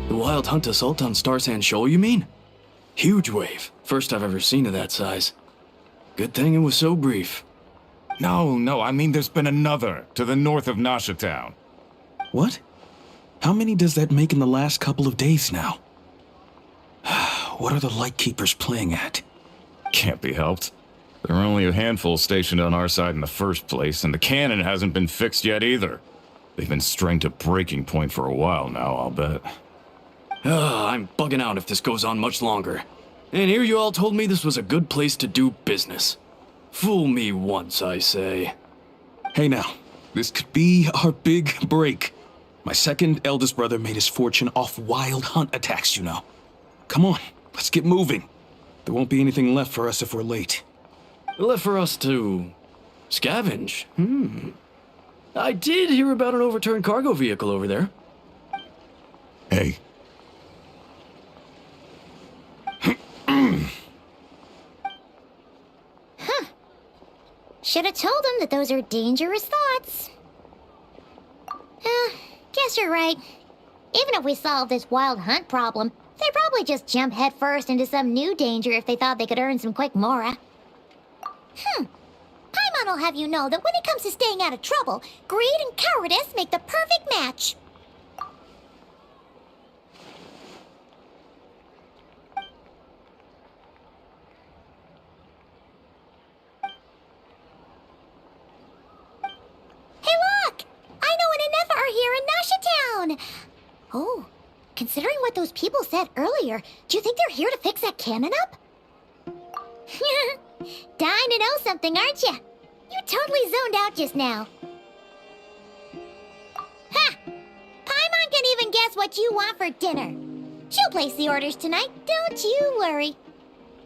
The Wild Hunt assault on Star Sand Shoal, you mean? Huge wave. First I've ever seen of that size. Good thing it was so brief. No, I mean there's been another to the north of Nasha Town. What? How many does that make in the last couple of days now? What are the Lightkeepers playing at? Can't be helped. There are only a handful stationed on our side in the first place, and the cannon hasn't been fixed yet either. They've been strained to breaking point for a while now, I'll bet. I'm bugging out if this goes on much longer. And here you all told me this was a good place to do business. Fool me once, I say. Hey now, this could be our big break. My second eldest brother made his fortune off Wild Hunt attacks, you know. Come on, let's get moving. There won't be anything left for us if we're late. Left for us to scavenge. I did hear about an overturned cargo vehicle over there. Hey. Should have told him that those are dangerous thoughts. Guess you're right. Even if we solve this Wild Hunt problem, they'd probably just jump headfirst into some new danger if they thought they could earn some quick mora. Paimon will have you know that when it comes to staying out of trouble, greed and cowardice make the perfect match. Hey look! I know an Inefa are here in Nasha Town! Oh, considering what those people said earlier, do you think they're here to fix that cannon up? Dying to know something, aren't you? You totally zoned out just now. Ha! Paimon can even guess what you want for dinner. She'll place the orders tonight, don't you worry.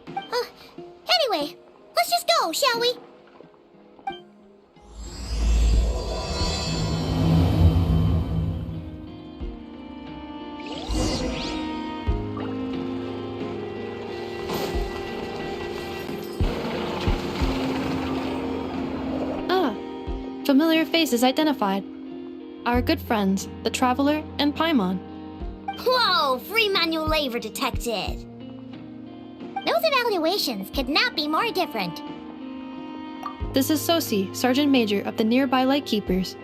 Anyway, let's just go, shall we? Familiar faces identified. Our good friends, the Traveler and Paimon. Whoa, free manual labor detected. Those evaluations could not be more different. This is Sosi, Sergeant Major of the nearby Lightkeepers.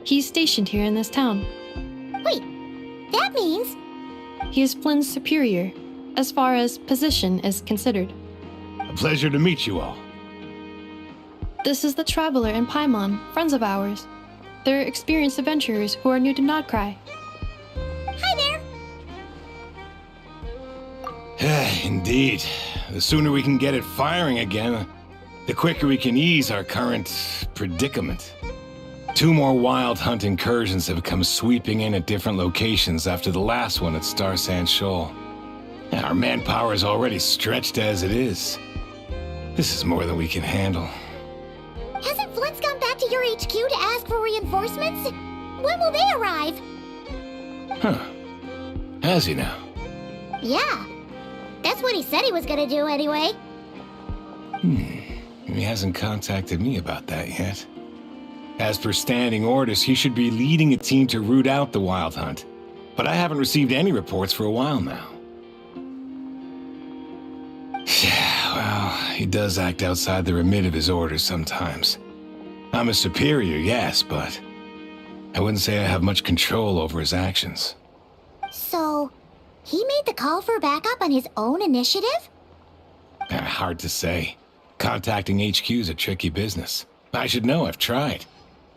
He's stationed here in this town. Wait, that means... He is Flynn's superior, as far as position is considered. A pleasure to meet you all. This is the Traveler and Paimon, friends of ours. They're experienced adventurers who are new to Nodcry. Hi there! Indeed. The sooner we can get it firing again, the quicker we can ease our current predicament. 2 more Wild Hunt incursions have come sweeping in at different locations after the last one at Star Sand Shoal. Our manpower is already stretched as it is. This is more than we can handle. Hasn't Flint's gone back to your HQ to ask for reinforcements? When will they arrive? Huh. Has he now? Yeah. That's what he said he was gonna do anyway. He hasn't contacted me about that yet. As per standing orders, he should be leading a team to root out the Wild Hunt. But I haven't received any reports for a while now. Yeah, well, he does act outside the remit of his orders sometimes. I'm a superior, yes, but I wouldn't say I have much control over his actions. So, he made the call for backup on his own initiative? Hard to say. Contacting HQ's a tricky business. I should know, I've tried.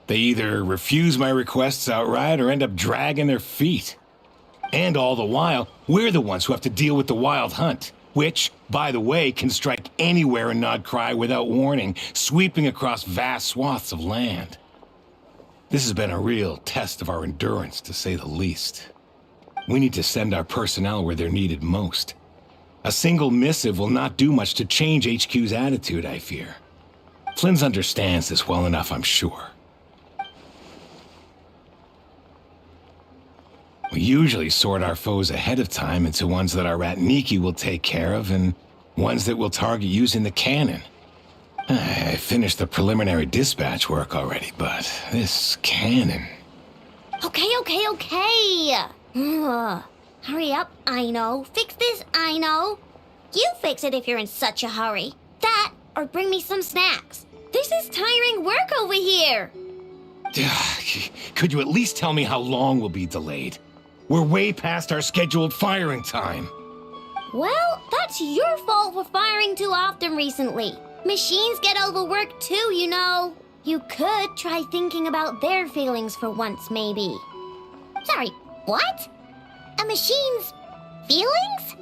They either refuse my requests outright or end up dragging their feet. And all the while, we're the ones who have to deal with the Wild Hunt, which, by the way, can strike anywhere in Nodcry without warning, sweeping across vast swaths of land. This has been a real test of our endurance, to say the least. We need to send our personnel where they're needed most. A single missive will not do much to change HQ's attitude, I fear. Flynn's understands this well enough, I'm sure. We usually sort our foes ahead of time into ones that our Ratniki will take care of and ones that we'll target using the cannon. I finished the preliminary dispatch work already, but this cannon... Okay. Ugh. Hurry up, I know. Fix this, I know. You fix it if you're in such a hurry. That, or bring me some snacks. This is tiring work over here. Could you at least tell me how long we'll be delayed? We're way past our scheduled firing time. Well, that's your fault for firing too often recently. Machines get overworked too, you know. You could try thinking about their feelings for once, maybe. Sorry, what? A machine's feelings?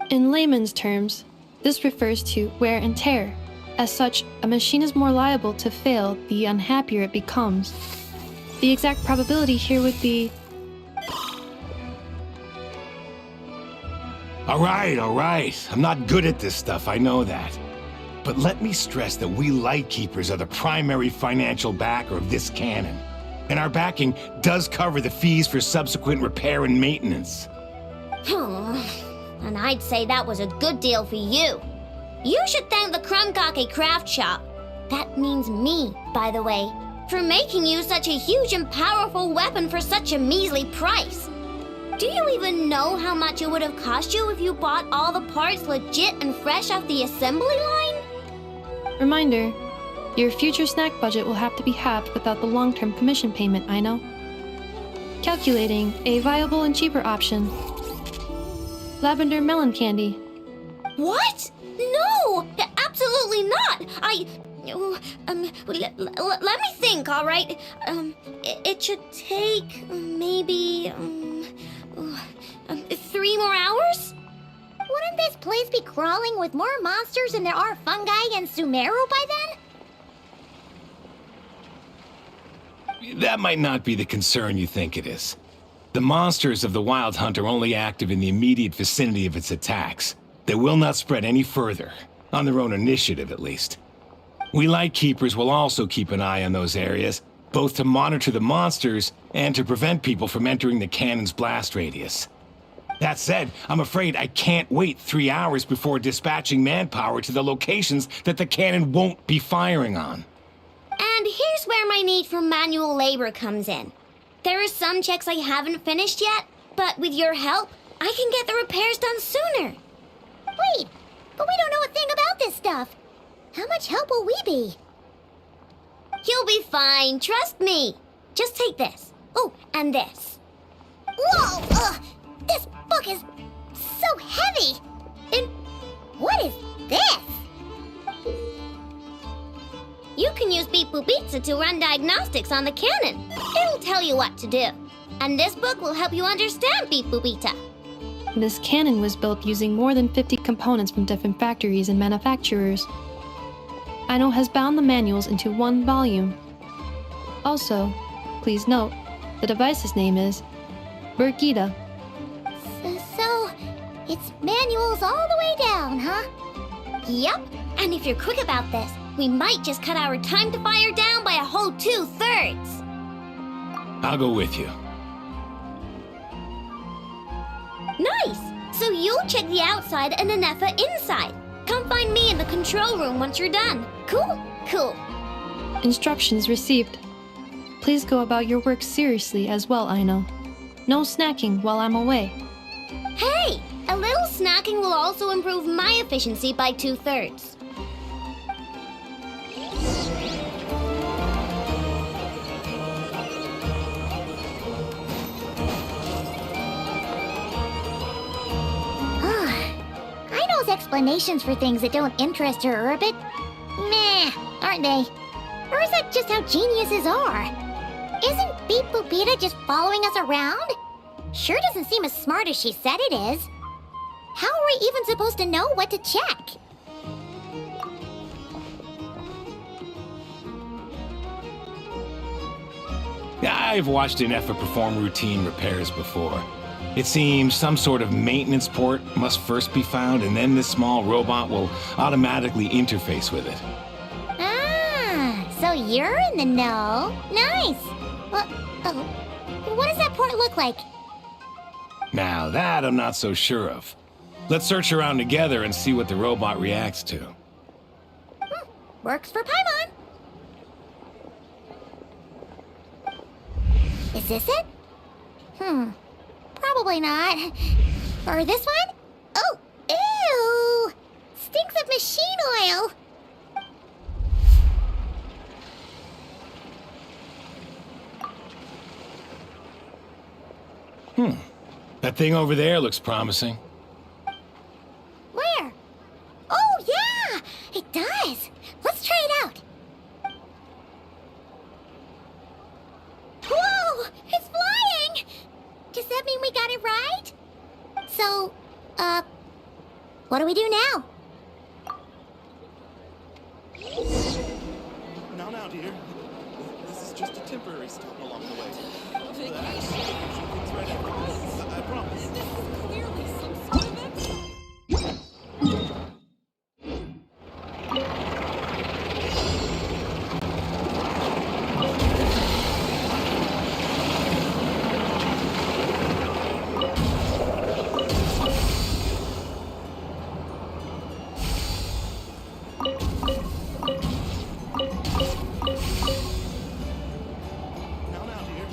In layman's terms, this refers to wear and tear. As such, a machine is more liable to fail the unhappier it becomes. The exact probability here would be... All right. I'm not good at this stuff, I know that. But let me stress that we Lightkeepers are the primary financial backer of this cannon. And our backing does cover the fees for subsequent repair and maintenance. And I'd say that was a good deal for you. You should thank the Krumkake Craft Shop. That means me, by the way, for making you such a huge and powerful weapon for such a measly price. Do you even know how much it would have cost you if you bought all the parts legit and fresh off the assembly line? Reminder, your future snack budget will have to be halved without the long-term commission payment, I know. Calculating a viable and cheaper option. Lavender melon candy. What? No! Absolutely not! Let me think, all right? It should take maybe 3 more hours? Wouldn't this place be crawling with more monsters than there are fungi and Sumeru by then? That might not be the concern you think it is. The monsters of the Wild Hunt are only active in the immediate vicinity of its attacks. They will not spread any further, on their own initiative at least. We Lightkeepers will also keep an eye on those areas, both to monitor the monsters and to prevent people from entering the cannon's blast radius. That said, I'm afraid I can't wait 3 hours before dispatching manpower to the locations that the cannon won't be firing on. And here's where my need for manual labor comes in. There are some checks I haven't finished yet, but with your help, I can get the repairs done sooner. Wait, but we don't know a thing about this stuff. How much help will we be? You'll be fine, trust me. Just take this. Oh, and this. Whoa! This book is so heavy! And what is this? You can use Beep Boop Pizza to run diagnostics on the cannon. It'll tell you what to do. And this book will help you understand Beep Boop Pizza. This cannon was built using more than 50 components from different factories and manufacturers. Aino has bound the manuals into one volume. Also, please note, the device's name is Burgita. So, it's manuals all the way down, huh? Yep, and if you're quick about this, we might just cut our time to fire down by a whole 2/3. I'll go with you. Nice! So you'll check the outside and Anefa inside. Come find me in the control room once you're done. Cool? Cool. Instructions received. Please go about your work seriously as well, Aino. No snacking while I'm away. Hey! A little snacking will also improve my efficiency by 2/3. Aino's explanations for things that don't interest her are a bit meh, aren't they? Or is that just how geniuses are? Isn't Beep Boopita just following us around? Sure doesn't seem as smart as she said it is. How are we even supposed to know what to check? I've watched Anefa perform routine repairs before. It seems some sort of maintenance port must first be found, and then this small robot will automatically interface with it. Ah, so you're in the know. Nice. What does that port look like? Now that I'm not so sure of. Let's search around together and see what the robot reacts to. Works for Paimon. Is this it? Probably probably not. Or this one? Oh, ew! Stinks of machine oil. That thing over there looks promising. Where? Oh, yeah! It does. Let's try it out. Whoa! It's flying! Does that mean we got it right? So, what do we do now? Now, dear. This is just a temporary stop along the way. Vacation. It's right after this. I promise. This is clearly some sort of Now, dear.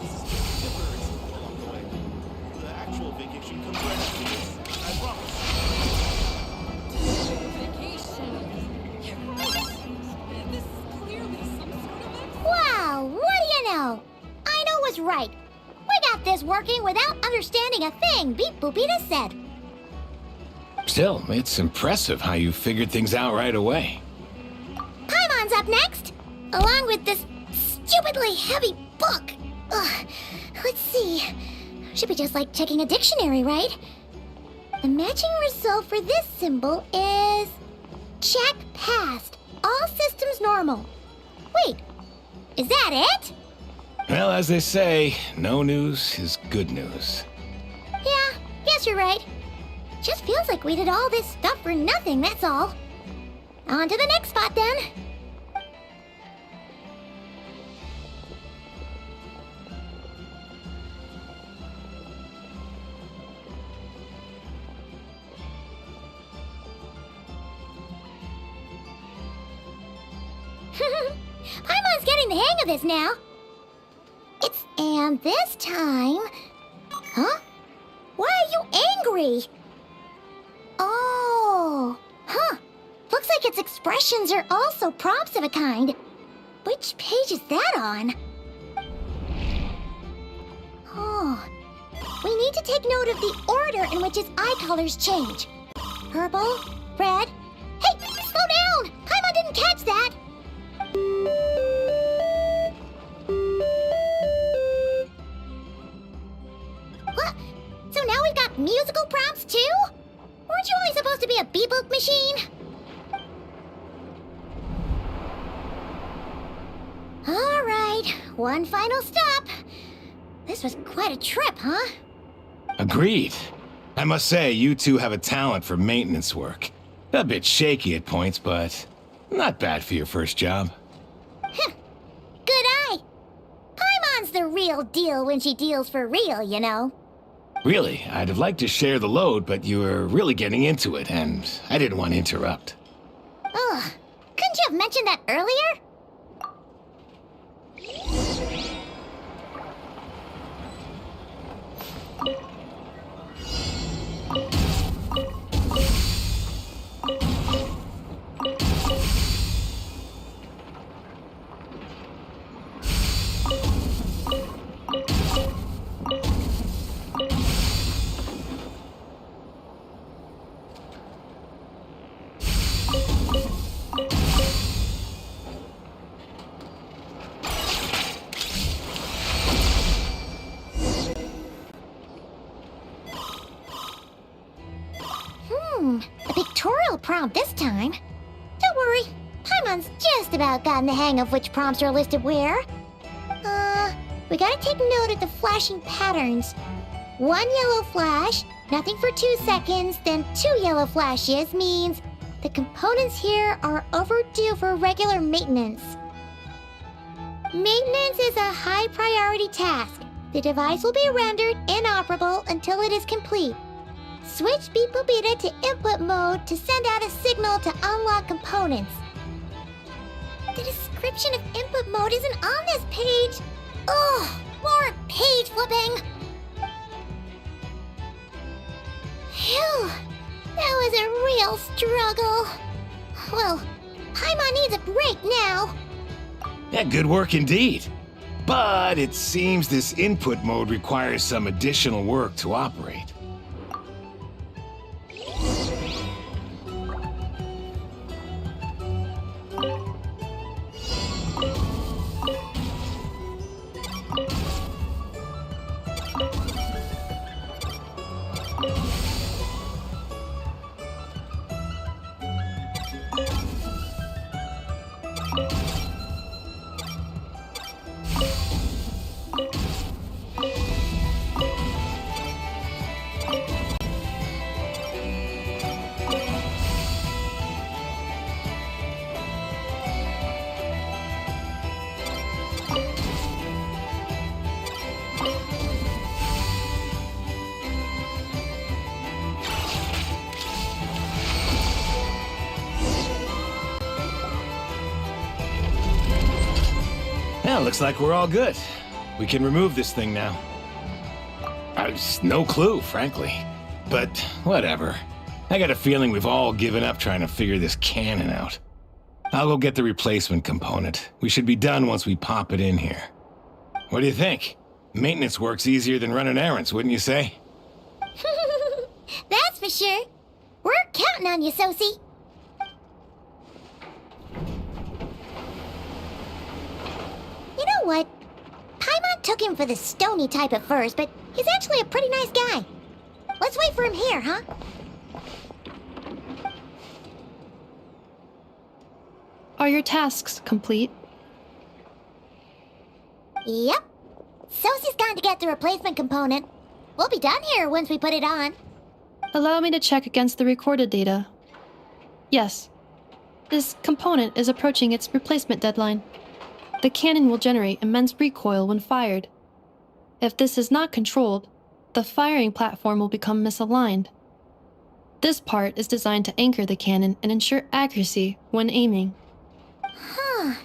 This is just a temporary stop along the way. The actual vacation comes right after this. I promise. vacation. This is clearly some sort of Wow, what do you know? I know was right. We got this working without understanding a thing Beep Boopita said. Still, it's impressive how you figured things out right away. Paimon's up next, along with this stupidly heavy book. Ugh, let's see. Should be just like checking a dictionary, right? The matching result for this symbol is... check passed. All systems normal. Wait, is that it? Well, as they say, no news is good news. Yeah, guess you're right. Just feels like we did all this stuff for nothing, that's all. On to the next spot, then. Paimon's getting the hang of this now. And this time... Huh? Why are you angry? Oh, huh. Looks like its expressions are also prompts of a kind. Which page is that on? Oh. We need to take note of the order in which its eye colors change. Purple, red... Hey, slow down! Paimon didn't catch that! What? So now we've got musical prompts too? Weren't you only supposed to be a beep-boop machine? All right, one final stop. This was quite a trip, huh? Agreed. I must say, you two have a talent for maintenance work. A bit shaky at points, but not bad for your first job. Good eye. Paimon's the real deal when she deals for real, you know. Really, I'd have liked to share the load, but you were really getting into it, and I didn't want to interrupt. Ugh, couldn't you have mentioned that earlier? A pictorial prompt this time. Don't worry, Paimon's just about gotten the hang of which prompts are listed where. We gotta take note of the flashing patterns. One yellow flash, nothing for 2 seconds, then 2 yellow flashes means the components here are overdue for regular maintenance. Maintenance is a high priority task. The device will be rendered inoperable until it is complete. Switch Beep Boopita to input mode to send out a signal to unlock components. The description of input mode isn't on this page. Ugh, more page flipping. That was a real struggle. Well, Paimon needs a break now. Yeah, good work indeed. But it seems this input mode requires some additional work to operate. Well, looks like we're all good. We can remove this thing now. I've no clue, frankly. But whatever. I got a feeling we've all given up trying to figure this cannon out. I'll go get the replacement component. We should be done once we pop it in here. What do you think? Maintenance work's easier than running errands, wouldn't you say? That's for sure. We're counting on you, Sosie. You know what? Paimon took him for the stony type at first, but he's actually a pretty nice guy. Let's wait for him here, huh? Are your tasks complete? Yep. Sosie's gone to get the replacement component. We'll be done here once we put it on. Allow me to check against the recorded data. Yes. This component is approaching its replacement deadline. The cannon will generate immense recoil when fired. If this is not controlled, the firing platform will become misaligned. This part is designed to anchor the cannon and ensure accuracy when aiming. Huh.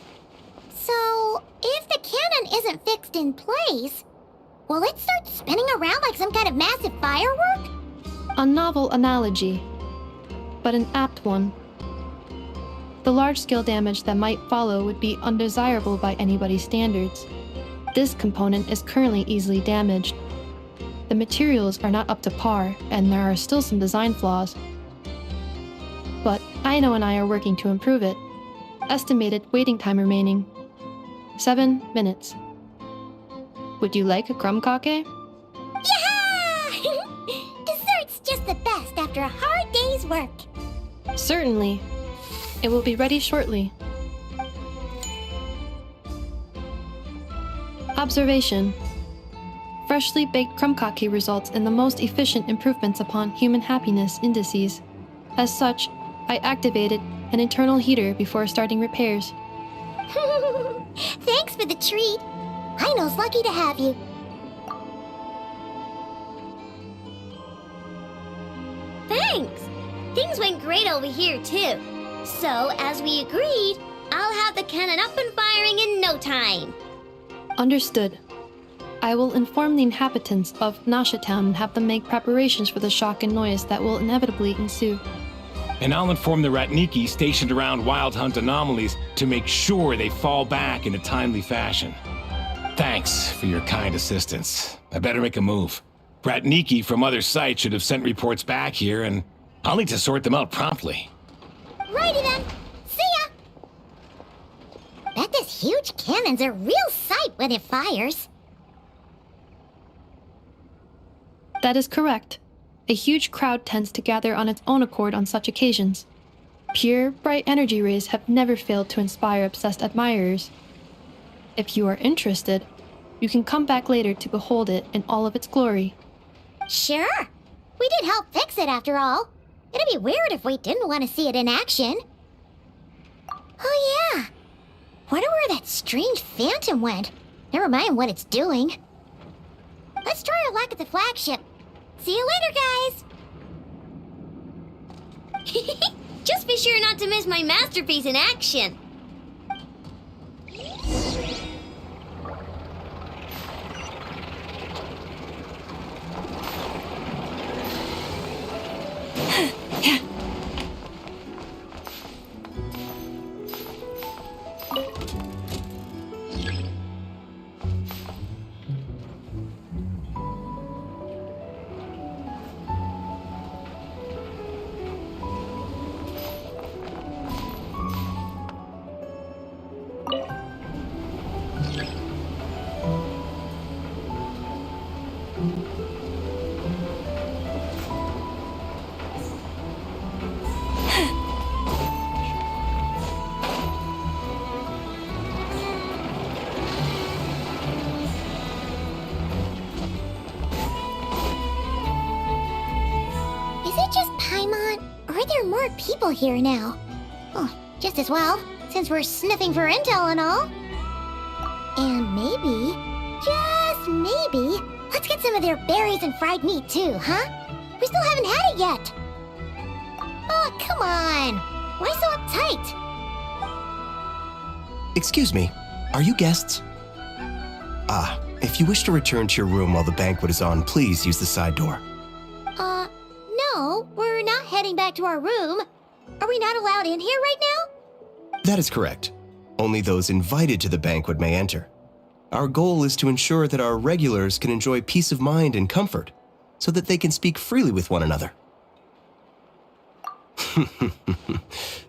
So, if the cannon isn't fixed in place, will it start spinning around like some kind of massive firework? A novel analogy, but an apt one. The large-scale damage that might follow would be undesirable by anybody's standards. This component is currently easily damaged. The materials are not up to par, and there are still some design flaws. But Aino and I are working to improve it. Estimated waiting time remaining: 7 minutes. Would you like a crumb-cake? Yeah! Dessert's just the best after a hard day's work. Certainly. It will be ready shortly. Observation. Freshly baked crumb-cake results in the most efficient improvements upon human happiness indices. As such, I activated an internal heater before starting repairs. Thanks for the treat. Aino's lucky to have you. Thanks. Things went great over here, too. So, as we agreed, I'll have the cannon up and firing in no time. Understood. I will inform the inhabitants of Nasha Town and have them make preparations for the shock and noise that will inevitably ensue. And I'll inform the Ratniki stationed around Wild Hunt anomalies to make sure they fall back in a timely fashion. Thanks for your kind assistance. I better make a move. Ratniki from other sites should have sent reports back here, and I'll need to sort them out promptly. Righty then. See ya! Bet this huge cannon's a real sight when it fires. That is correct. A huge crowd tends to gather on its own accord on such occasions. Pure, bright energy rays have never failed to inspire obsessed admirers. If you are interested, you can come back later to behold it in all of its glory. Sure. We did help fix it after all. It'd be weird if we didn't want to see it in action. Oh yeah. Wonder where that strange phantom went. Never mind what it's doing. Let's try our luck at the flagship. See you later, guys. Just be sure not to miss my masterpiece in action. Is it just Paimon, or are there more people here now? Oh, just as well, since we're sniffing for intel and all. And maybe, just maybe, let's get some of their berries and fried meat too, huh? We still haven't had it yet. Oh, come on. Why so uptight? Excuse me, are you guests? Ah, if you wish to return to your room while the banquet is on, please use the side door. No, we're not heading back to our room. Are we not allowed in here right now? That is correct. Only those invited to the banquet may enter. Our goal is to ensure that our regulars can enjoy peace of mind and comfort, so that they can speak freely with one another.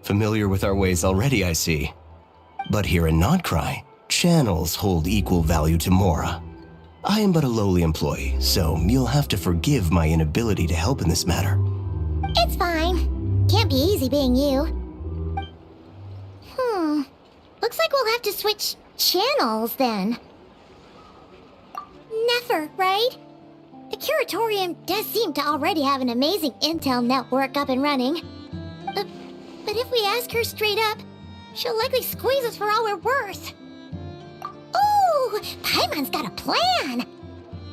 Familiar with our ways already, I see. But here in Notcry, channels hold equal value to Mora. I am but a lowly employee, so you'll have to forgive my inability to help in this matter. It's fine. Can't be easy being you. Looks like we'll have to switch channels then. Never, right? The Curatorium does seem to already have an amazing intel network up and running. But if we ask her straight up, she'll likely squeeze us for all we're worth. Ooh, Paimon's got a plan!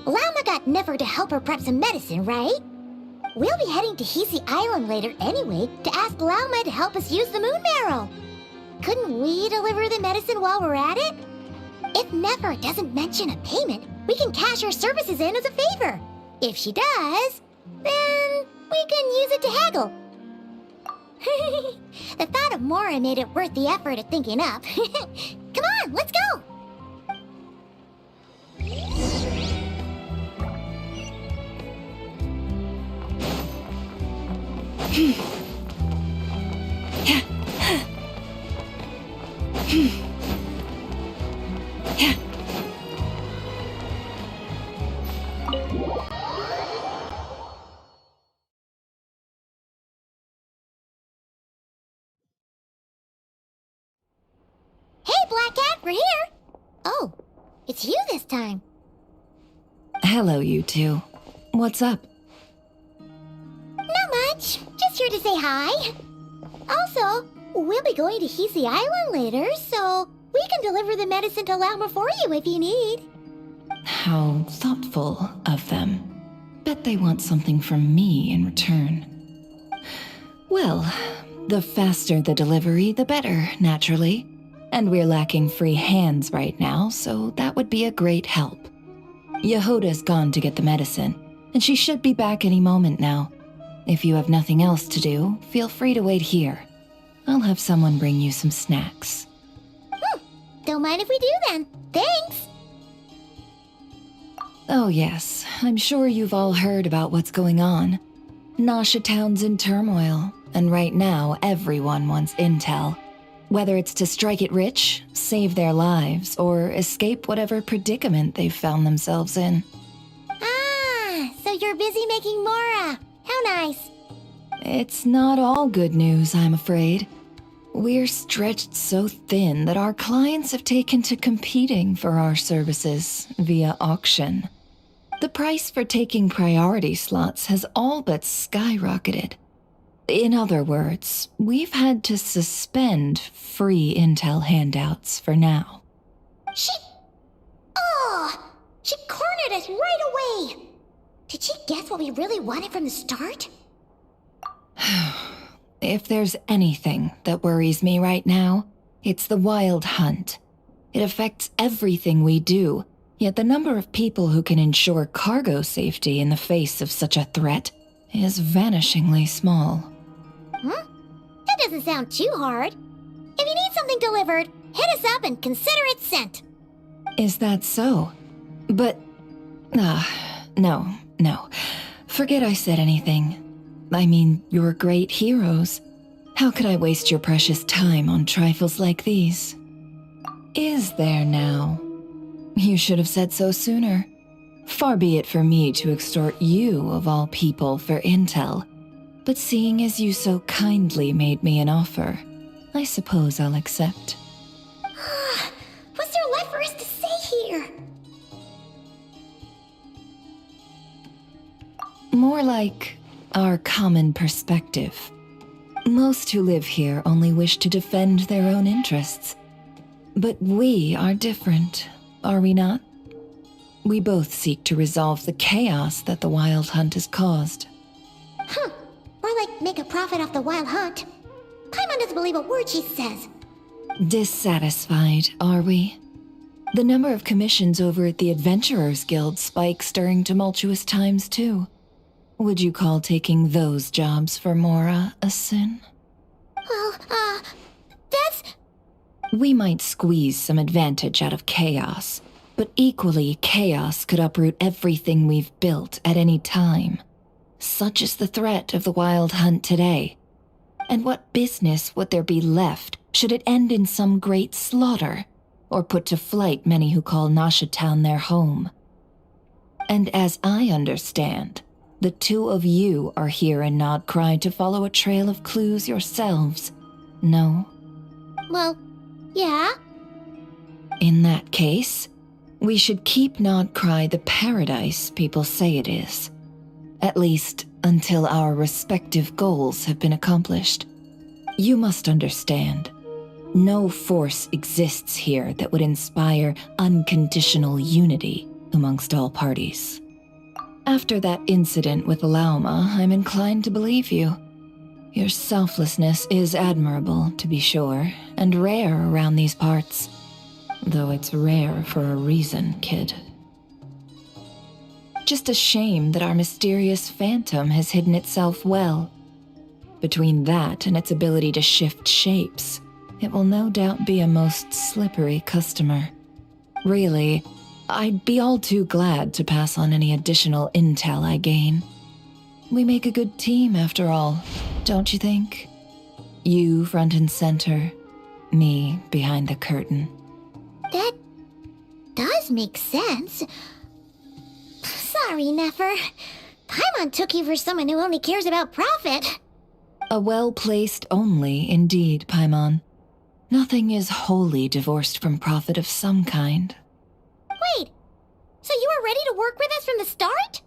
Lauma got Nefer to help her prep some medicine, right? We'll be heading to Hisi Island later anyway to ask Lauma to help us use the moon marrow. Couldn't we deliver the medicine while we're at it? If Nefer doesn't mention a payment, we can cash her services in as a favor. If she does, then we can use it to haggle. The thought of Mora made it worth the effort of thinking up. Come on, let's go! Hey, Black Cat, we're here! Oh, it's you this time. Hello, you two. What's up? Not much. Just here to say hi. Also, we'll be going to Hisi Island later, so we can deliver the medicine to Lauma for you if you need. How thoughtful of them. Bet they want something from me in return. Well, the faster the delivery, the better, naturally. And we're lacking free hands right now, so that would be a great help. Yehoda's gone to get the medicine, and she should be back any moment now. If you have nothing else to do, feel free to wait here. I'll have someone bring you some snacks. Don't mind if we do then. Thanks! Oh yes, I'm sure you've all heard about what's going on. Nasha Town's in turmoil, and right now everyone wants intel. Whether it's to strike it rich, save their lives, or escape whatever predicament they've found themselves in. Ah, so you're busy making Mora. How nice. It's not all good news, I'm afraid. We're stretched so thin that our clients have taken to competing for our services via auction. The price for taking priority slots has all but skyrocketed. In other words, we've had to suspend free intel handouts for now. She cornered us right away! Did she guess what we really wanted from the start? If there's anything that worries me right now, it's the wild hunt. It affects everything we do, yet the number of people who can ensure cargo safety in the face of such a threat is vanishingly small. That doesn't sound too hard. If you need something delivered, hit us up and consider it sent. Is that so? But... no. Forget I said anything. I mean, you're great heroes. How could I waste your precious time on trifles like these? Is there now? You should have said so sooner. Far be it for me to extort you, of all people, for intel. But seeing as you so kindly made me an offer, I suppose I'll accept. What's there left for us to say here? More like, our common perspective. Most who live here only wish to defend their own interests. But we are different, are we not? We both seek to resolve the chaos that the Wild Hunt has caused. Huh. Or like make a profit off the Wild Hunt. Paimon doesn't believe a word she says. Dissatisfied, are we? The number of commissions over at the Adventurers Guild spikes during tumultuous times, too. Would you call taking those jobs for Mora a sin? Well, that's... We might squeeze some advantage out of chaos, but equally, chaos could uproot everything we've built at any time. Such is the threat of the Wild Hunt today. And what business would there be left should it end in some great slaughter, or put to flight many who call Nasha Town their home? And as I understand, the two of you are here in Nodcry to follow a trail of clues yourselves, no? Well, yeah. In that case, we should keep Nodcry the paradise people say it is. At least until our respective goals have been accomplished. You must understand, no force exists here that would inspire unconditional unity amongst all parties. After that incident with Lauma, I'm inclined to believe you. Your selflessness is admirable, to be sure, and rare around these parts. Though it's rare for a reason, kid. Just a shame that our mysterious phantom has hidden itself well. Between that and its ability to shift shapes, it will no doubt be a most slippery customer. Really, I'd be all too glad to pass on any additional intel I gain. We make a good team, after all, don't you think? You front and center, me behind the curtain. That does make sense. Sorry, Nefer. Paimon took you for someone who only cares about profit. A well-placed only, indeed, Paimon. Nothing is wholly divorced from profit of some kind. Wait, so you were ready to work with us from the start?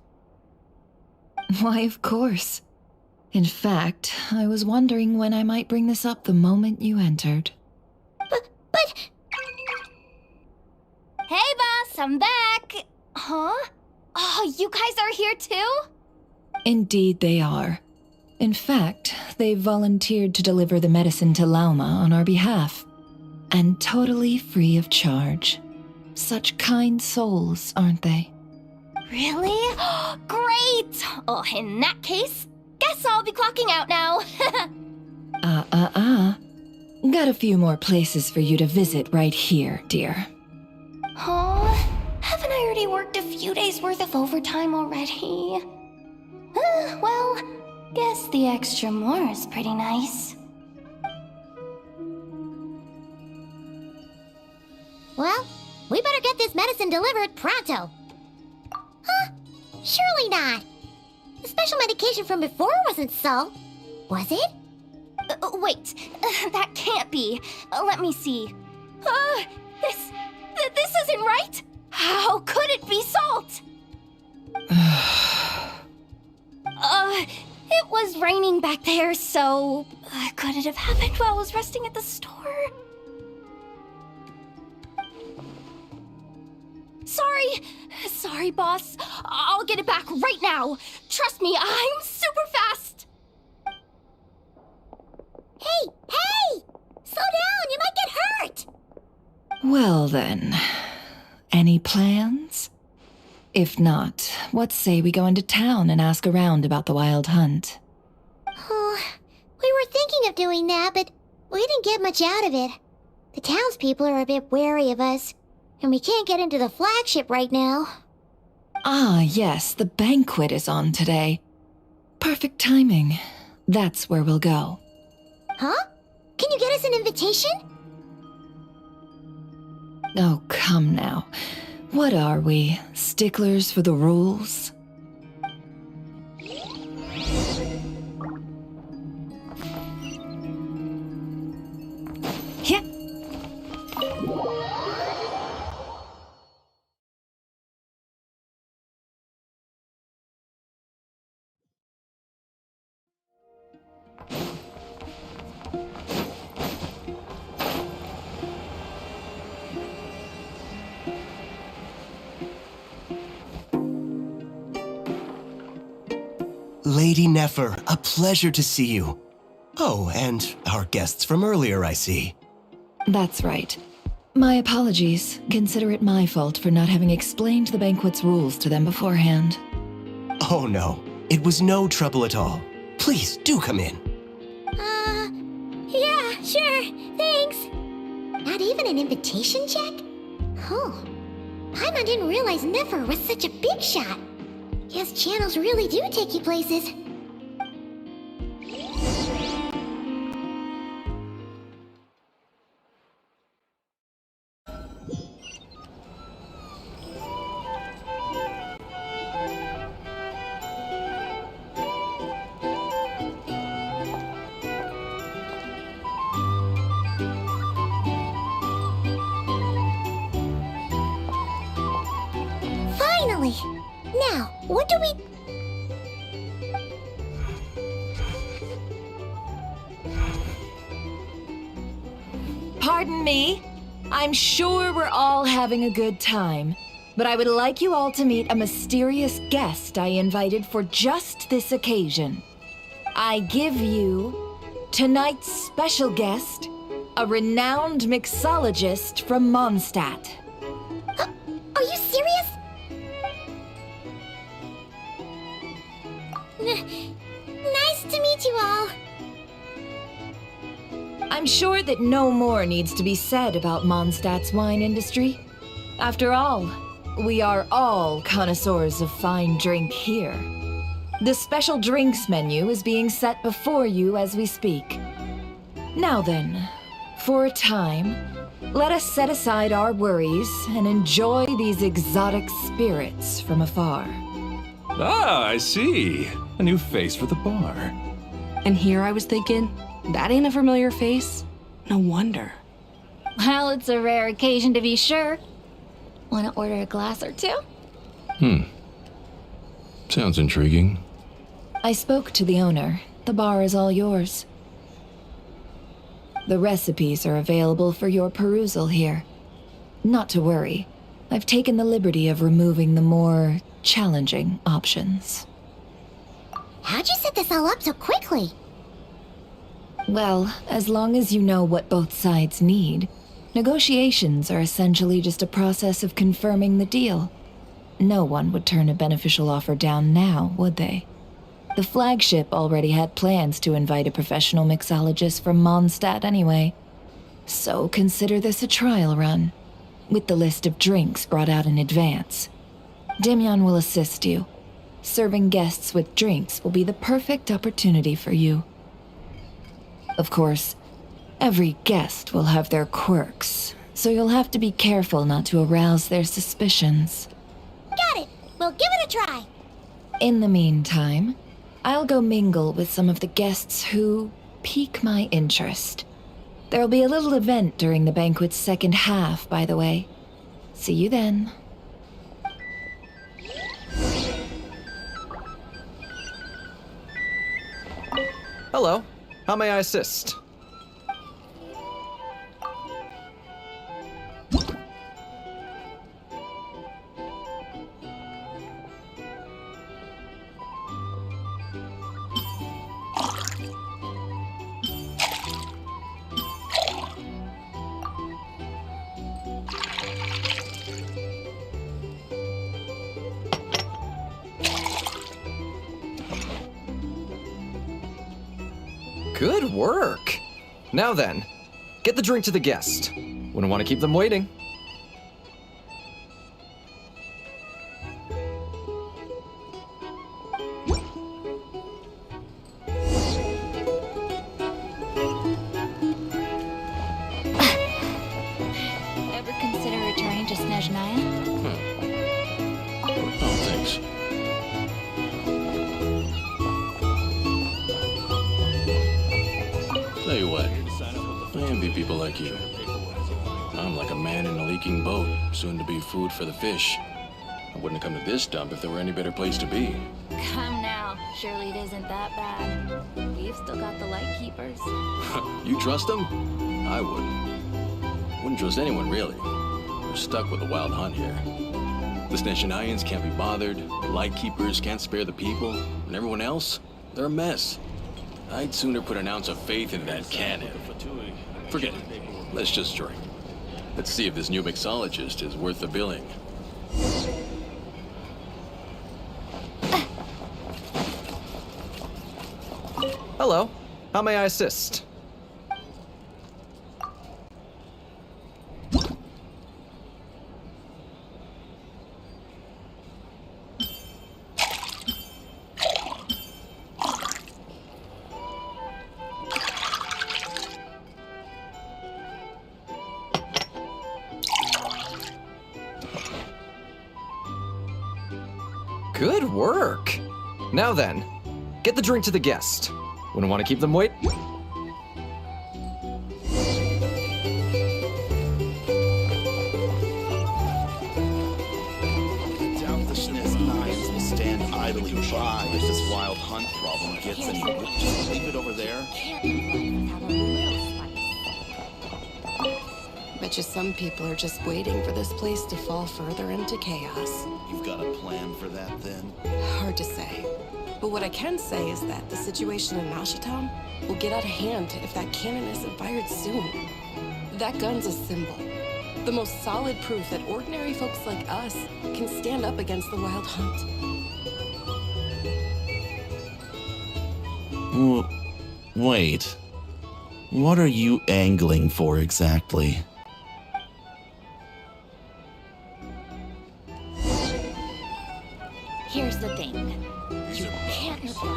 Why, of course. In fact, I was wondering when I might bring this up the moment you entered. But... Hey, boss, I'm back! Huh? Oh, you guys are here too? Indeed they are. In fact, they've volunteered to deliver the medicine to Lauma on our behalf. And totally free of charge. Such kind souls, aren't they? Really? Great! Oh, in that case, guess I'll be clocking out now. Got a few more places for you to visit right here, dear. Huh? Haven't I already worked a few days worth of overtime already? Well, guess the extra more is pretty nice. Well, we better get this medicine delivered pronto. Huh? Surely not. The special medication from before wasn't so. Was it? Wait, that can't be. Let me see. This isn't right. How could it be salt? It was raining back there, so could it have happened while I was resting at the store? Sorry, boss. I'll get it back right now. Trust me, I'm super fast. Hey! Slow down, you might get hurt. Well then, any plans? If not, what say we go into town and ask around about the Wild Hunt? Oh, we were thinking of doing that, but we didn't get much out of it. The townspeople are a bit wary of us, and we can't get into the flagship right now. Ah, yes, the banquet is on today. Perfect timing. That's where we'll go. Huh? Can you get us an invitation? Oh, come now. What are we, sticklers for the rules? Lady Nefer, a pleasure to see you. Oh, and our guests from earlier, I see. That's right. My apologies. Consider it my fault for not having explained the banquet's rules to them beforehand. Oh no, it was no trouble at all. Please, do come in. Yeah, sure, thanks. Not even an invitation check? Oh, Paimon didn't realize Nefer was such a big shot. Guess channels really do take you places. Finally! Now, what do we... Pardon me. I'm sure we're all having a good time, but I would like you all to meet a mysterious guest I invited for just this occasion. I give you tonight's special guest, a renowned mixologist from Mondstadt. Are you serious? Nice to meet you all. I'm sure that no more needs to be said about Mondstadt's wine industry. After all, we are all connoisseurs of fine drink here. The special drinks menu is being set before you as we speak. Now then, for a time, let us set aside our worries and enjoy these exotic spirits from afar. Ah, I see. A new face for the bar. And here I was thinking, that ain't a familiar face. No wonder. Well, it's a rare occasion to be sure. Wanna order a glass or two? Sounds intriguing. I spoke to the owner. The bar is all yours. The recipes are available for your perusal here. Not to worry. I've taken the liberty of removing the more challenging options. How'd you set this all up so quickly? Well, as long as you know what both sides need, negotiations are essentially just a process of confirming the deal. No one would turn a beneficial offer down now, would they? The flagship already had plans to invite a professional mixologist from Mondstadt anyway. So consider this a trial run, with the list of drinks brought out in advance. Demyon will assist you. Serving guests with drinks will be the perfect opportunity for you. Of course, every guest will have their quirks, so you'll have to be careful not to arouse their suspicions. Got it! We'll give it a try! In the meantime, I'll go mingle with some of the guests who pique my interest. There'll be a little event during the banquet's second half, by the way. See you then. Hello. How may I assist? Good work! Now then, get the drink to the guest. Wouldn't want to keep them waiting. Ever consider returning to Snezhnaya? Oh, thanks. Tell you what, I envy people like you. I'm like a man in a leaking boat, soon to be food for the fish. I wouldn't have come to this dump if there were any better place to be. Come now. Surely it isn't that bad. We've still got the light keepers. You trust them? I wouldn't. Wouldn't trust anyone, really. We're stuck with a wild hunt here. The Snezhnayans can't be bothered, the light keepers can't spare the people. And everyone else, they're a mess. I'd sooner put an ounce of faith in that cannon. Forget it. Let's just drink. Let's see if this new mixologist is worth the billing. Hello. How may I assist? Good work. Now then, get the drink to the guest. Wouldn't want to keep them wait. Doubt the SNES knives will stand idly by if this wild hunt problem gets any worse. Just leave it over there. Bet you some people are just waiting for this place to fall further into chaos. You've got a plan for that then? Hard to say. But what I can say is that the situation in Mashitown will get out of hand if that cannon isn't fired soon. That gun's a symbol. The most solid proof that ordinary folks like us can stand up against the wild hunt. Wait. What are you angling for exactly? Here's the thing. You can't Well,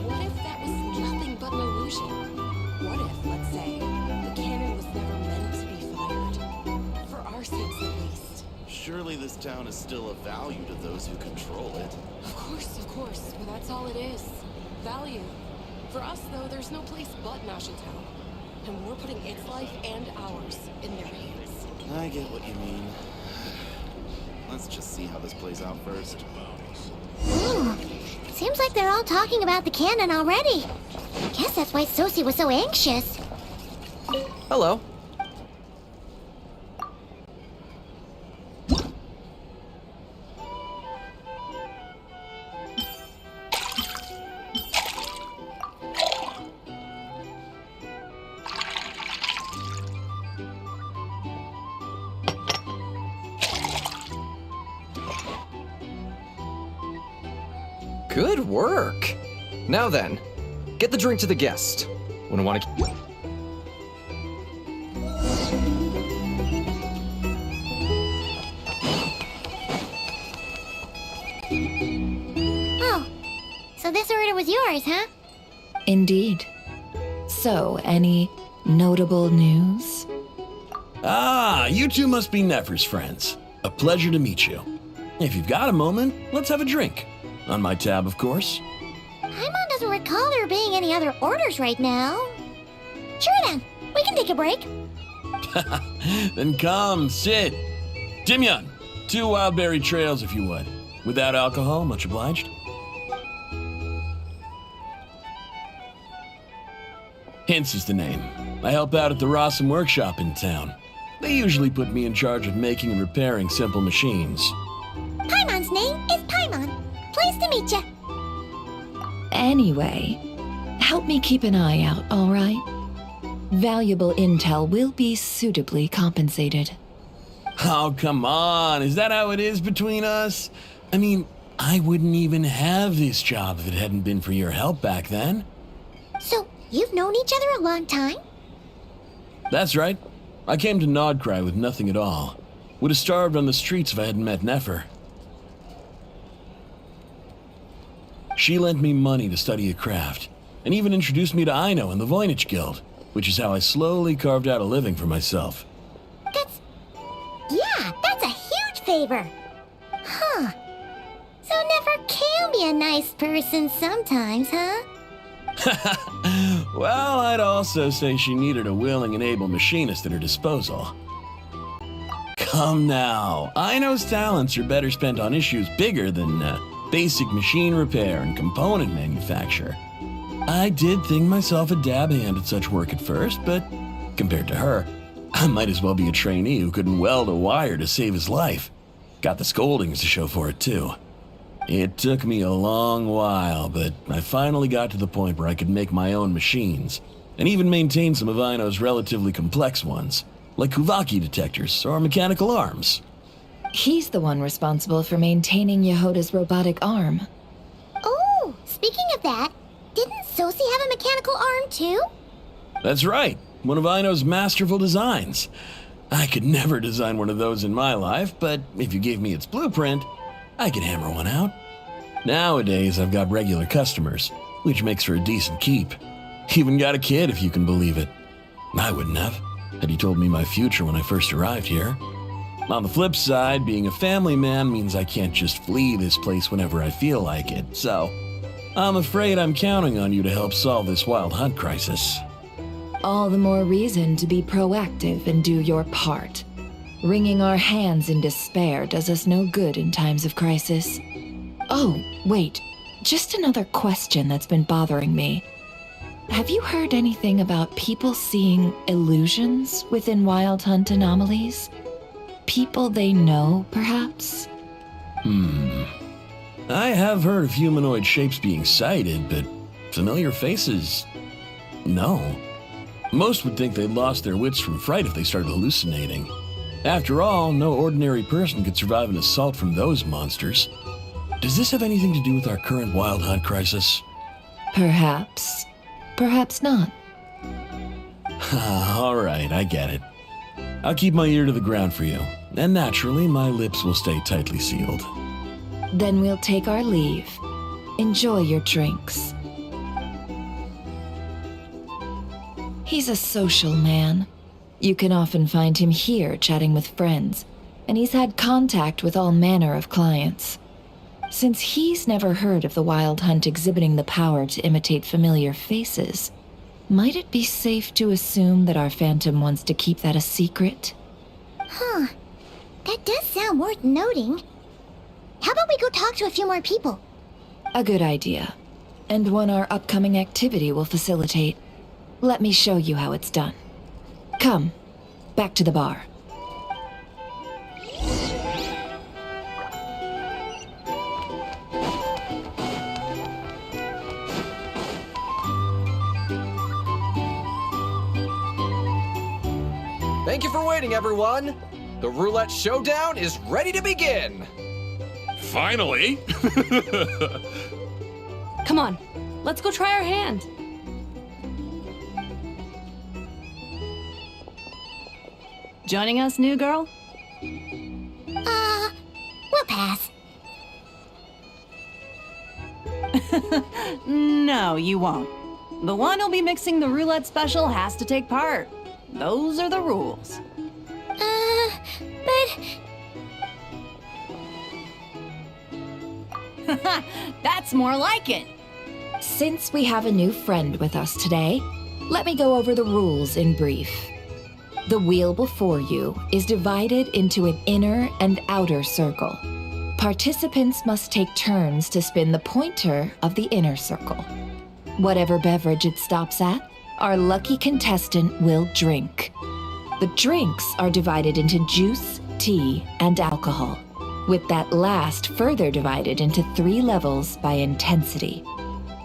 what if that was nothing but an illusion? What if, let's say, the cannon was never meant to be fired? For our sakes, at least. Surely this town is still of value to those who control it. Of course. Well, that's all it is. Value. For us, though, there's no place but Mashitown. And we're putting its life and ours in their hands. I get what you mean. Let's just see how this plays out first. Ooh, seems like they're all talking about the cannon already. Guess that's why Sosie was so anxious. Hello. Good work. Now then, get the drink to the guest. Wouldn't want to. Oh, so this order was yours, huh? Indeed. So, any notable news? Ah, you two must be Nefer's friends. A pleasure to meet you. If you've got a moment, let's have a drink. On my tab, of course. Paimon doesn't recall there being any other orders right now. Sure then, we can take a break. Then come, sit. Dimyon, 2 wildberry trails if you would. Without alcohol, much obliged. Hints is the name. I help out at the Rossum workshop in town. They usually put me in charge of making and repairing simple machines. Paimon's name is Paimon. Pleased to meet ya. Anyway, help me keep an eye out, all right? Valuable intel will be suitably compensated. Oh, come on. Is that how it is between us? I mean, I wouldn't even have this job if it hadn't been for your help back then. So, you've known each other a long time? That's right. I came to Nodcry with nothing at all. Would have starved on the streets if I hadn't met Nefer. She lent me money to study a craft, and even introduced me to Aino and the Voynich Guild, which is how I slowly carved out a living for myself. That's a huge favor. Huh. So Nefer can be a nice person sometimes, huh? Well, I'd also say she needed a willing and able machinist at her disposal. Come now, Aino's talents are better spent on issues bigger than basic machine repair and component manufacture. I did think myself a dab hand at such work at first, but compared to her, I might as well be a trainee who couldn't weld a wire to save his life. Got the scoldings to show for it, too. It took me a long while, but I finally got to the point where I could make my own machines, and even maintain some of Aino's relatively complex ones, like Kuvaki detectors or mechanical arms. He's the one responsible for maintaining Yehoda's robotic arm. Oh, speaking of that, didn't Sosi have a mechanical arm too? That's right, one of Aino's masterful designs. I could never design one of those in my life, but if you gave me its blueprint, I could hammer one out. Nowadays, I've got regular customers, which makes for a decent keep. Even got a kid, if you can believe it. I wouldn't have, had he told me my future when I first arrived here. On the flip side, being a family man means I can't just flee this place whenever I feel like it, so I'm afraid I'm counting on you to help solve this wild hunt crisis. All the more reason to be proactive and do your part. Wringing our hands in despair does us no good in times of crisis. Oh, wait. Just another question that's been bothering me. Have you heard anything about people seeing illusions within Wild Hunt anomalies? People they know, perhaps? I have heard of humanoid shapes being sighted, but familiar faces? No. Most would think they'd lost their wits from fright if they started hallucinating. After all, no ordinary person could survive an assault from those monsters. Does this have anything to do with our current wild hunt crisis? Perhaps. Perhaps not. All right, I get it. I'll keep my ear to the ground for you, and naturally, my lips will stay tightly sealed. Then we'll take our leave. Enjoy your drinks. He's a social man. You can often find him here chatting with friends, and he's had contact with all manner of clients. Since he's never heard of the Wild Hunt exhibiting the power to imitate familiar faces, might it be safe to assume that our Phantom wants to keep that a secret? Huh. That does sound worth noting. How about we go talk to a few more people? A good idea, and one our upcoming activity will facilitate. Let me show you how it's done. Come, back to the bar. Thank you for waiting, everyone. The roulette showdown is ready to begin. Finally! Come on, let's go try our hand. Joining us, new girl? We'll pass. No, you won't. The one who'll be mixing the roulette special has to take part. Those are the rules. But... That's more like it. Since we have a new friend with us today, let me go over the rules in brief. The wheel before you is divided into an inner and outer circle. Participants must take turns to spin the pointer of the inner circle. Whatever beverage it stops at, our lucky contestant will drink. The drinks are divided into juice, tea, and alcohol, with that last further divided into 3 levels by intensity.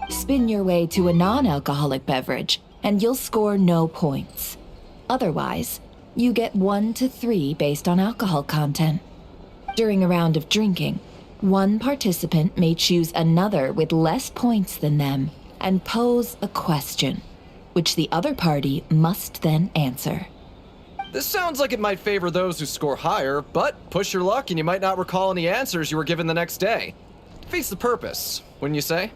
Spin your way to a non-alcoholic beverage, and you'll score no points. Otherwise, you get 1 to 3 based on alcohol content. During a round of drinking, one participant may choose another with less points than them and pose a question, which the other party must then answer. This sounds like it might favor those who score higher, but push your luck and you might not recall any answers you were given the next day. Defeats the purpose, wouldn't you say?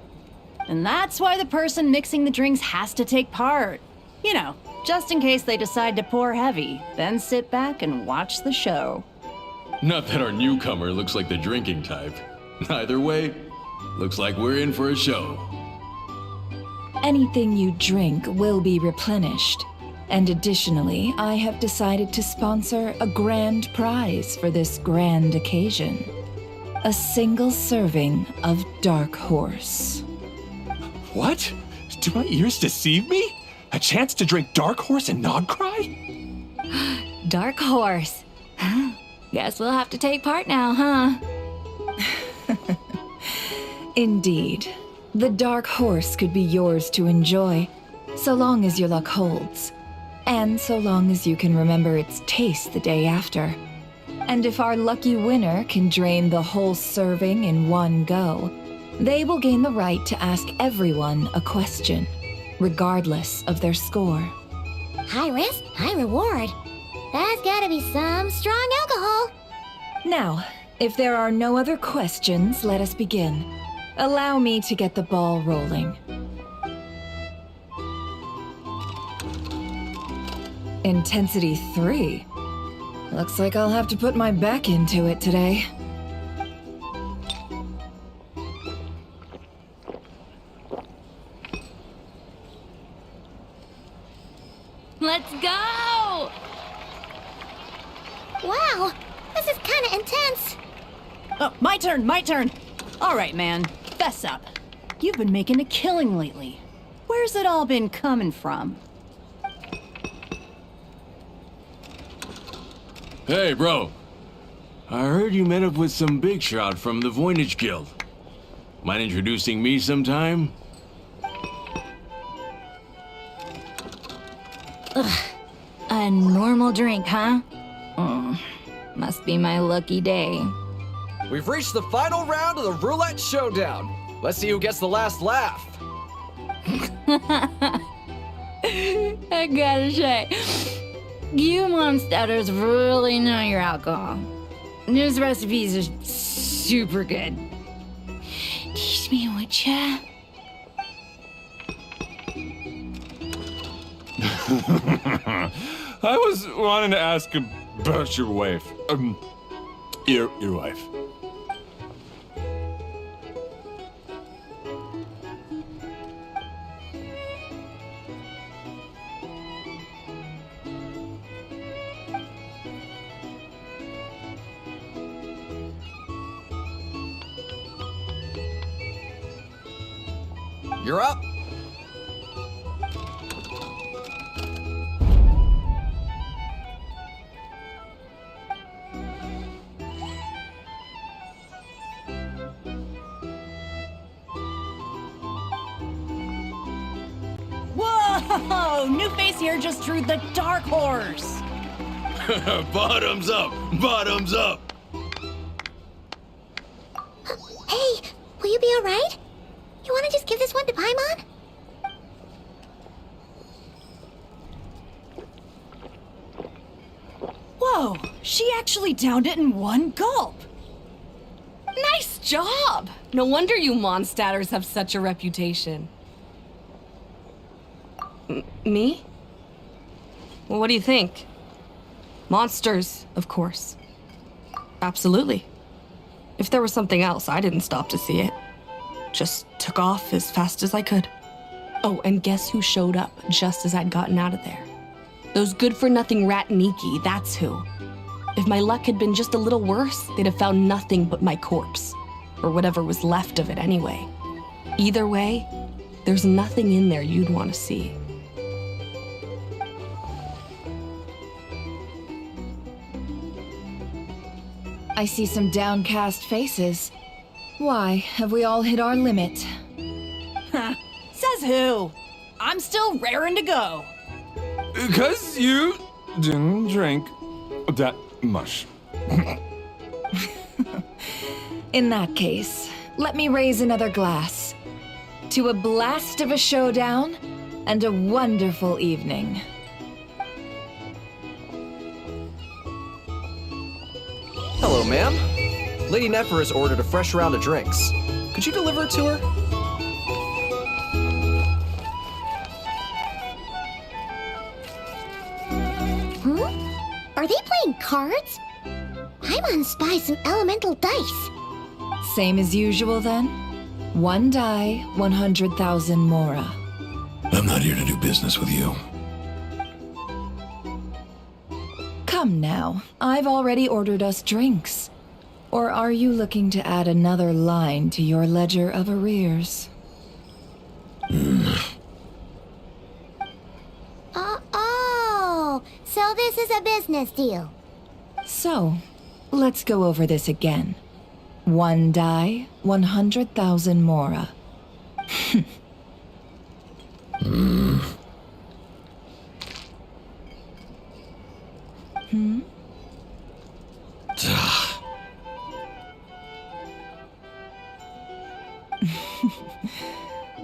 And that's why the person mixing the drinks has to take part. You know, just in case they decide to pour heavy, then sit back and watch the show. Not that our newcomer looks like the drinking type. Either way, looks like we're in for a show. Anything you drink will be replenished. And additionally, I have decided to sponsor a grand prize for this grand occasion. A single serving of Dark Horse. What? Do my ears deceive me? A chance to drink Dark Horse and not cry? Dark Horse. Guess we'll have to take part now, huh? Indeed. The dark horse could be yours to enjoy, so long as your luck holds. And so long as you can remember its taste the day after. And if our lucky winner can drain the whole serving in one go, they will gain the right to ask everyone a question, regardless of their score. High risk, high reward. That's gotta be some strong alcohol. Now, if there are no other questions, let us begin. Allow me to get the ball rolling. Intensity 3. Looks like I'll have to put my back into it today. Let's go! Wow, this is kinda intense. Oh, my turn. All right, man, fess up. You've been making a killing lately. Where's it all been coming from? Hey, bro. I heard you met up with some big shot from the Voynich Guild. Mind introducing me sometime? A normal drink, huh? Must be my lucky day. We've reached the final round of the Roulette Showdown. Let's see who gets the last laugh. I gotta say, you monsters really know your alcohol. This recipes are super good. Teach me, would ya? I was wanting to ask about your wife. Your wife. You're up. Whoa! New face here just drew the dark horse. Bottoms up! Bottoms up! Hey, will you be alright? You wanna just give this one to Paimon? Whoa, she actually downed it in one gulp. Nice job! No wonder you monsters have such a reputation. Me? Well, what do you think? Monsters, of course. Absolutely. If there was something else, I didn't stop to see it. Just took off as fast as I could. Oh, and guess who showed up just as I'd gotten out of there? Those good-for-nothing rat Niki, that's who. If my luck had been just a little worse, they'd have found nothing but my corpse. Or whatever was left of it anyway. Either way, there's nothing in there you'd want to see. I see some downcast faces. Why, have we all hit our limit? Says who? I'm still raring to go. 'Cause you didn't drink that much. In that case, let me raise another glass. To a blast of a showdown and a wonderful evening. Hello, ma'am. Lady Nefer has ordered a fresh round of drinks. Could you deliver it to her? Huh? Are they playing cards? Paimon spies some elemental dice. Same as usual then? One die, 100,000 Mora. I'm not here to do business with you. Come now, I've already ordered us drinks. Or are you looking to add another line to your ledger of arrears? Oh, so this is a business deal. So, let's go over this again. 1 die, 100,000 mora.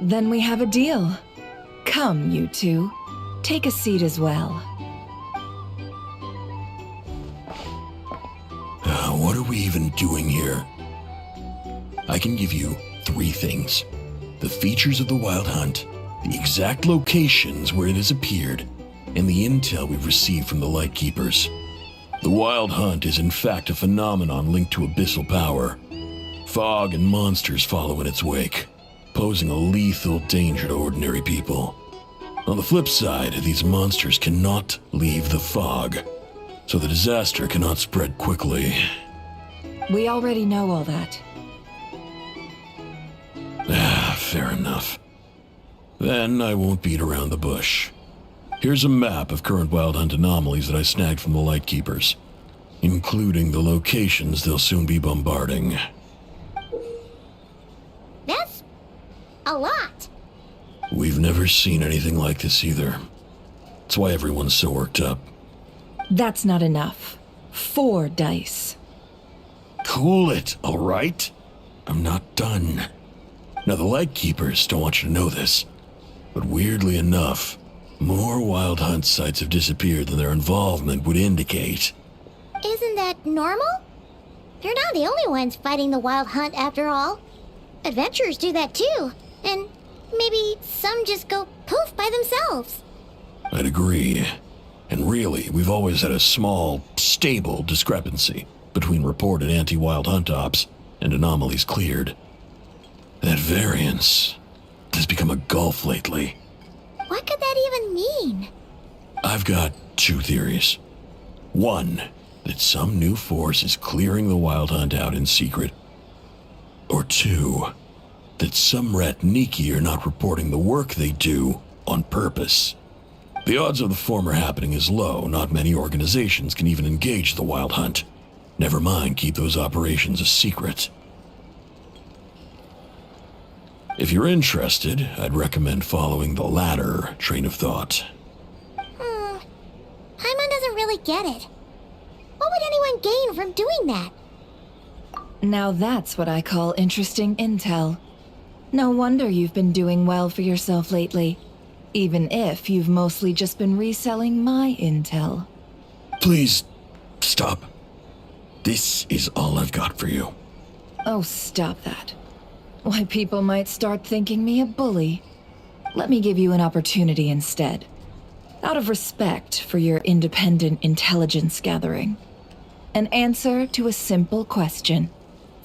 Then we have a deal. Come, you two. Take a seat as well. What are we even doing here? I can give you 3 things. The features of the Wild Hunt, the exact locations where it has appeared, and the intel we've received from the Lightkeepers. The Wild Hunt is in fact a phenomenon linked to abyssal power. Fog and monsters follow in its wake, posing a lethal danger to ordinary people. On the flip side, these monsters cannot leave the fog, so the disaster cannot spread quickly. We already know all that. Fair enough. Then I won't beat around the bush. Here's a map of current Wild Hunt anomalies that I snagged from the Lightkeepers, including the locations they'll soon be bombarding. That's a lot. We've never seen anything like this either. That's why everyone's so worked up. That's not enough. 4 dice. Cool it, all right? I'm not done. Now, the Lightkeepers don't want you to know this, but weirdly enough, more Wild Hunt sites have disappeared than their involvement would indicate. Isn't that normal? They're not the only ones fighting the Wild Hunt after all. Adventurers do that too, and maybe some just go poof by themselves. I'd agree. And really, we've always had a small, stable discrepancy between reported anti-Wild Hunt ops and anomalies cleared. That variance has become a gulf lately. What could that even mean? I've got 2 theories. 1, that some new force is clearing the Wild Hunt out in secret. Or 2, that some Ratniki are not reporting the work they do on purpose. The odds of the former happening is low. Not many organizations can even engage the Wild Hunt. Never mind keep those operations a secret. If you're interested, I'd recommend following the latter train of thought. Paimon doesn't really get it. What would anyone gain from doing that? Now that's what I call interesting intel. No wonder you've been doing well for yourself lately. Even if you've mostly just been reselling my intel. Please, stop. This is all I've got for you. Oh, stop that. Why, people might start thinking me a bully. Let me give you an opportunity instead. Out of respect for your independent intelligence gathering. An answer to a simple question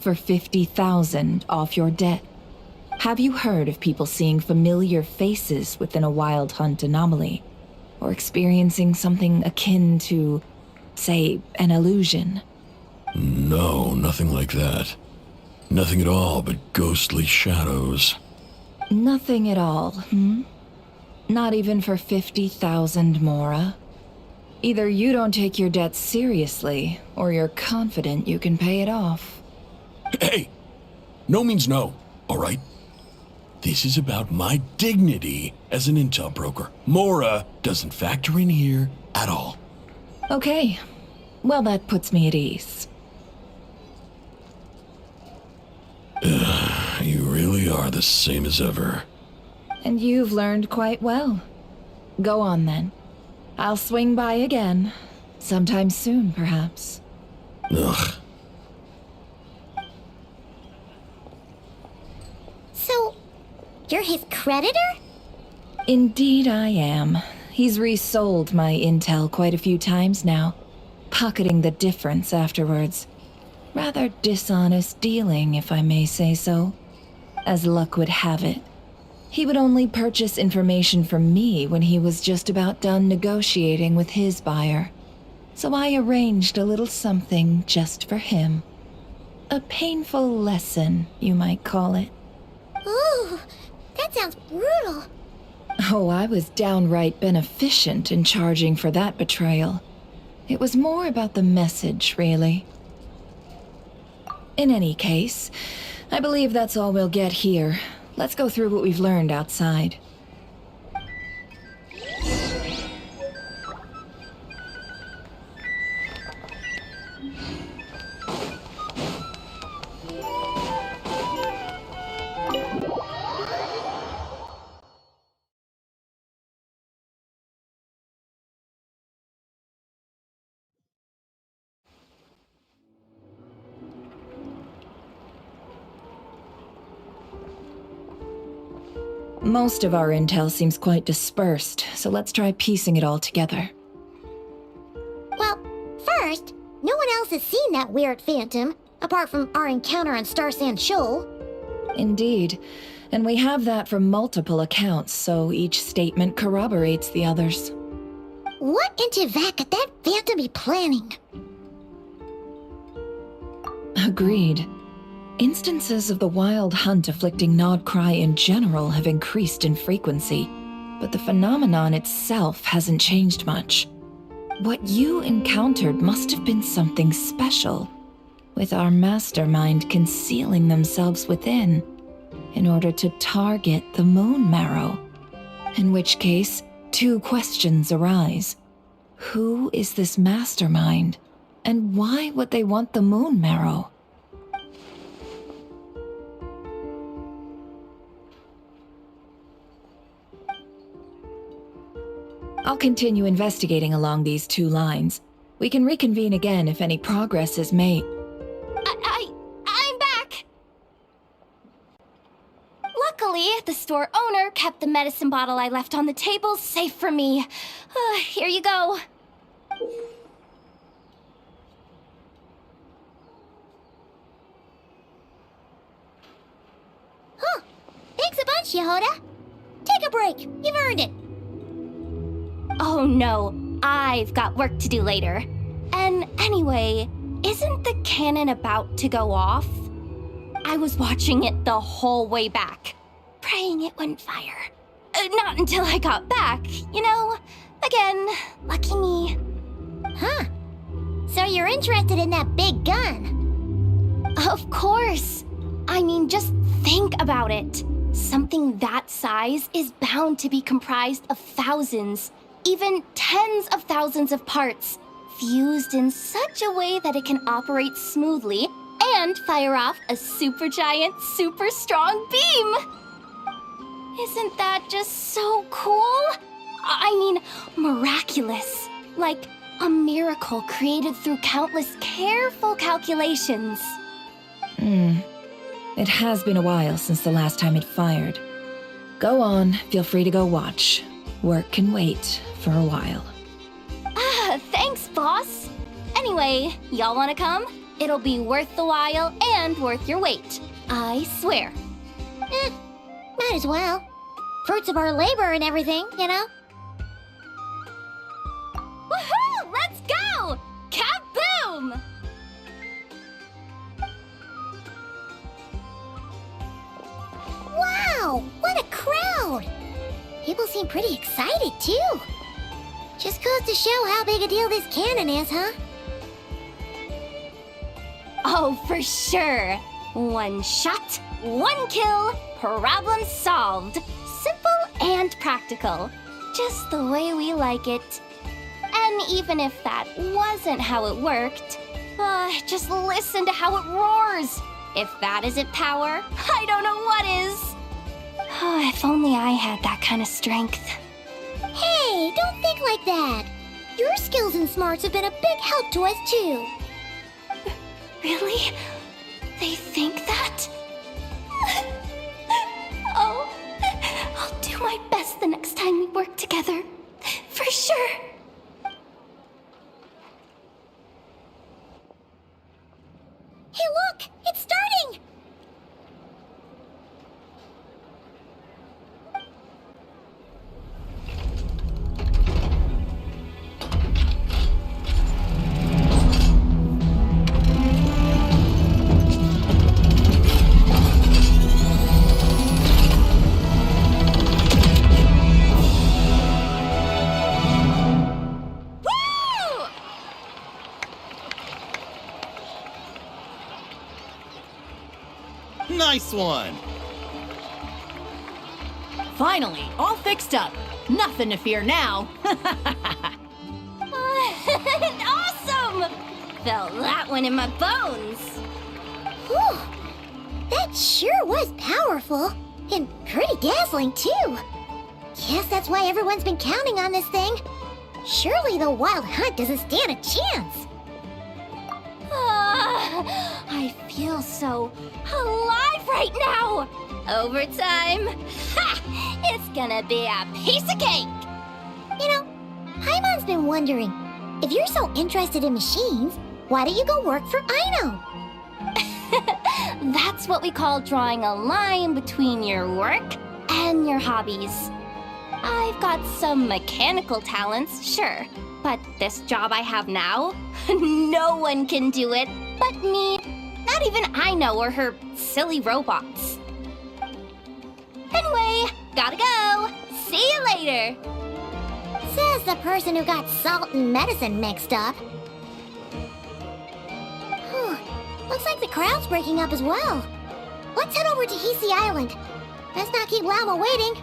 for 50,000 off your debt. Have you heard of people seeing familiar faces within a Wild Hunt anomaly? Or experiencing something akin to, say, an illusion? No, nothing like that. Nothing at all but ghostly shadows. Nothing at all, hmm? Not even for 50,000 mora? Either you don't take your debt seriously, or you're confident you can pay it off. Hey! No means no, all right? This is about my dignity as an intel broker. Mora doesn't factor in here at all. Okay. Well, that puts me at ease. You really are the same as ever. And you've learned quite well. Go on then. I'll swing by again. Sometime soon, perhaps. Ugh. So, you're his creditor? Indeed I am. He's resold my intel quite a few times now, pocketing the difference afterwards. Rather dishonest dealing, if I may say so. As luck would have it, he would only purchase information from me when he was just about done negotiating with his buyer. So I arranged a little something just for him. A painful lesson, you might call it. Ooh, that sounds brutal. Oh, I was downright beneficent in charging for that betrayal. It was more about the message, really. In any case, I believe that's all we'll get here. Let's go through what we've learned outside. Most of our intel seems quite dispersed, so let's try piecing it all together. Well, first, no one else has seen that weird phantom, apart from our encounter on Star Sand Shoal. Indeed, and we have that from multiple accounts, so each statement corroborates the others. What in Teyvat could that phantom be planning? Agreed. Instances of the wild hunt afflicting Nodcry in general have increased in frequency, but the phenomenon itself hasn't changed much. What you encountered must have been something special, with our mastermind concealing themselves within, in order to target the Moon Marrow. In which case, two questions arise. Who is this mastermind, and why would they want the Moon Marrow? I'll continue investigating along these two lines. We can reconvene again if any progress is made. I'm back! Luckily, the store owner kept the medicine bottle I left on the table safe for me. Here you go. Huh. Thanks a bunch, Yehoda. Take a break. You've earned it. Oh no, I've got work to do later. And anyway, isn't the cannon about to go off? I was watching it the whole way back, praying it wouldn't fire. Not until I got back, you know? Again, lucky me. Huh. So you're interested in that big gun? Of course. I mean, just think about it. Something that size is bound to be comprised of thousands, even tens of thousands of parts, fused in such a way that it can operate smoothly and fire off a supergiant, super strong beam! Isn't that just so cool? I mean, miraculous. Like a miracle created through countless careful calculations. It has been a while since the last time it fired. Go on, feel free to go watch. Work can wait for a while. Thanks, boss. Anyway, y'all wanna come? It'll be worth the while and worth your wait. I swear. Might as well. Fruits of our labor and everything, you know? Woohoo! Let's go! Kaboom! Wow! What a crowd! People seem pretty excited, too. Just goes to show how big a deal this cannon is, huh? Oh, for sure. One shot, one kill, problem solved. Simple and practical. Just the way we like it. And even if that wasn't how it worked, just listen to how it roars. If that isn't power, I don't know what is. If only I had that kind of strength. Hey, don't think like that. Your skills and smarts have been a big help to us, too. Really? They think that? Oh, I'll do my best the next time we work together. For sure. Hey, look! It's starting! one. Finally, all fixed up. Nothing to fear now. Awesome! Felt that one in my bones. Whew. That sure was powerful. And pretty dazzling, too. Guess that's why everyone's been counting on this thing. Surely the wild hunt doesn't stand a chance. I feel so alive right now. Overtime. Ha! It's gonna be a piece of cake. You know, Paimon's been wondering, if you're so interested in machines, why don't you go work for Aino? That's what we call drawing a line between your work and your hobbies. I've got some mechanical talents, sure, but this job I have now, no one can do it but me. Not even Aino or her silly robots. Anyway, gotta go. See you later. Says the person who got salt and medicine mixed up. Looks like the crowd's breaking up as well. Let's head over to Hisi Island. Let's not keep Llama waiting.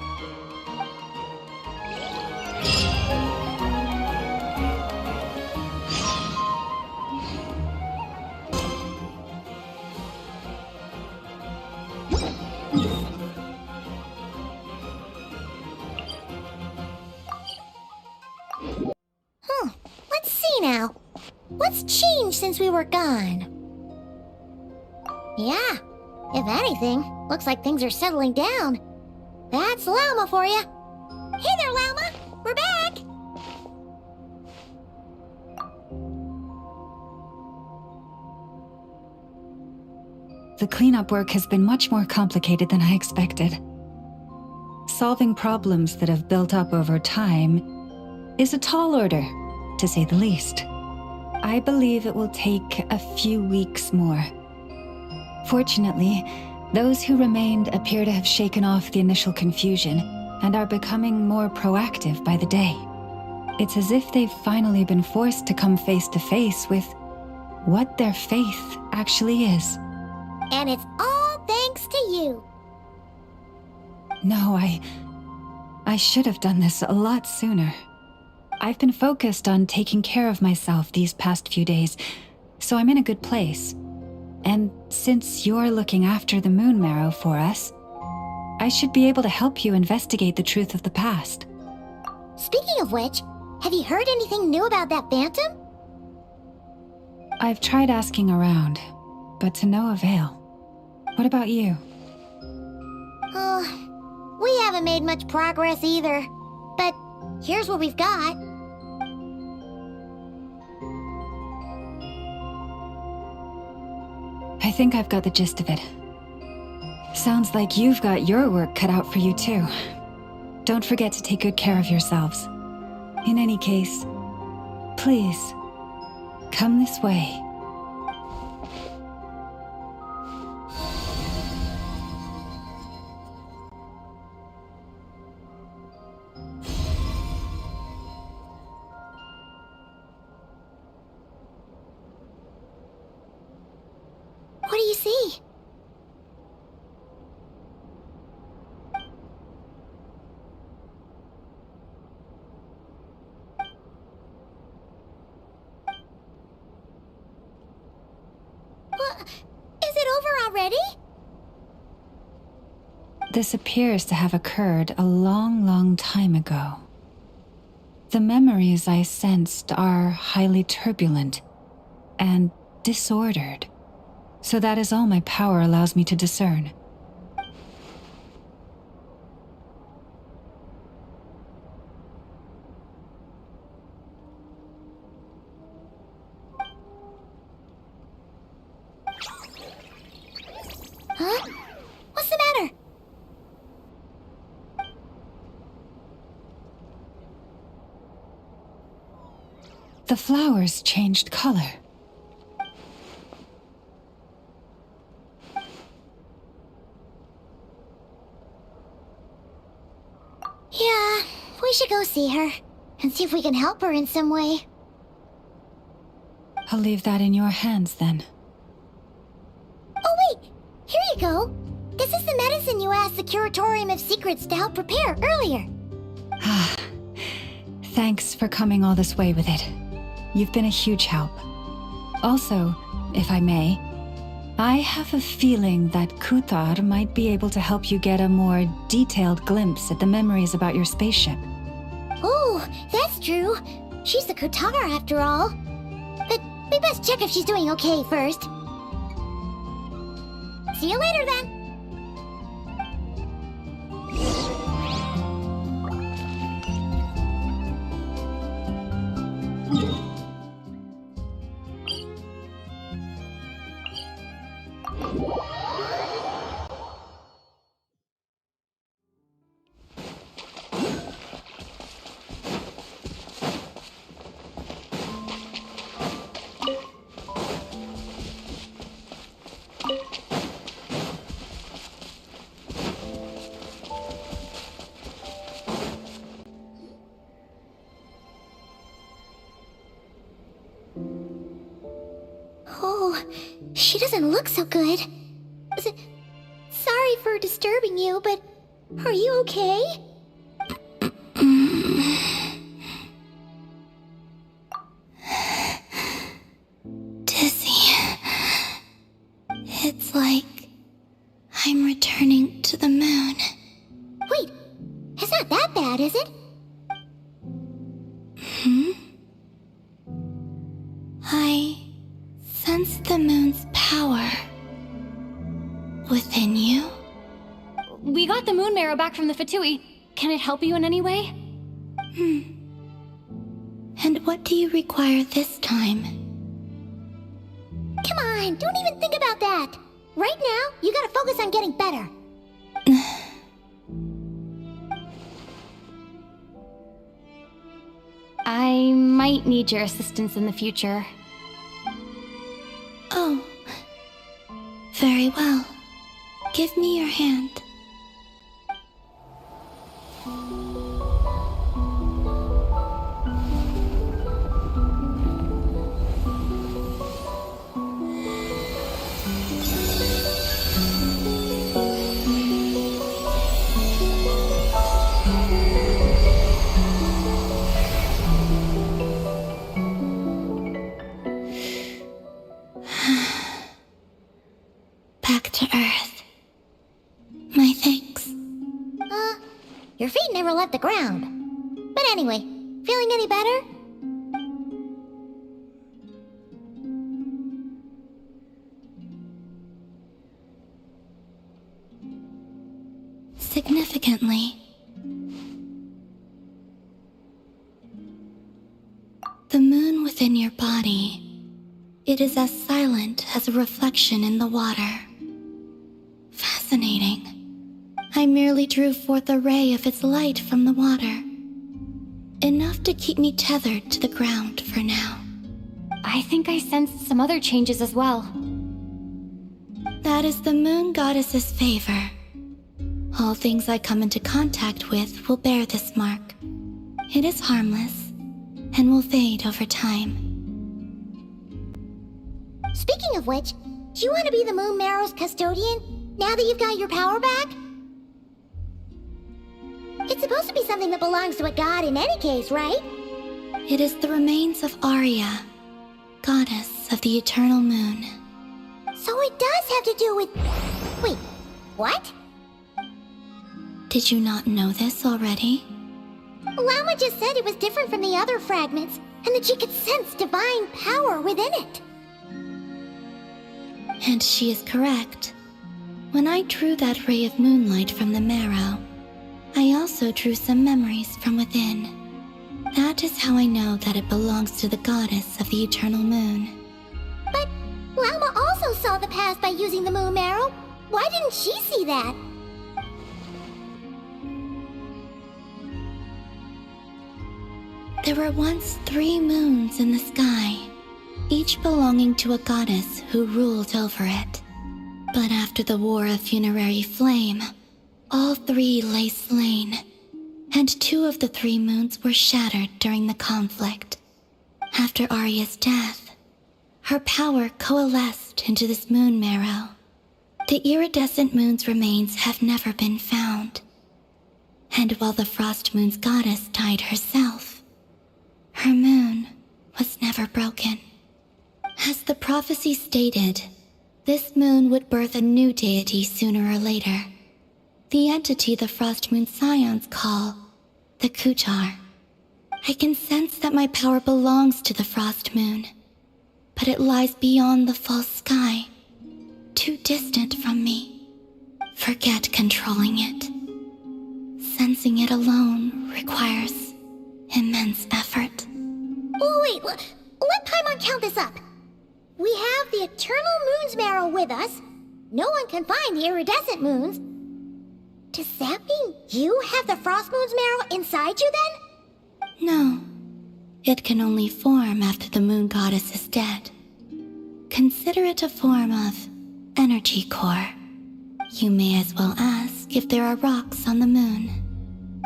Let's see now. What's changed since we were gone? Yeah, if anything, looks like things are settling down. That's Llama for you. Hey there, Llama. We're back. The cleanup work has been much more complicated than I expected. Solving problems that have built up over time is a tall order, to say the least. I believe it will take a few weeks more. Fortunately, those who remained appear to have shaken off the initial confusion and are becoming more proactive by the day. It's as if they've finally been forced to come face to face with what their faith actually is. And it's all thanks to you. No, I should have done this a lot sooner. I've been focused on taking care of myself these past few days, so I'm in a good place. And since you're looking after the Moon Marrow for us, I should be able to help you investigate the truth of the past. Speaking of which, have you heard anything new about that phantom? I've tried asking around, but to no avail. What about you? We haven't made much progress either. But here's what we've got. I think I've got the gist of it. Sounds like you've got your work cut out for you too. Don't forget to take good care of yourselves. In any case, please, come this way. What do you see? What? Is it over already? This appears to have occurred a long, long time ago. The memories I sensed are highly turbulent and disordered. So that is all my power allows me to discern. Huh? What's the matter? The flowers changed color. Yeah, we should go see her and see if we can help her in some way. I'll leave that in your hands then. Oh wait, here you go. This is the medicine you asked the Curatorium of Secrets to help prepare earlier. Thanks for coming all this way with it. You've been a huge help. Also, if I may, I have a feeling that Kuthar might be able to help you get a more detailed glimpse at the memories about your spaceship. Oh, that's true. She's the Kutara after all. But we best check if she's doing okay first. See you later then. Oh, she doesn't look so good. Sorry for disturbing you, but are you okay? Dizzy. It's like I'm returning to the moon. Wait, it's not that bad, is it? I sense the moon's power within you. We got the moon marrow back from the Fatui. Can it help you in any way? And what do you require this time? Come on, don't even think about that. Right now, you gotta focus on getting better. I might need your assistance in the future. Oh. Very well. Give me your hand. Back to Earth. My thanks. Your feet never left the ground. But anyway, feeling any better? Significantly. The moon within your body, it is as silent as a reflection in the water. Fascinating. I merely drew forth a ray of its light from the water. Enough to keep me tethered to the ground for now. I think I sensed some other changes as well. That is the moon goddess's favor. All things I come into contact with will bear this mark. It is harmless and will fade over time. Speaking of which, do you want to be the Moon Marrow's custodian now that you've got your power back? It's supposed to be something that belongs to a god in any case, right? It is the remains of Arya, goddess of the eternal moon. So it does have to do with... Wait, what? Did you not know this already? Llama just said it was different from the other fragments, and that she could sense divine power within it. And she is correct. When I drew that ray of moonlight from the marrow, I also drew some memories from within. That is how I know that it belongs to the goddess of the eternal moon. But Llama also saw the past by using the moon marrow. Why didn't she see that? There were once 3 moons in the sky, each belonging to a goddess who ruled over it. But after the War of Funerary Flame, all 3 lay slain, and 2 of the 3 moons were shattered during the conflict. After Arya's death, her power coalesced into this moon marrow. The iridescent moon's remains have never been found. And while the frost moon's goddess died herself, her moon was never broken. As the prophecy stated, this moon would birth a new deity sooner or later. The entity the frost moon scions call the Kuchar. I can sense that my power belongs to the frost moon, but it lies beyond the false sky, too distant from me. Forget controlling it. Sensing it alone requires immense effort. Oh, wait, let Paimon count this up. We have the Eternal Moon's Marrow with us. No one can find the iridescent moons. Does that mean you have the Frost Moon's Marrow inside you then? No. It can only form after the moon goddess is dead. Consider it a form of energy core. You may as well ask if there are rocks on the moon.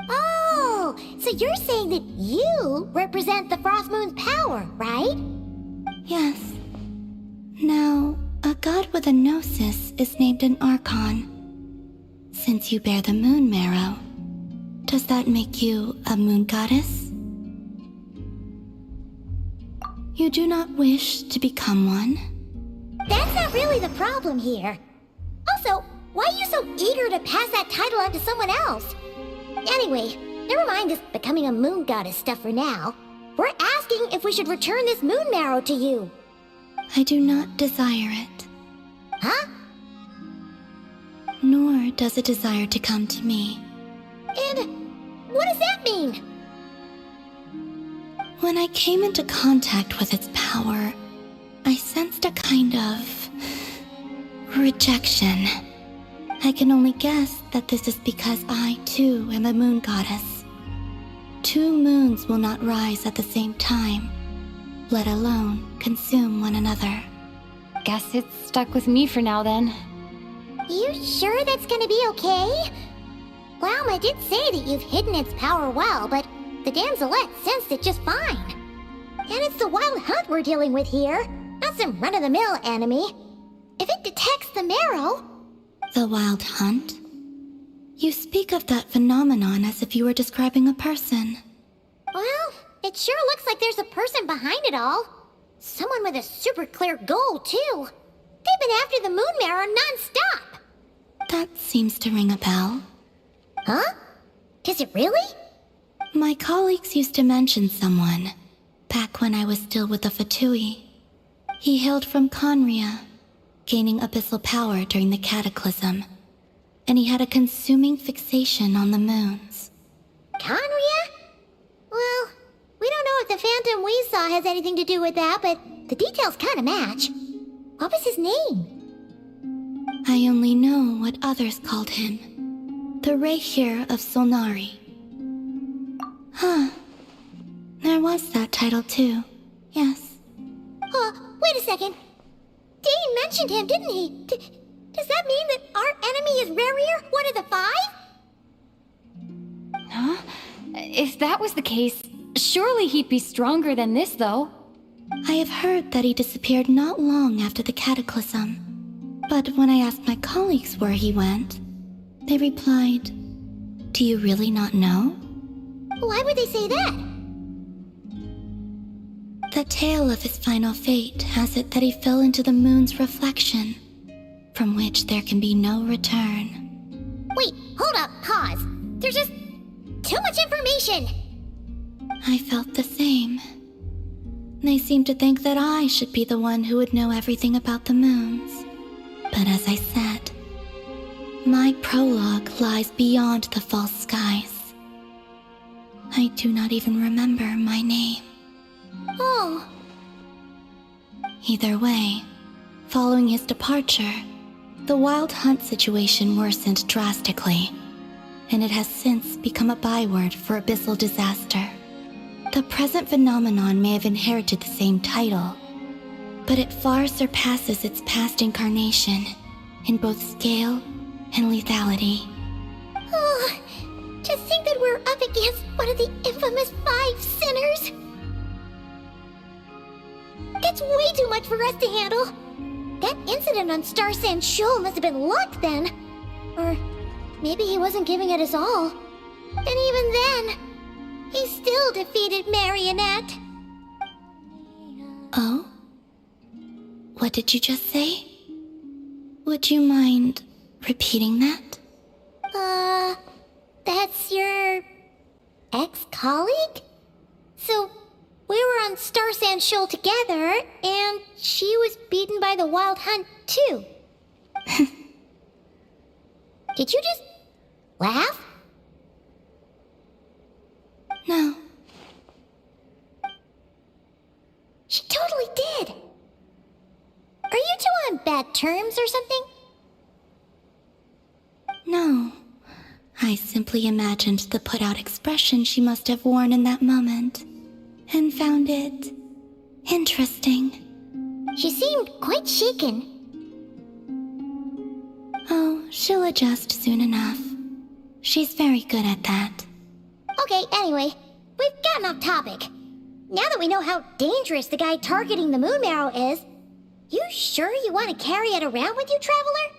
Oh, so you're saying that you represent the Frost Moon's power, right? Yes. Now, a god with a gnosis is named an Archon. Since you bear the moon marrow, does that make you a moon goddess? You do not wish to become one? That's not really the problem here. Also, why are you so eager to pass that title on to someone else? Anyway, never mind this becoming a moon goddess stuff for now. We're asking if we should return this moon marrow to you. I do not desire it. Huh? Nor does it desire to come to me. And what does that mean? When I came into contact with its power, I sensed a kind of rejection. I can only guess that this is because I, too, am a moon goddess. Two moons will not rise at the same time, let alone consume one another. Guess it's stuck with me for now then. You sure that's gonna be okay? Lauma did say that you've hidden its power well, but the damselette sensed it just fine. And it's the wild hunt we're dealing with here, not some run-of-the-mill enemy. If it detects the marrow... The wild hunt? You speak of that phenomenon as if you were describing a person. Well, it sure looks like there's a person behind it all. Someone with a super clear goal, too. They've been after the moon marrow non-stop. That seems to ring a bell. Huh? Is it really? My colleagues used to mention someone, back when I was still with the Fatui. He hailed from Conria, gaining abyssal power during the Cataclysm, and he had a consuming fixation on the moons. Conria? Well, we don't know if the phantom we saw has anything to do with that, but the details kind of match. What was his name? I only know what others called him. The Reikir of Solnari. Huh. There was that title too. Yes. Wait a second. Dane mentioned him, didn't he? Does that mean that our enemy is Rarier, one of the five? Huh? If that was the case, surely he'd be stronger than this, though. I have heard that he disappeared not long after the Cataclysm. But when I asked my colleagues where he went, they replied, "Do you really not know?" Why would they say that? The tale of his final fate has it that he fell into the moon's reflection, from which there can be no return. Wait, hold up, pause. There's just too much information. I felt the same. They seemed to think that I should be the one who would know everything about the moons. But as I said, my prologue lies beyond the false skies. I do not even remember my name. Oh. Either way, following his departure, the wild hunt situation worsened drastically, and it has since become a byword for abyssal disaster. The present phenomenon may have inherited the same title, but it far surpasses its past incarnation in both scale and lethality. Oh, to think that we're up against one of the infamous 5 sinners. It's way too much for us to handle. That That incident on Star Sand Shoal must have been luck then. Or maybe he wasn't giving it his all. And even then, he still defeated Marionette. Oh? What did you just say? Would you mind repeating that? That's your ex-colleague? So, we were on Star Sand Shoal together, and she was beaten by the Wild Hunt, too. Did you just laugh? No. She totally did. Are you two on bad terms or something? No. I simply imagined the put-out expression she must have worn in that moment, and found it interesting. She seemed quite shaken. Oh, she'll adjust soon enough. She's very good at that. Okay, anyway, we've gotten off topic. Now that we know how dangerous the guy targeting the Moon Marrow is, you sure you want to carry it around with you, Traveler?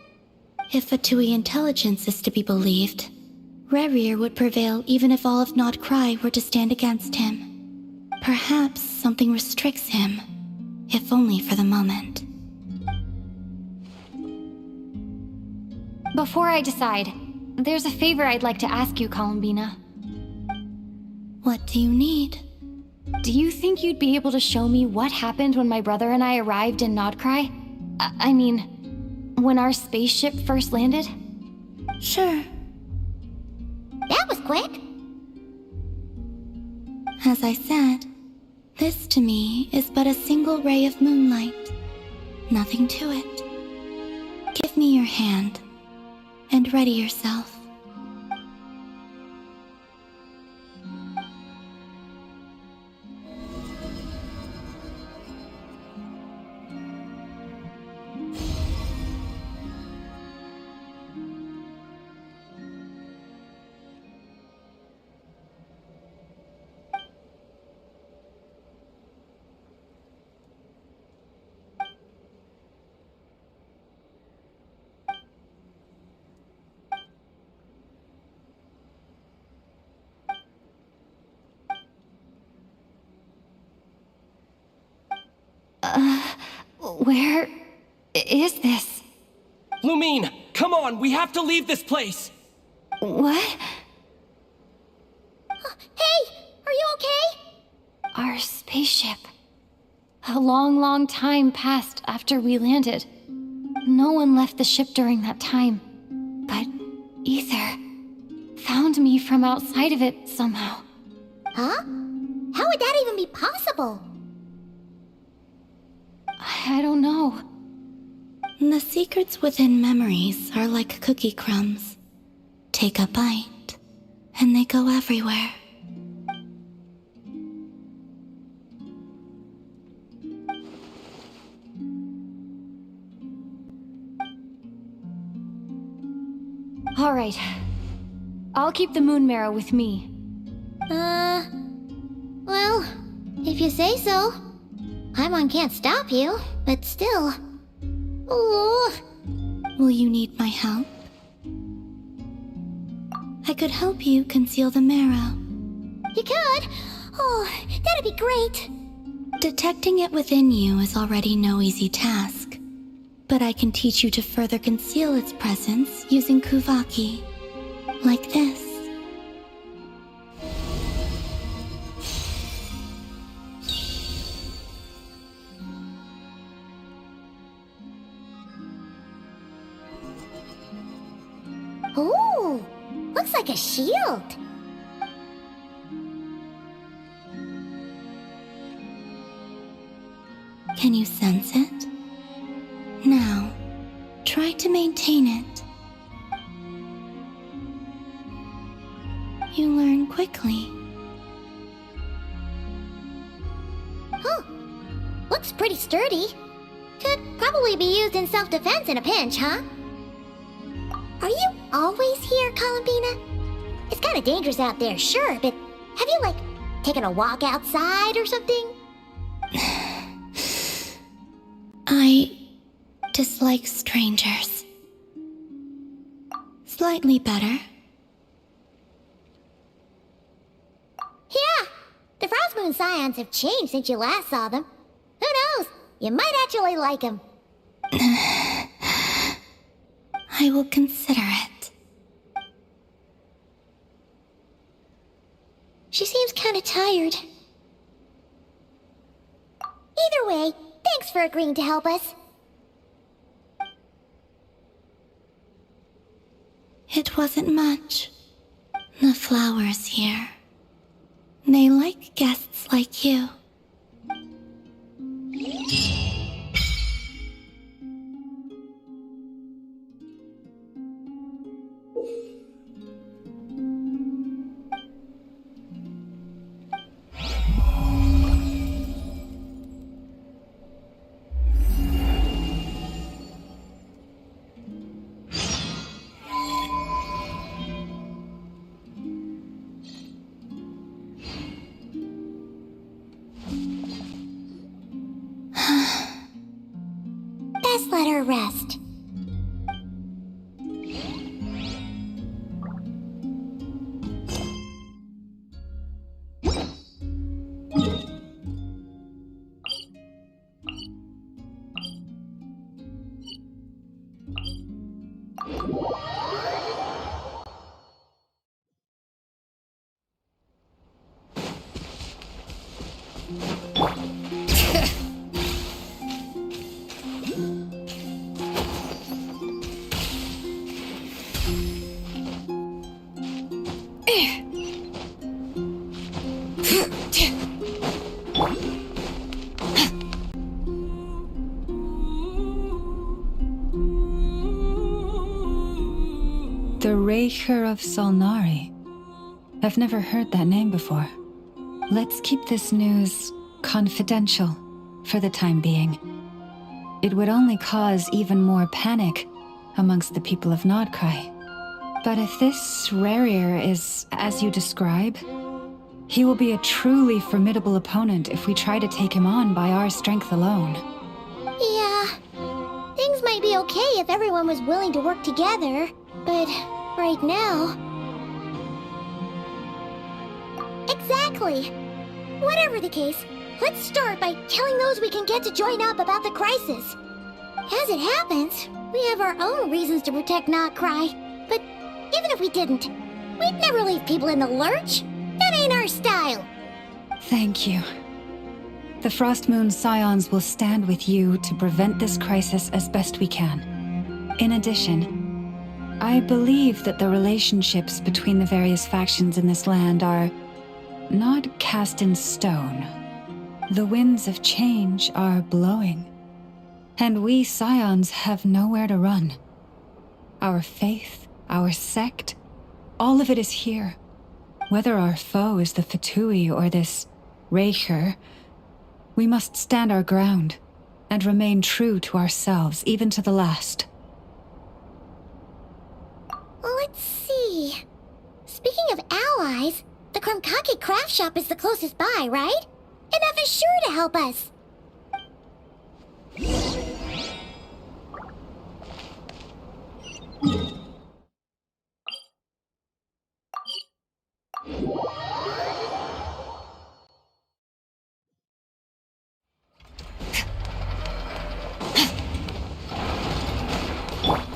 If Fatui intelligence is to be believed, Rerir would prevail even if all of Nod Cry were to stand against him. Perhaps something restricts him, if only for the moment. Before I decide, there's a favor I'd like to ask you, Columbina. What do you need? Do you think you'd be able to show me what happened when my brother and I arrived in Nodcry? I mean, when our spaceship first landed? Sure. That was quick. As I said, this to me is but a single ray of moonlight. Nothing to it. Give me your hand, and ready yourself. Where is this? Lumine, come on, we have to leave this place! What? Hey, are you okay? Our spaceship. A long time passed after we landed. No one left the ship during that time. But Ether found me from outside of it somehow. Huh? How would that even be possible? I don't know. The secrets within memories are like cookie crumbs. Take a bite, and they go everywhere. All right. I'll keep the Moon Marrow with me. Well, if you say so. Paimon can't stop you, but still. Ooh. Will you need my help? I could help you conceal the marrow. You could? Oh, that'd be great. Detecting it within you is already no easy task. But I can teach you to further conceal its presence using Kuvaki. Like this. Ooh, looks like a shield. Can you sense it? Now, try to maintain it. You learn quickly. Huh. Looks pretty sturdy. Could probably be used in self-defense in a pinch, huh? Are you always here, Columbina? It's kind of dangerous out there, sure, but have you, like, taken a walk outside or something? I just like strangers. Slightly better. Yeah, the Frost Moon Scions have changed since you last saw them. Who knows? You might actually like them. I will consider it. She seems kind of tired. Either way, thanks for agreeing to help us. It wasn't much. The flowers here. They like guests like you. Best let her rest. The Raker of Solnari. I've never heard that name before. Let's keep this news confidential for the time being. It would only cause even more panic amongst the people of Nordkrai. But if this Rarier is as you describe, he will be a truly formidable opponent if we try to take him on by our strength alone. Yeah, things might be okay if everyone was willing to work together, but right now... Exactly! Whatever the case, let's start by telling those we can get to join up about the crisis. As it happens, we have our own reasons to protect Nordkrai, but even if we didn't, we'd never leave people in the lurch. That ain't our style. Thank you. The Frost Moon Scions will stand with you to prevent this crisis as best we can. In addition, I believe that the relationships between the various factions in this land are not cast in stone. The winds of change are blowing, and we Scions have nowhere to run. Our faith, our sect, all of it is here. Whether our foe is the Fatui or this Raker, we must stand our ground and remain true to ourselves, even to the last. Let's see. Speaking of allies, the Krumkake craft shop is the closest by, right? Enough is sure to help us.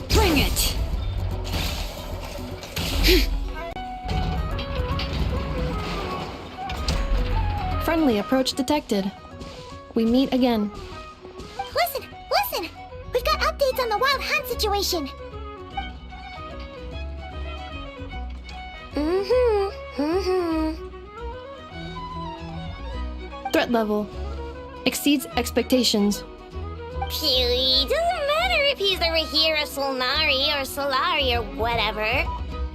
Bring it! Friendly approach detected. We meet again. Listen! We've got updates on the wild hunt situation. Threat level exceeds expectations. Phew, doesn't matter if he's the Rahir of Solnari or Solari or whatever.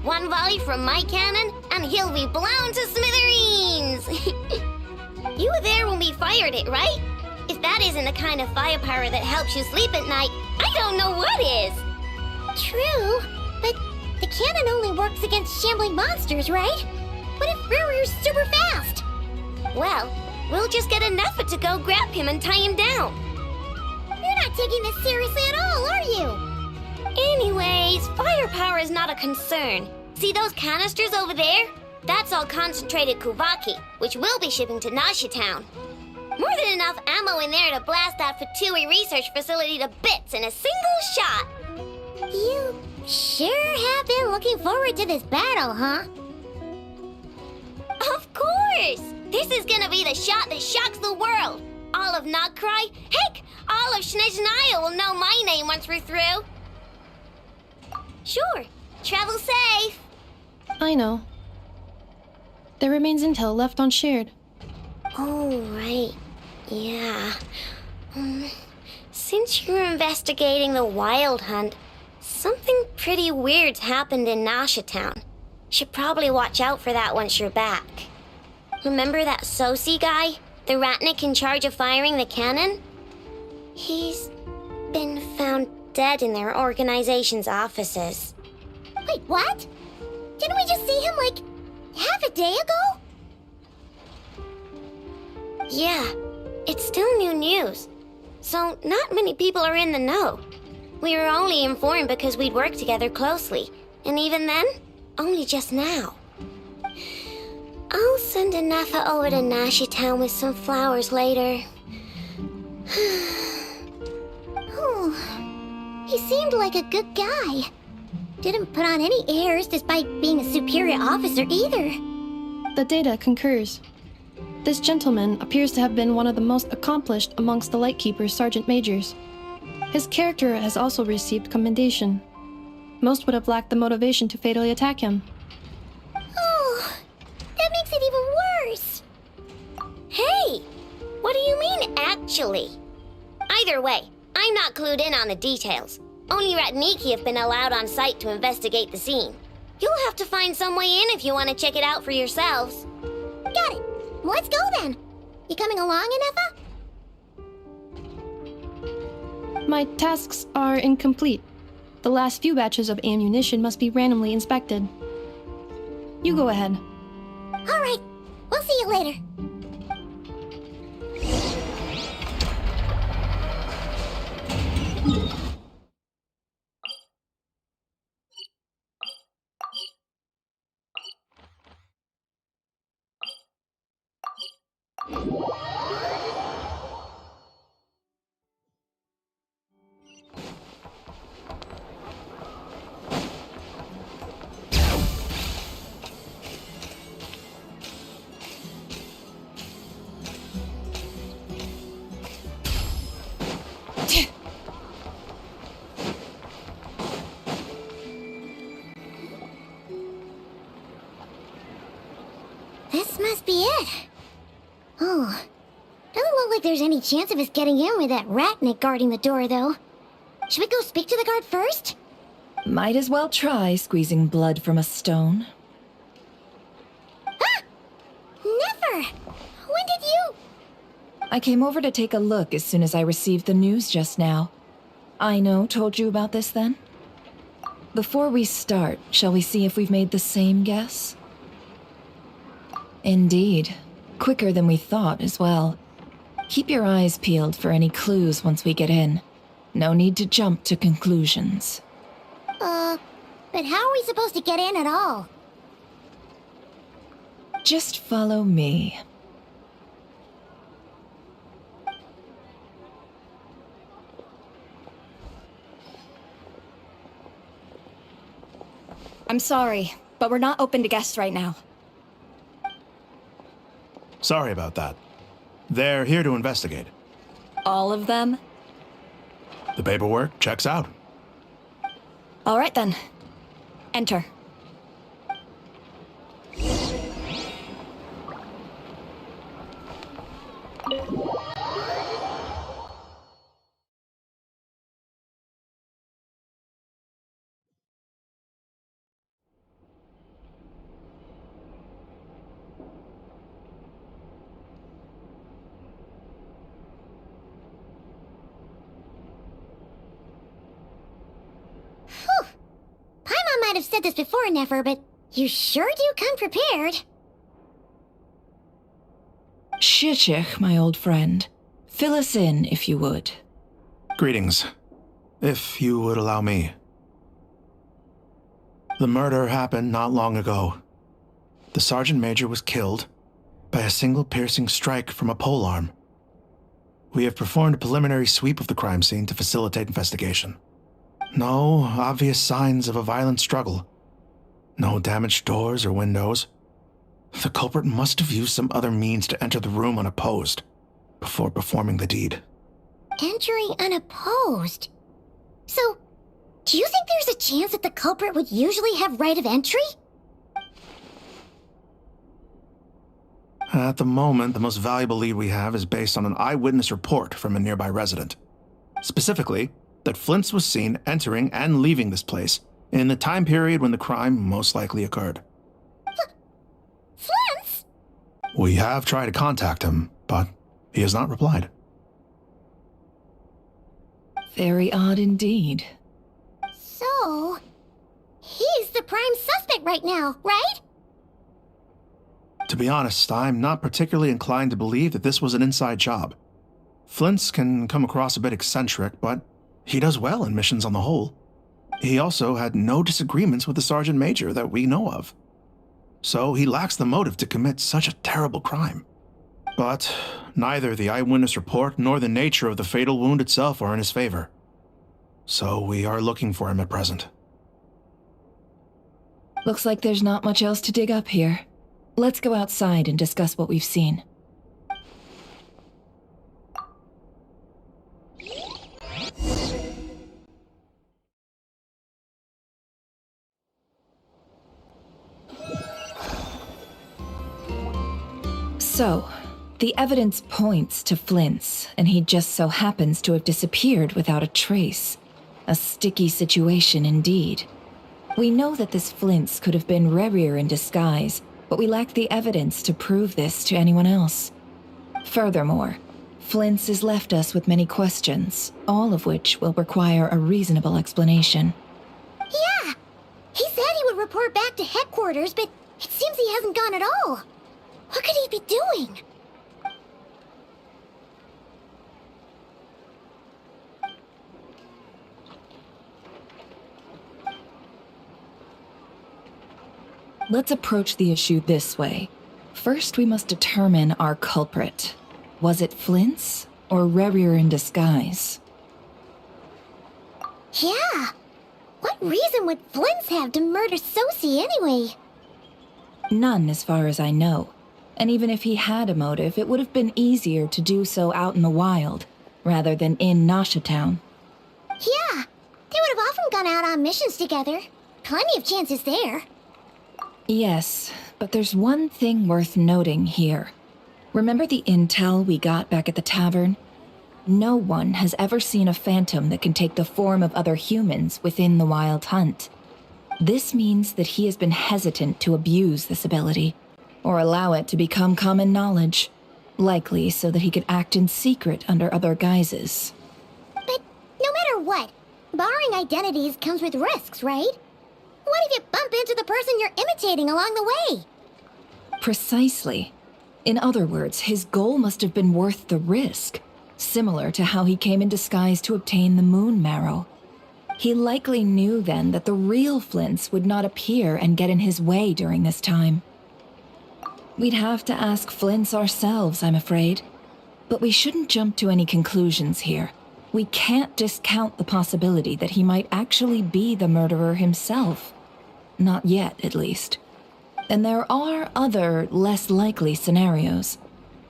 One volley from my cannon, and he'll be blown to smithereens! You were there when we fired it, right? If that isn't the kind of firepower that helps you sleep at night, I don't know what is! True, but the cannon only works against shambling monsters, right? What if Rurir's super fast? Well, we'll just get an effort to go grab him and tie him down. You're not taking this seriously at all, are you? Anyways, firepower is not a concern. See those canisters over there? That's all concentrated Kuvaki, which we'll be shipping to Nasha Town. More than enough ammo in there to blast that Fatui research facility to bits in a single shot. You sure have been looking forward to this battle, huh? Of course! This is gonna be the shot that shocks the world. All of Nagcry, heck, all of Snezhnaya will know my name once we're through. Sure, travel safe. I know. There remains intel left unshared. Oh, right. Yeah. Since you're investigating the Wild Hunt, something pretty weird's happened in Nasha Town. Should probably watch out for that once you're back. Remember that Sosi guy? The Ratnik in charge of firing the cannon? He's been found dead in their organization's offices. Wait, what? Didn't we just see him, like, half a day ago? Yeah, it's still new news. So not many people are in the know. We were only informed because we'd worked together closely. And even then, only just now. I'll send a Nefa over to Nasha Town with some flowers later. Oh, he seemed like a good guy. Didn't put on any airs despite being a superior officer either. The data concurs. This gentleman appears to have been one of the most accomplished amongst the Lightkeeper's sergeant majors. His character has also received commendation. Most would have lacked the motivation to fatally attack him. Oh, that makes it even worse. Hey, what do you mean, actually? Either way, I'm not clued in on the details. Only Ratniki have been allowed on site to investigate the scene. You'll have to find some way in if you want to check it out for yourselves. Got it. Let's go then. You coming along, Anefa? My tasks are incomplete. The last few batches of ammunition must be randomly inspected. You go ahead. All right. We'll see you later. This must be it. Oh, doesn't look like there's any chance of us getting in with that Ratnik guarding the door, though. Should we go speak to the guard first? Might as well try squeezing blood from a stone. Ah! Never! When did you... I came over to take a look as soon as I received the news just now. Aino told you about this then? Before we start, shall we see if we've made the same guess? Indeed. Quicker than we thought as well. Keep your eyes peeled for any clues once we get in. No need to jump to conclusions. But how are we supposed to get in at all? Just follow me. I'm sorry, but we're not open to guests right now. Sorry about that. They're here to investigate. All of them? The paperwork checks out. All right then. Enter. Paimon might have said this before, Nefer, but you sure do come prepared. Shishich, my old friend. Fill us in, if you would. Greetings. If you would allow me. The murder happened not long ago. The Sergeant Major was killed by a single piercing strike from a polearm. We have performed a preliminary sweep of the crime scene to facilitate investigation. No obvious signs of a violent struggle. No damaged doors or windows. The culprit must have used some other means to enter the room unopposed before performing the deed. Entering unopposed? So, do you think there's a chance that the culprit would usually have right of entry? At the moment, the most valuable lead we have is based on an eyewitness report from a nearby resident. Specifically, that Flint's was seen entering and leaving this place in the time period when the crime most likely occurred. Flint's? We have tried to contact him, but he has not replied. Very odd indeed. So, he's the prime suspect right now, right? To be honest, I'm not particularly inclined to believe that this was an inside job. Flint's can come across a bit eccentric, but he does well in missions on the whole. He also had no disagreements with the Sergeant Major that we know of. So he lacks the motive to commit such a terrible crime. But neither the eyewitness report nor the nature of the fatal wound itself are in his favor. So we are looking for him at present. Looks like there's not much else to dig up here. Let's go outside and discuss what we've seen. So, the evidence points to Flint's, and he just so happens to have disappeared without a trace. A sticky situation indeed. We know that this Flint's could have been Rerir in disguise, but we lack the evidence to prove this to anyone else. Furthermore, Flint's has left us with many questions, all of which will require a reasonable explanation. Yeah! He said he would report back to headquarters, but it seems he hasn't gone at all. What could he be doing? Let's approach the issue this way. First, we must determine our culprit. Was it Flint's or Rerir in disguise? Yeah! What reason would Flint's have to murder Sosie anyway? None, as far as I know. And even if he had a motive, it would have been easier to do so out in the wild, rather than in Nasha Town. Yeah! They would have often gone out on missions together. Plenty of chances there. Yes, but there's one thing worth noting here. Remember the intel we got back at the tavern? No one has ever seen a phantom that can take the form of other humans within the Wild Hunt. This means that he has been hesitant to abuse this ability, or allow it to become common knowledge, likely so that he could act in secret under other guises. But no matter what, borrowing identities comes with risks, right? What if you bump into the person you're imitating along the way? Precisely. In other words, his goal must have been worth the risk, similar to how he came in disguise to obtain the moon marrow. He likely knew then that the real Flint's would not appear and get in his way during this time. We'd have to ask Flint's ourselves, I'm afraid. But we shouldn't jump to any conclusions here. We can't discount the possibility that he might actually be the murderer himself. Not yet, at least. And there are other, less likely scenarios.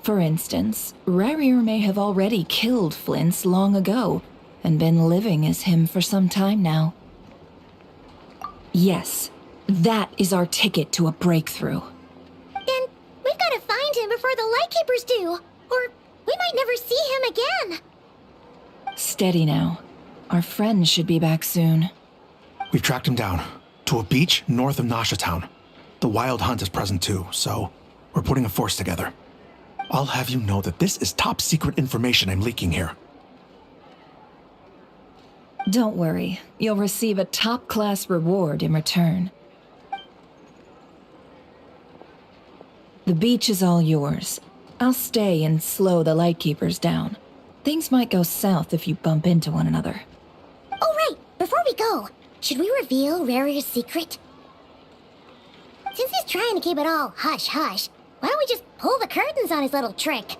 For instance, Rerir may have already killed Flint's long ago, and been living as him for some time now. Yes, that is our ticket to a breakthrough. Then we've got to find him before the Lightkeepers do, or we might never see him again. Steady now. Our friend should be back soon. We've tracked him down to a beach north of Nasha Town. The Wild Hunt is present too, so we're putting a force together. I'll have you know that this is top secret information I'm leaking here. Don't worry, you'll receive a top-class reward in return. The beach is all yours. I'll stay and slow the Lightkeepers down. Things might go south if you bump into one another. Oh, right. Before we go, should we reveal Rarier's secret? Since he's trying to keep it all hush-hush, why don't we just pull the curtains on his little trick?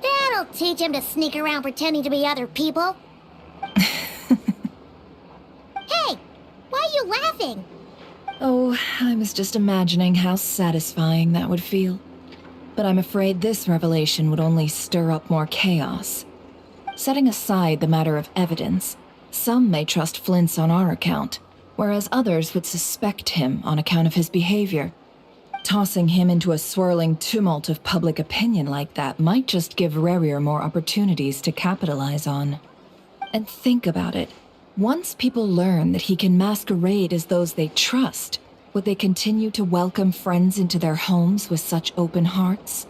That'll teach him to sneak around pretending to be other people. Hey, why are you laughing? Oh, I was just imagining how satisfying that would feel. But I'm afraid this revelation would only stir up more chaos. Setting aside the matter of evidence, some may trust Flint's on our account, whereas others would suspect him on account of his behavior. Tossing him into a swirling tumult of public opinion like that might just give Rarier more opportunities to capitalize on. And think about it. Once people learn that he can masquerade as those they trust, would they continue to welcome friends into their homes with such open hearts?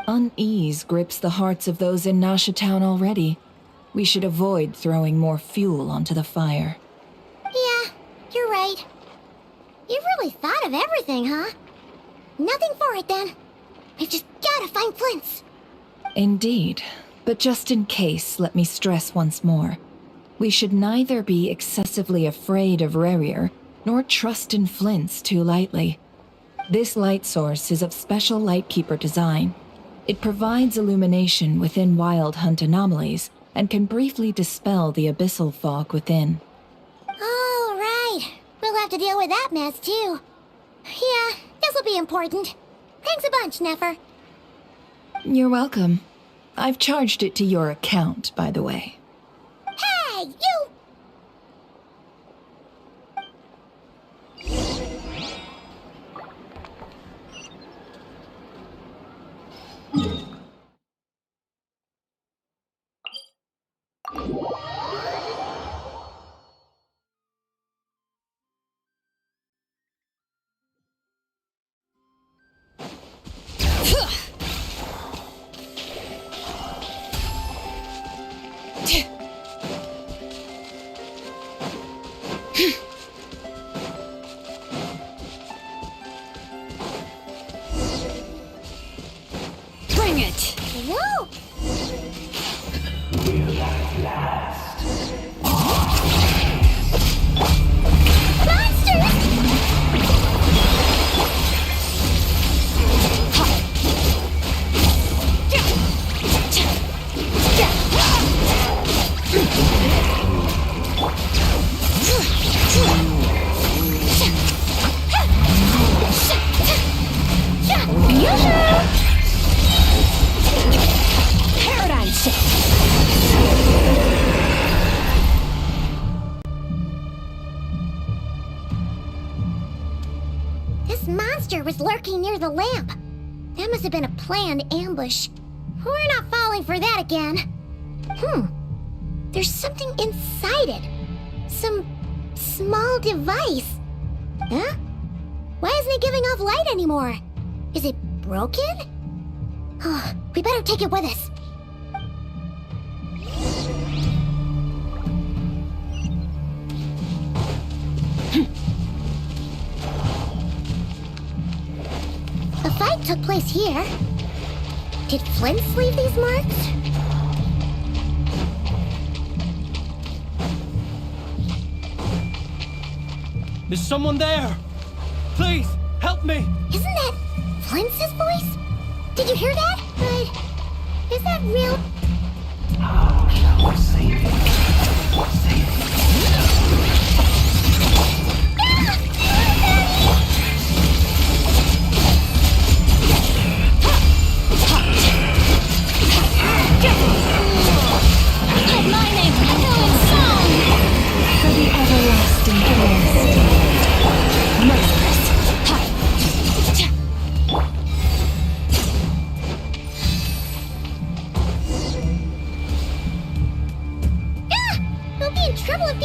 Unease grips the hearts of those in Nasha Town already. We should avoid throwing more fuel onto the fire. Yeah, you're right. You've really thought of everything, huh? Nothing for it, then. We've just gotta find Flint's. Indeed. But just in case, let me stress once more. We should neither be excessively afraid of Rarier, nor trust in Flint's too lightly. This light source is of special Lightkeeper design. It provides illumination within Wild Hunt anomalies, and can briefly dispel the abyssal fog within. Oh, right. We'll have to deal with that mess, too. Yeah, this'll be important. Thanks a bunch, Nefer. You're welcome. I've charged it to your account, by the way. Hey, you! Bring it! Whoa! Paradigm shift! This monster was lurking near the lamp. That must have been a planned ambush. We're not falling for that again. There's something inside it. Some small device. Huh? Why isn't it giving off light anymore? Is it broken? Oh, we better take it with us. The fight took place here. Did Flint leave these marks? Is someone there? Please, help me! Isn't that Flint's voice? Did you hear that? But is that real? My name, Helen Song! For the everlasting blessed. Merciless! We'll be in trouble if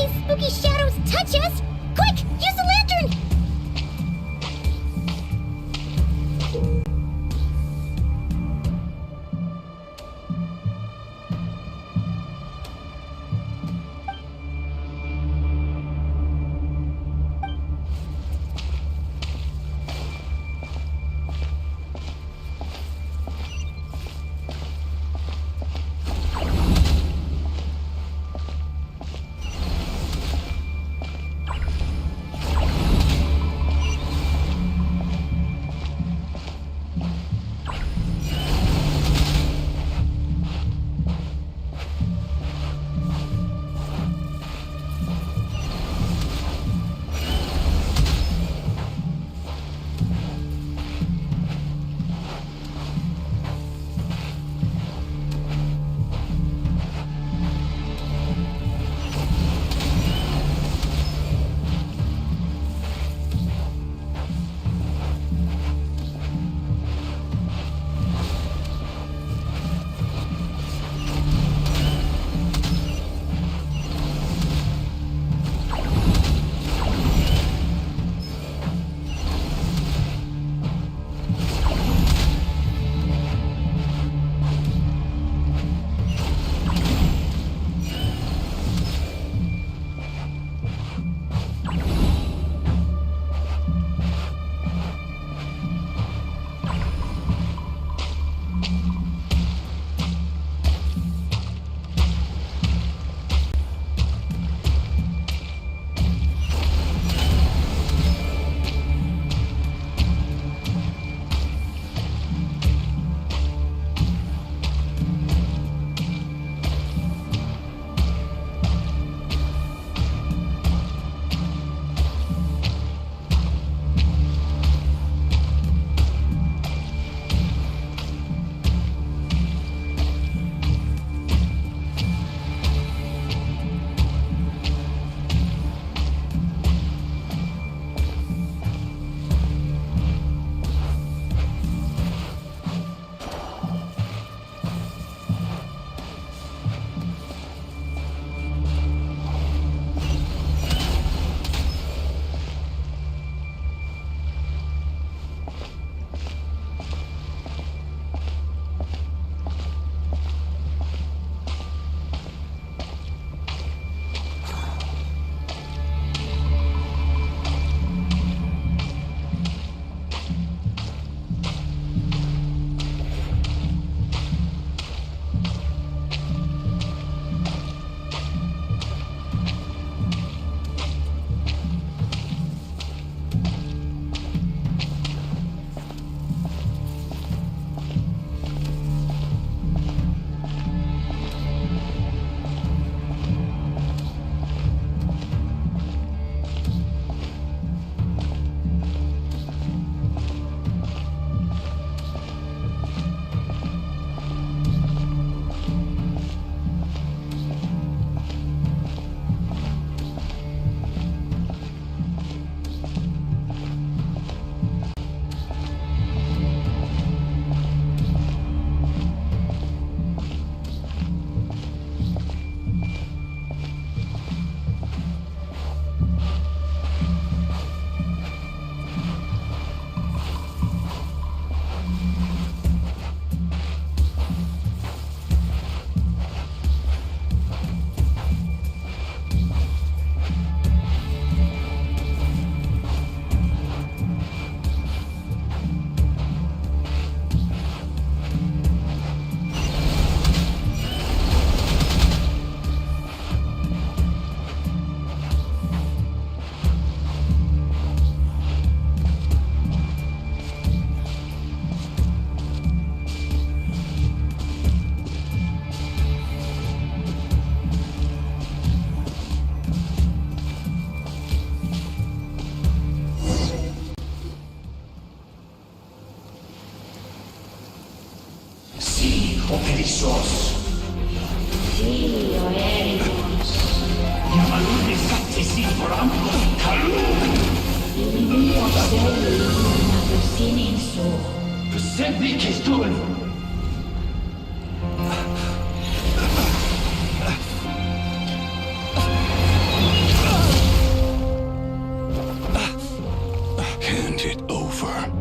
Hand it over.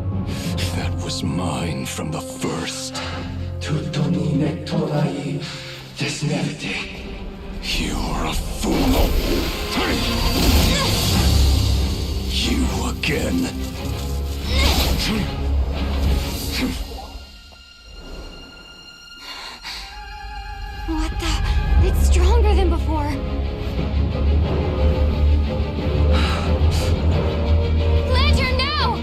That was mine from the first. You're a fool. You again. What the? It's stronger than before. Lantern, now!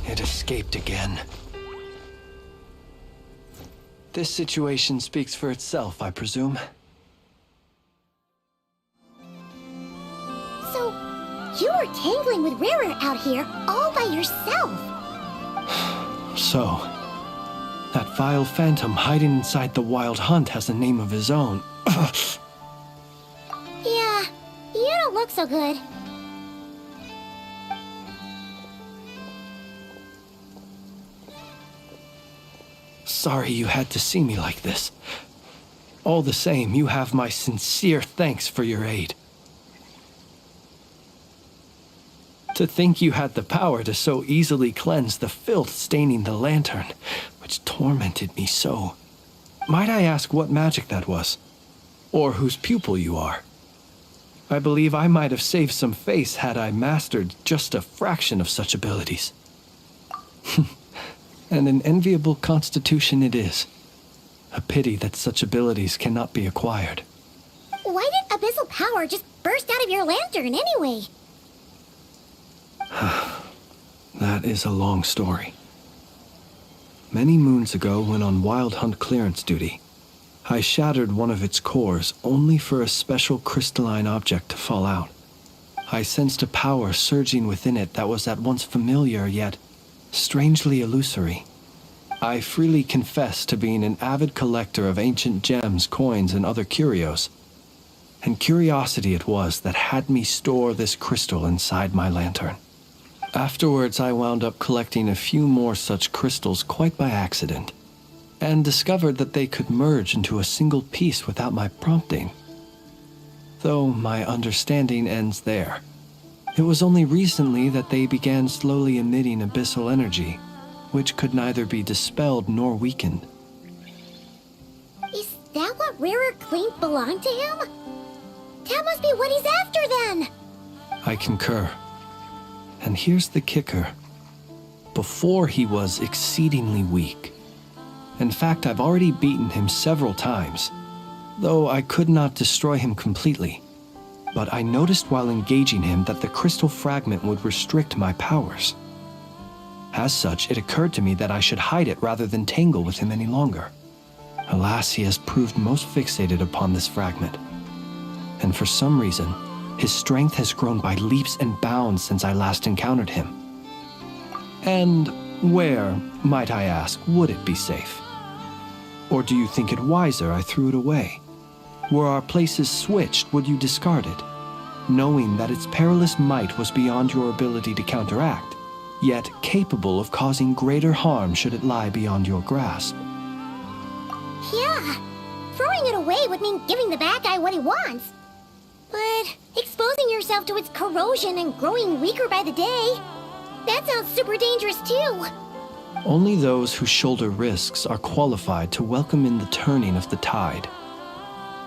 It escaped again. This situation speaks for itself, I presume. So, you were tangling with Rarer out here all by yourself. So, that vile phantom hiding inside the Wild Hunt has a name of his own. Yeah, you don't look so good. Sorry you had to see me like this. All the same, you have my sincere thanks for your aid. To think you had the power to so easily cleanse the filth staining the lantern, which tormented me so. Might I ask what magic that was? Or whose pupil you are? I believe I might have saved some face had I mastered just a fraction of such abilities. And an enviable constitution it is. A pity that such abilities cannot be acquired. Why did abyssal power just burst out of your lantern anyway? That is a long story. Many moons ago, when on Wild Hunt clearance duty, I shattered one of its cores only for a special crystalline object to fall out. I sensed a power surging within it that was at once familiar yet strangely illusory. I freely confess to being an avid collector of ancient gems, coins, and other curios. And curiosity it was that had me store this crystal inside my lantern. Afterwards, I wound up collecting a few more such crystals quite by accident, and discovered that they could merge into a single piece without my prompting. Though my understanding ends there. It was only recently that they began slowly emitting abyssal energy, which could neither be dispelled nor weakened. Is that what Rarer claimed belonged to him? That must be what he's after then! I concur. And here's the kicker. Before he was exceedingly weak. In fact, I've already beaten him several times, though I could not destroy him completely. But I noticed while engaging him that the crystal fragment would restrict my powers. As such, it occurred to me that I should hide it rather than tangle with him any longer. Alas, he has proved most fixated upon this fragment. And for some reason, his strength has grown by leaps and bounds since I last encountered him. And where, might I ask, would it be safe? Or do you think it wiser I threw it away? Were our places switched, would you discard it, knowing that its perilous might was beyond your ability to counteract, yet capable of causing greater harm should it lie beyond your grasp? Yeah, throwing it away would mean giving the bad guy what he wants. But exposing yourself to its corrosion and growing weaker by the day, that sounds super dangerous too. Only those who shoulder risks are qualified to welcome in the turning of the tide.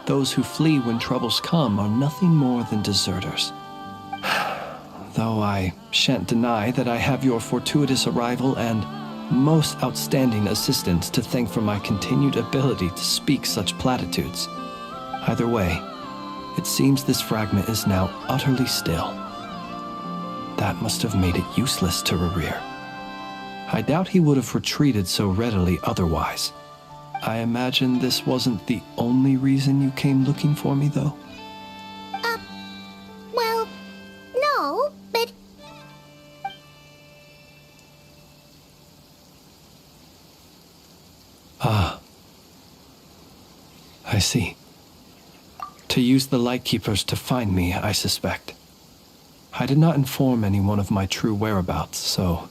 Those who flee when troubles come are nothing more than deserters. Though I shan't deny that I have your fortuitous arrival and most outstanding assistance to thank for my continued ability to speak such platitudes. Either way, it seems this fragment is now utterly still. That must have made it useless to Rerir. I doubt he would have retreated so readily otherwise. I imagine this wasn't the only reason you came looking for me, though? Well, no, but... Ah. I see. To use the Lightkeepers to find me, I suspect. I did not inform anyone of my true whereabouts, so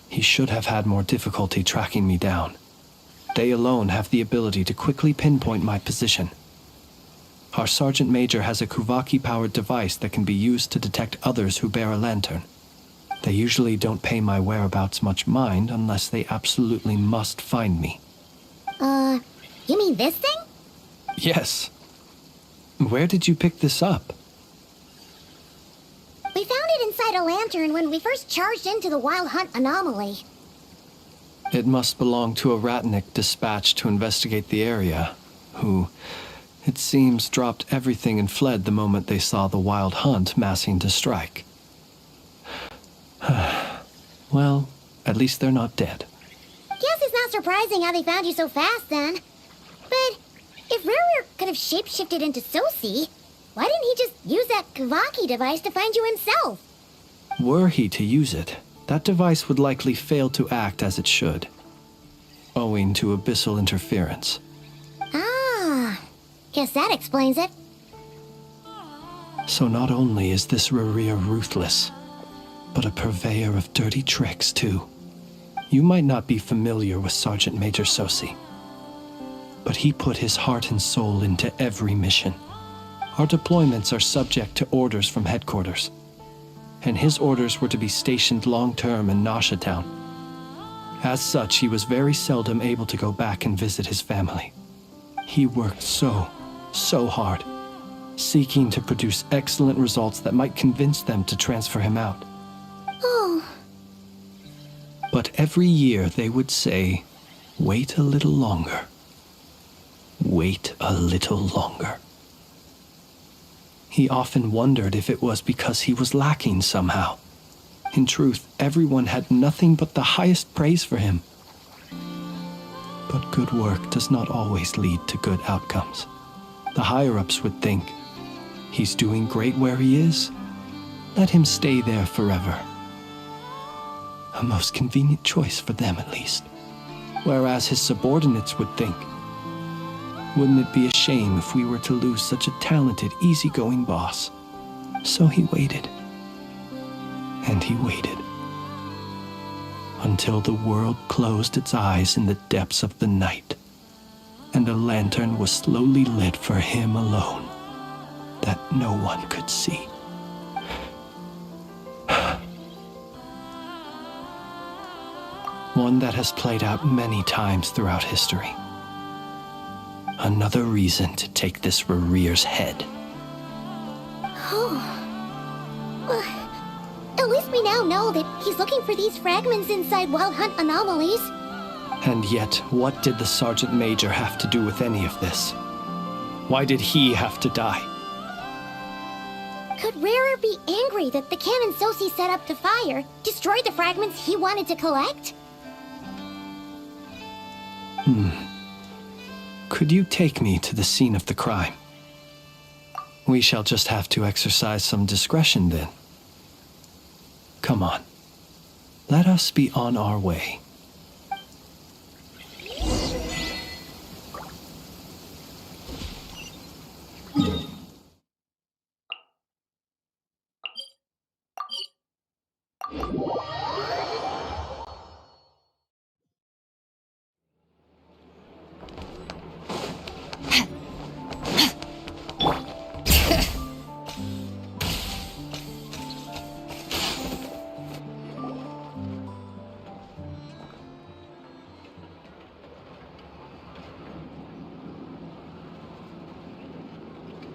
he should have had more difficulty tracking me down. They alone have the ability to quickly pinpoint my position. Our Sergeant Major has a Kuvaki-powered device that can be used to detect others who bear a lantern. They usually don't pay my whereabouts much mind unless they absolutely must find me. You mean this thing? Yes. Where did you pick this up? We found it inside a lantern when we first charged into the Wild Hunt anomaly. It must belong to a Ratnik dispatched to investigate the area, who, it seems, dropped everything and fled the moment they saw the Wild Hunt massing to strike. Well, at least they're not dead. Guess it's not surprising how they found you so fast, then. But if Rerir could have shapeshifted into Sosi, why didn't he just use that Kavaki device to find you himself? Were he to use it, that device would likely fail to act as it should, owing to abyssal interference. Ah, guess that explains it. So not only is this Rerir ruthless, but a purveyor of dirty tricks, too. You might not be familiar with Sergeant Major Sosi, but he put his heart and soul into every mission. Our deployments are subject to orders from headquarters, and his orders were to be stationed long-term in Nasha Town. As such, he was very seldom able to go back and visit his family. He worked so hard, seeking to produce excellent results that might convince them to transfer him out. Oh. But every year they would say, "Wait a little longer. Wait a little longer." He often wondered if it was because he was lacking somehow. In truth, everyone had nothing but the highest praise for him. But good work does not always lead to good outcomes. The higher-ups would think, he's doing great where he is. Let him stay there forever. A most convenient choice for them, at least. Whereas his subordinates would think, wouldn't it be a shame if we were to lose such a talented, easygoing boss? So he waited. And he waited. Until the world closed its eyes in the depths of the night, and a lantern was slowly lit for him alone, that no one could see. One that has played out many times throughout history. Another reason to take this Rerir's head. Oh. Well, at least we now know that he's looking for these fragments inside Wild Hunt anomalies. And yet, what did the Sergeant Major have to do with any of this? Why did he have to die? Could Rerir be angry that the cannon Sosi set up to fire destroyed the fragments he wanted to collect? Could you take me to the scene of the crime? We shall just have to exercise some discretion then. Come on. Let us be on our way.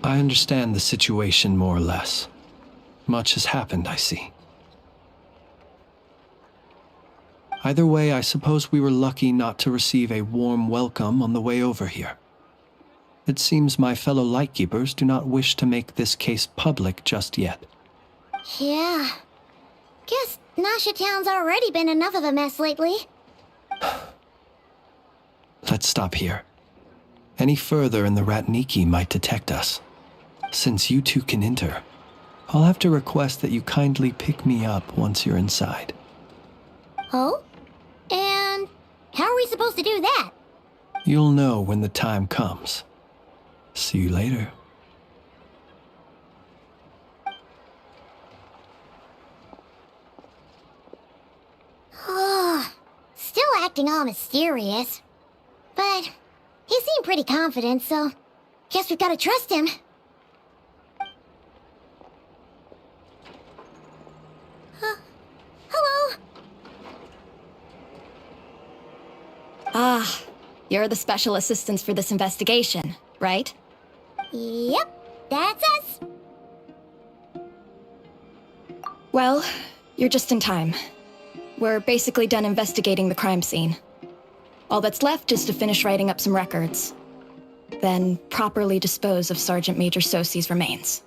I understand the situation more or less. Much has happened, I see. Either way, I suppose we were lucky not to receive a warm welcome on the way over here. It seems my fellow Lightkeepers do not wish to make this case public just yet. Yeah. Guess Nasha Town's already been enough of a mess lately. Let's stop here. Any further and the Ratniki might detect us. Since you two can enter, I'll have to request that you kindly pick me up once you're inside. Oh? And how are we supposed to do that? You'll know when the time comes. See you later. Oh, still acting all mysterious. But he seemed pretty confident, so guess we've got to trust him. Hello? Ah, you're the special assistants for this investigation, right? Yep, that's us. Well, you're just in time. We're basically done investigating the crime scene. All that's left is to finish writing up some records. Then properly dispose of Sergeant Major Sosi's remains.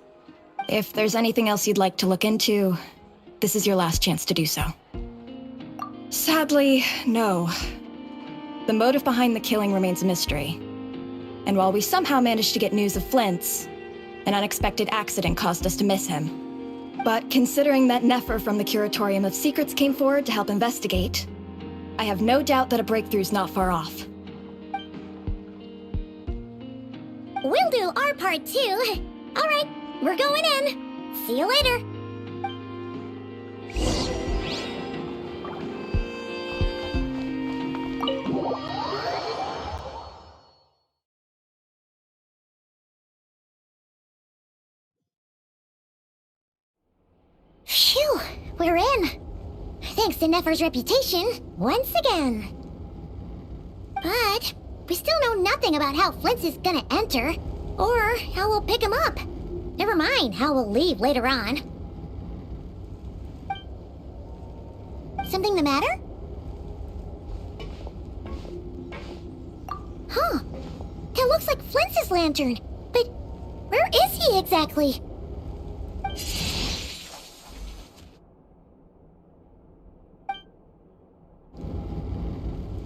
If there's anything else you'd like to look into, this is your last chance to do so. Sadly, no. The motive behind the killing remains a mystery. And while we somehow managed to get news of Flint's, an unexpected accident caused us to miss him. But considering that Nefer from the Curatorium of Secrets came forward to help investigate, I have no doubt that a breakthrough's not far off. We'll do our part too. All right, we're going in. See you later. Phew, we're in. Thanks to Nefer's reputation, once again. But we still know nothing about how Flint's is gonna enter, or how we'll pick him up. Never mind how we'll leave later on. Something the matter? Huh. That looks like Flint's lantern. But where is he exactly?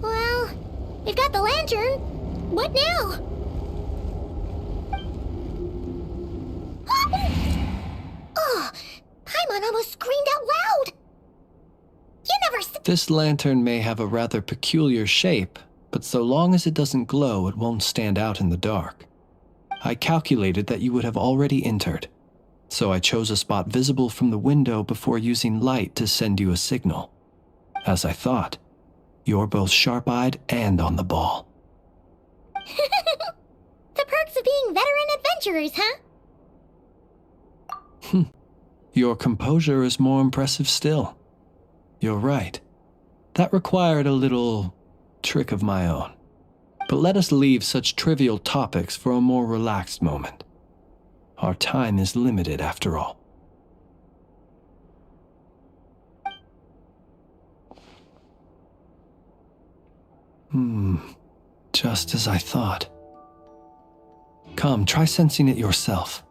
Well, we've got the lantern. What now? Oh, Paimon almost screamed out loud. You never This lantern may have a rather peculiar shape, but so long as it doesn't glow, it won't stand out in the dark. I calculated that you would have already entered, so I chose a spot visible from the window before using light to send you a signal. As I thought, you're both sharp-eyed and on the ball. The perks of being veteran adventurers, huh? Your composure is more impressive still. You're right. That required a little trick of my own. But let us leave such trivial topics for a more relaxed moment. Our time is limited after all. Just as I thought. Come, try sensing it yourself.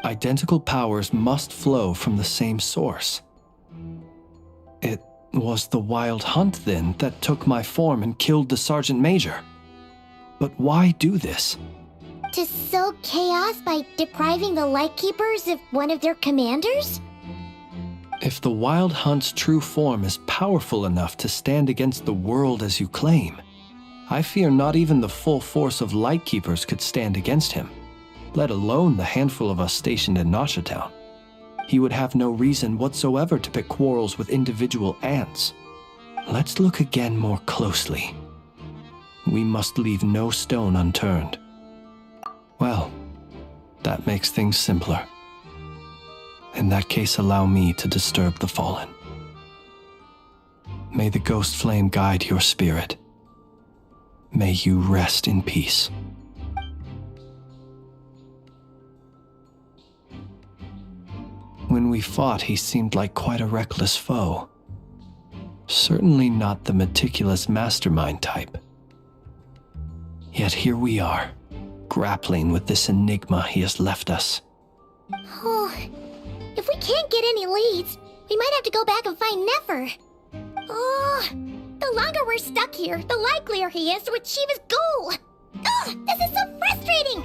Identical powers must flow from the same source. It was the Wild Hunt, then, that took my form and killed the Sergeant Major. But why do this? To sow chaos by depriving the Lightkeepers of one of their commanders? If the Wild Hunt's true form is powerful enough to stand against the world as you claim, I fear not even the full force of Lightkeepers could stand against him, let alone the handful of us stationed in Nasha Town. He would have no reason whatsoever to pick quarrels with individual ants. Let's look again more closely. We must leave no stone unturned. Well, that makes things simpler. In that case, allow me to disturb the fallen. May the ghost flame guide your spirit. May you rest in peace. When we fought, he seemed like quite a reckless foe. Certainly not the meticulous mastermind type. Yet here we are, grappling with this enigma he has left us. Oh, if we can't get any leads, we might have to go back and find Nefer. Oh, the longer we're stuck here, the likelier he is to achieve his goal. Ugh, this is so frustrating!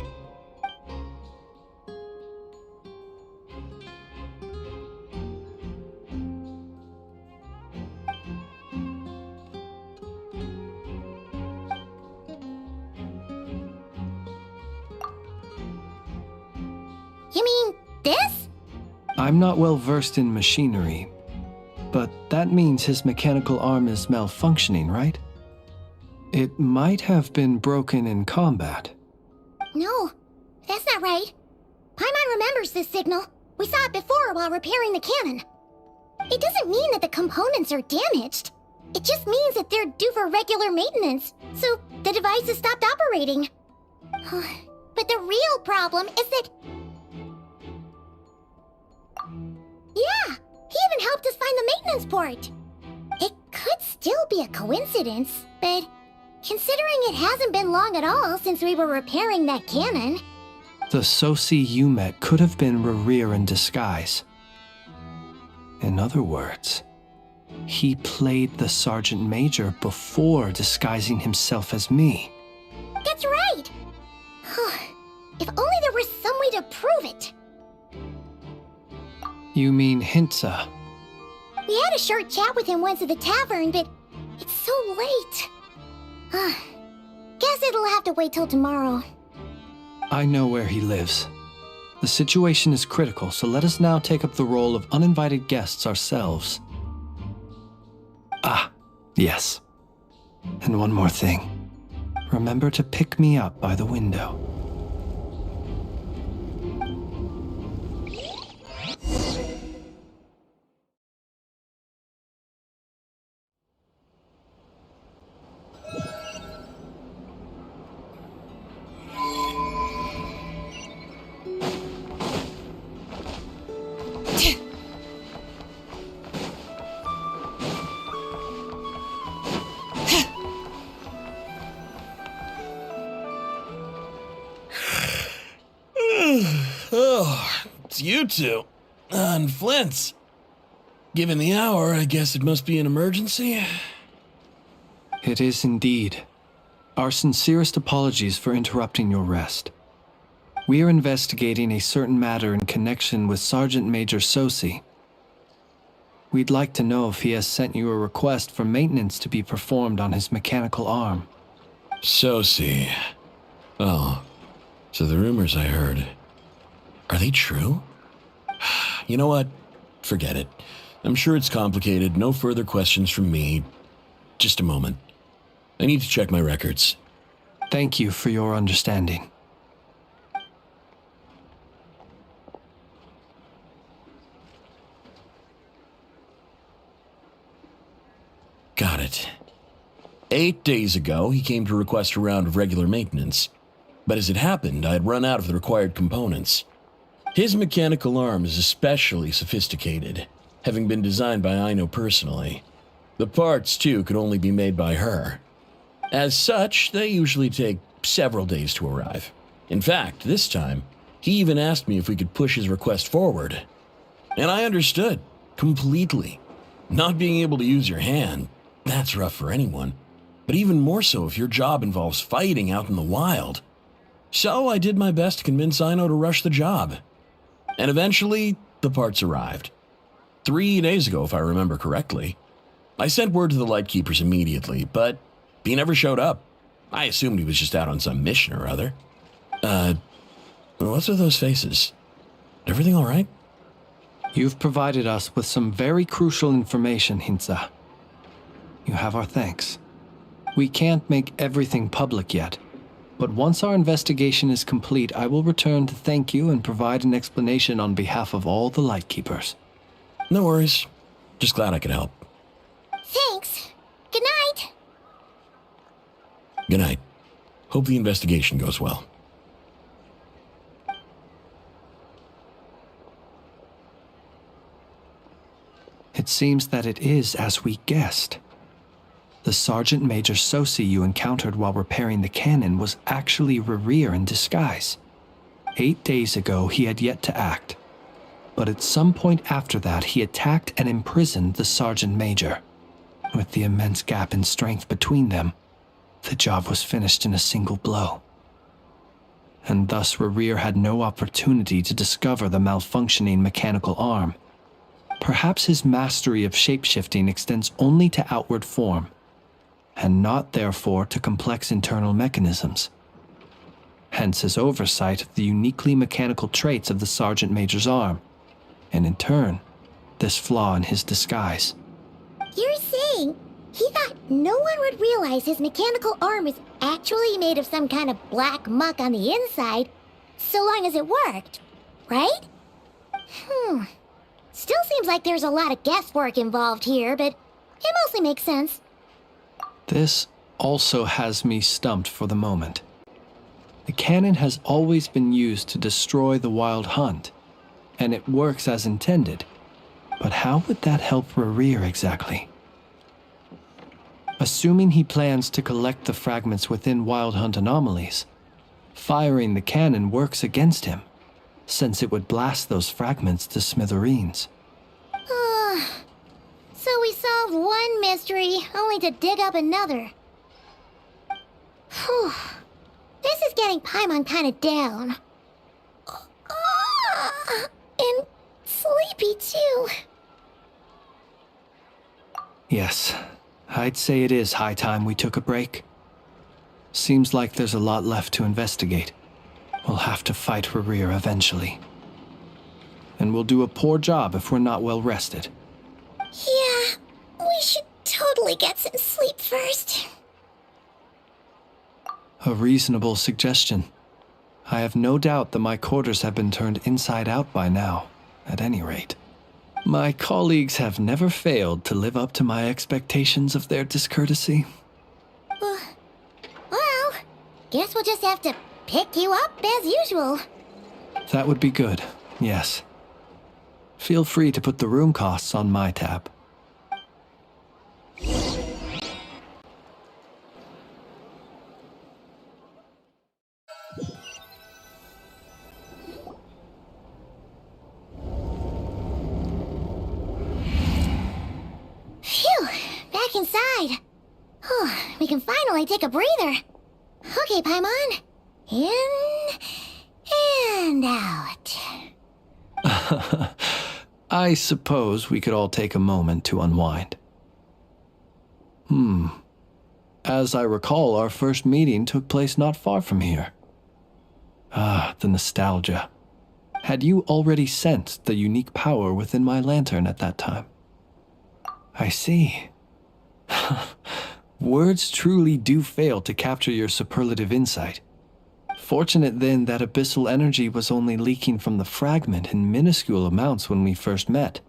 You mean this? I'm not well versed in machinery, but that means his mechanical arm is malfunctioning, right? It might have been broken in combat. No, that's not right. Paimon remembers this signal. We saw it before while repairing the cannon. It doesn't mean that the components are damaged. It just means that they're due for regular maintenance, so the device has stopped operating. But the real problem is that... Yeah, he even helped us find the maintenance port. It could still be a coincidence, but considering it hasn't been long at all since we were repairing that cannon... The Sosi you met could have been Rerir in disguise. In other words, he played the Sergeant Major before disguising himself as me. That's right! If only there were some way to prove it. You mean Hintsa? We had a short chat with him once at the tavern, but it's so late. Guess it'll have to wait till tomorrow. I know where he lives. The situation is critical, so let us now take up the role of uninvited guests ourselves. Ah, yes. And one more thing. Remember to pick me up by the window. Oh, it's you two. And Flint's. Given the hour, I guess it must be an emergency. It is indeed. Our sincerest apologies for interrupting your rest. We are investigating a certain matter in connection with Sergeant Major Sosi. We'd like to know if he has sent you a request for maintenance to be performed on his mechanical arm. Sosi. Oh, so the rumors I heard, are they true? You know what? Forget it. I'm sure it's complicated. No further questions from me. Just a moment. I need to check my records. Thank you for your understanding. Got it. 8 days ago, he came to request a round of regular maintenance. But as it happened, I had run out of the required components. His mechanical arm is especially sophisticated, having been designed by Aino personally. The parts, too, could only be made by her. As such, they usually take several days to arrive. In fact, this time, he even asked me if we could push his request forward. And I understood, completely. Not being able to use your hand, that's rough for anyone. But even more so if your job involves fighting out in the wild. So I did my best to convince Aino to rush the job. And eventually, the parts arrived. 3 days ago, if I remember correctly. I sent word to the Lightkeepers immediately, but he never showed up. I assumed he was just out on some mission or other. What's with those faces? Everything all right? You've provided us with some very crucial information, Hintsa. You have our thanks. We can't make everything public yet, but once our investigation is complete, I will return to thank you and provide an explanation on behalf of all the Lightkeepers. No worries. Just glad I could help. Thanks. Good night. Good night. Hope the investigation goes well. It seems that it is as we guessed. The Sergeant Major Sosi you encountered while repairing the cannon was actually Rerir in disguise. 8 days ago, he had yet to act. But at some point after that, he attacked and imprisoned the Sergeant Major. With the immense gap in strength between them, the job was finished in a single blow. And thus Rerir had no opportunity to discover the malfunctioning mechanical arm. Perhaps his mastery of shapeshifting extends only to outward form, and not therefore to complex internal mechanisms. Hence his oversight of the uniquely mechanical traits of the Sergeant Major's arm, and in turn, this flaw in his disguise. You're saying he thought no one would realize his mechanical arm is actually made of some kind of black muck on the inside, so long as it worked, right? Still seems like there's a lot of guesswork involved here, but it mostly makes sense. This also has me stumped for the moment. The cannon has always been used to destroy the Wild Hunt, and it works as intended. But how would that help Rerir exactly? Assuming he plans to collect the fragments within Wild Hunt anomalies, firing the cannon works against him, since it would blast those fragments to smithereens. So we solved one mystery, only to dig up another. Whew. This is getting Paimon kind of down. And sleepy too. Yes, I'd say it is high time we took a break. Seems like there's a lot left to investigate. We'll have to fight Rerir eventually. And we'll do a poor job if we're not well rested. Yeah, we should totally get some sleep first. A reasonable suggestion. I have no doubt that my quarters have been turned inside out by now, at any rate. My colleagues have never failed to live up to my expectations of their discourtesy. Well, guess we'll just have to pick you up as usual. That would be good, yes. Feel free to put the room costs on my tab. Phew, back inside. We can finally take a breather. Okay, Paimon. In and out. I suppose we could all take a moment to unwind. As I recall, our first meeting took place not far from here. The nostalgia. Had you already sensed the unique power within my lantern at that time? I see. Words truly do fail to capture your superlative insight. Fortunate then that abyssal energy was only leaking from the fragment in minuscule amounts when we first met.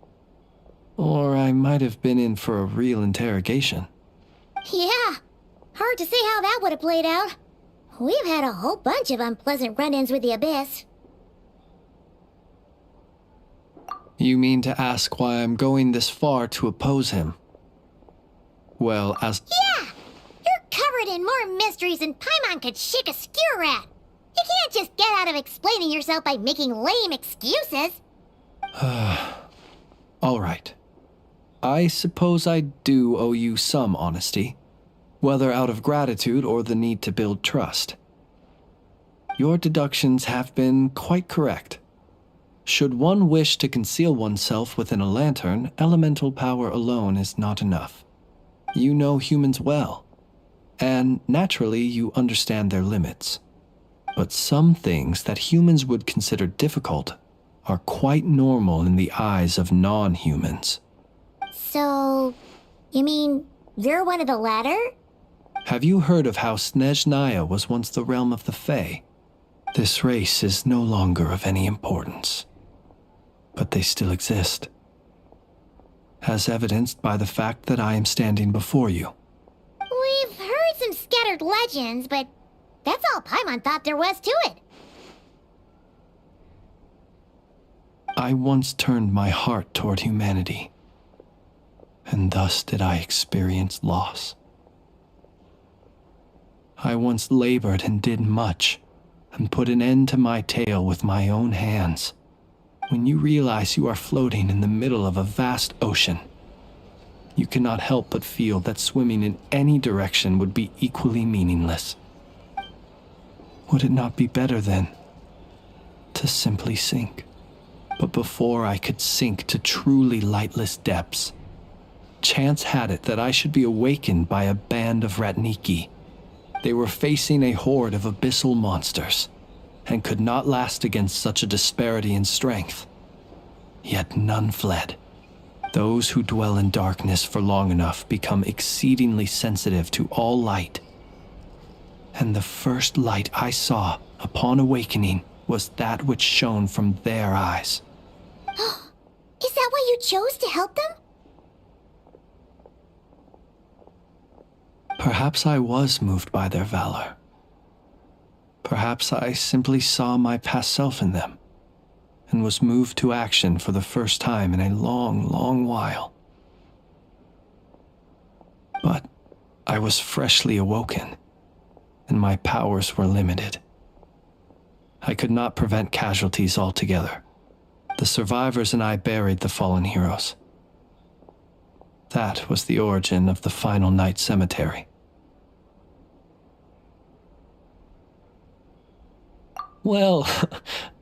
Or I might have been in for a real interrogation. Yeah, hard to say how that would have played out. We've had a whole bunch of unpleasant run-ins with the Abyss. You mean to ask why I'm going this far to oppose him? Well, as... Yeah! You're covered in more mysteries than Paimon could shake a skewer at. You can't just get out of explaining yourself by making lame excuses. All right. I suppose I do owe you some honesty, whether out of gratitude or the need to build trust. Your deductions have been quite correct. Should one wish to conceal oneself within a lantern, elemental power alone is not enough. You know humans well, and naturally you understand their limits. But some things that humans would consider difficult are quite normal in the eyes of non-humans. So, you mean you're one of the latter? Have you heard of how Snezhnaya was once the realm of the Fae? This race is no longer of any importance, but they still exist. as evidenced by the fact that I am standing before you. We've heard some scattered legends, but that's all Paimon thought there was to it. I once turned my heart toward humanity, and thus did I experience loss. I once labored and did much, and put an end to my tale with my own hands. When you realize you are floating in the middle of a vast ocean, you cannot help but feel that swimming in any direction would be equally meaningless. Would it not be better, then, to simply sink? But before I could sink to truly lightless depths, chance had it that I should be awakened by a band of Ratniki. They were facing a horde of abyssal monsters, and could not last against such a disparity in strength. Yet none fled. Those who dwell in darkness for long enough become exceedingly sensitive to all light. And the first light I saw upon awakening was that which shone from their eyes. Is that why you chose to help them? Perhaps I was moved by their valor. Perhaps I simply saw my past self in them, and was moved to action for the first time in a long, long while. But I was freshly awoken, and my powers were limited. I could not prevent casualties altogether. The survivors and I buried the fallen heroes. That was the origin of the Final Night Cemetery. Well,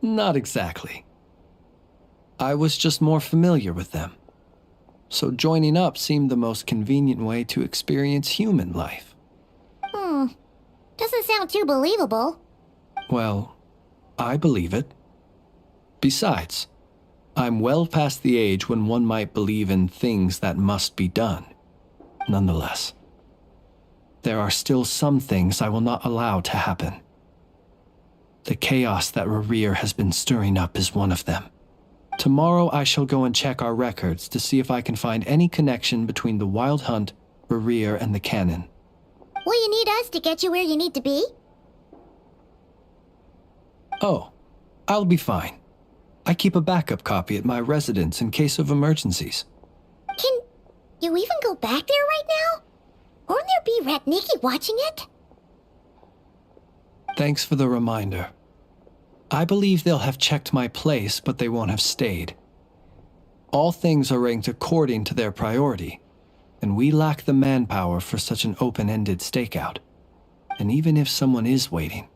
not exactly. I was just more familiar with them. So joining up seemed the most convenient way to experience human life. Doesn't sound too believable. Well, I believe it. Besides, I'm well past the age when one might believe in things that must be done. Nonetheless, there are still some things I will not allow to happen. The chaos that Rerir has been stirring up is one of them. Tomorrow I shall go and check our records to see if I can find any connection between the Wild Hunt, Rerir, and the Cannon. Will you need us to get you where you need to be? Oh, I'll be fine. I keep a backup copy at my residence in case of emergencies. Can you even go back there right now? Won't there be Ratniki watching it? Thanks for the reminder. I believe they'll have checked my place, but they won't have stayed. All things are ranked according to their priority, and we lack the manpower for such an open-ended stakeout. And even if someone is waiting,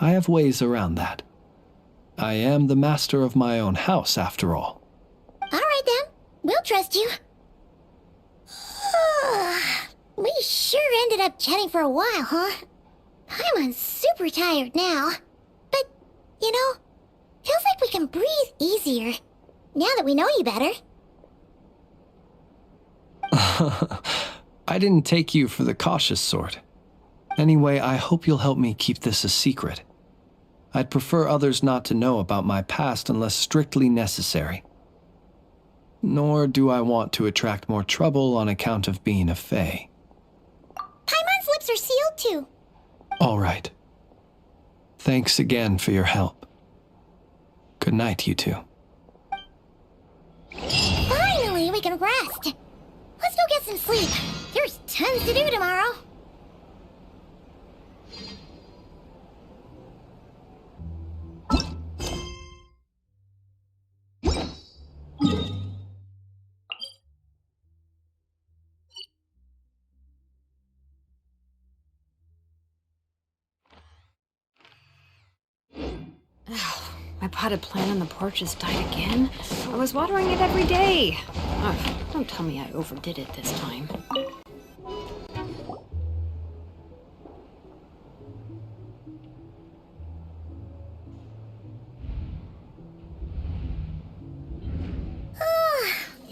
I have ways around that. I am the master of my own house, after all. All right then, we'll trust you. We sure ended up chatting for a while, huh? I'm super tired now. But, you know, feels like we can breathe easier, now that we know you better. I didn't take you for the cautious sort. Anyway, I hope you'll help me keep this a secret. I'd prefer others not to know about my past unless strictly necessary. Nor do I want to attract more trouble on account of being a fae. Paimon's lips are sealed too. All right. Thanks again for your help. Good night, you two. Finally, we can rest. Let's go get some sleep. There's tons to do tomorrow. My potted plant on the porch has died again. I was watering it every day. Ugh, don't tell me I overdid it this time.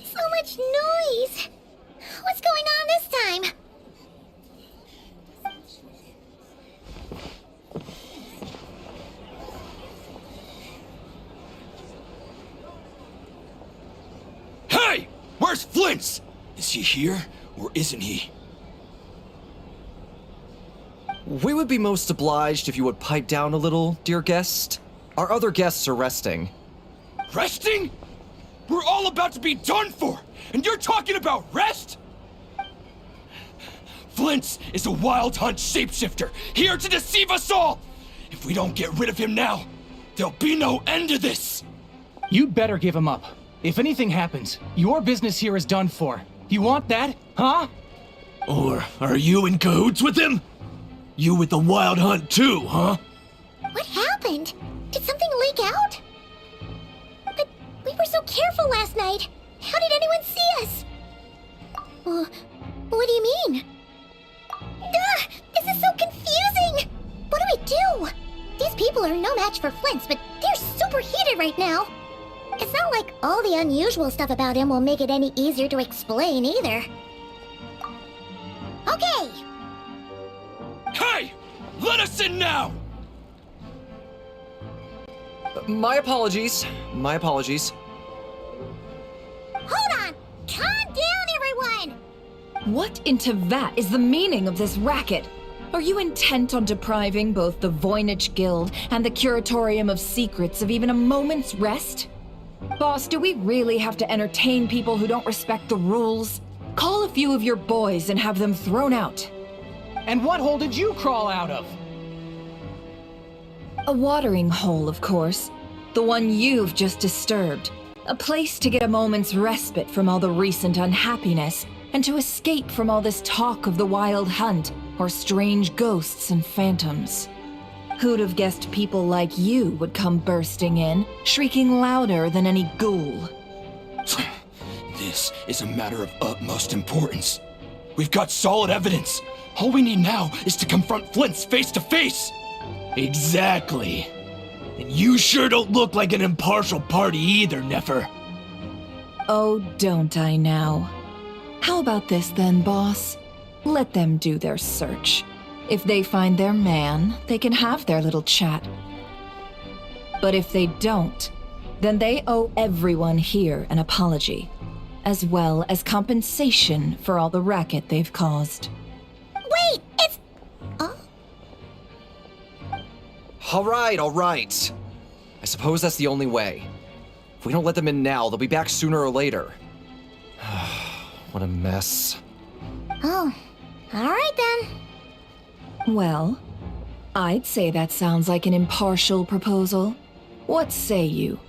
So much noise. What's going on this time? Where's Flint's? Is he here, or isn't he? We would be most obliged if you would pipe down a little, dear guest. Our other guests are resting. Resting? We're all about to be done for, and you're talking about rest? Flint's is a wild hunt shapeshifter, here to deceive us all! If we don't get rid of him now, there'll be no end to this! You'd better give him up. If anything happens, your business here is done for. You want that, huh? Or are you in cahoots with him? You with the wild hunt too, huh? What happened? Did something leak out? But we were so careful last night. How did anyone see us? What do you mean? This is so confusing! What do we do? These people are no match for Flint's, but they're super heated right now. It's not like all the unusual stuff about him will make it any easier to explain either. Okay! Hey! Let us in now! My apologies. My apologies. Hold on! Calm down, everyone! What in Teyvat is the meaning of this racket? Are you intent on depriving both the Voynich Guild and the Curatorium of Secrets of even a moment's rest? Boss, do we really have to entertain people who don't respect the rules? Call a few of your boys and have them thrown out. And what hole did you crawl out of? A watering hole, of course. The one you've just disturbed. A place to get a moment's respite from all the recent unhappiness, and to escape from all this talk of the wild hunt, or strange ghosts and phantoms. Who'd have guessed people like you would come bursting in, shrieking louder than any ghoul? This is a matter of utmost importance. We've got solid evidence. All we need now is to confront Flint's face to face. Exactly. And you sure don't look like an impartial party either, Nefer. Oh, don't I now? How about this then, boss? Let them do their search. If they find their man, they can have their little chat. But if they don't, then they owe everyone here an apology, as well as compensation for all the racket they've caused. Wait, it's... All right. I suppose that's the only way. If we don't let them in now, they'll be back sooner or later. What a mess. Oh, all right then. Well, I'd say that sounds like an impartial proposal. What say you?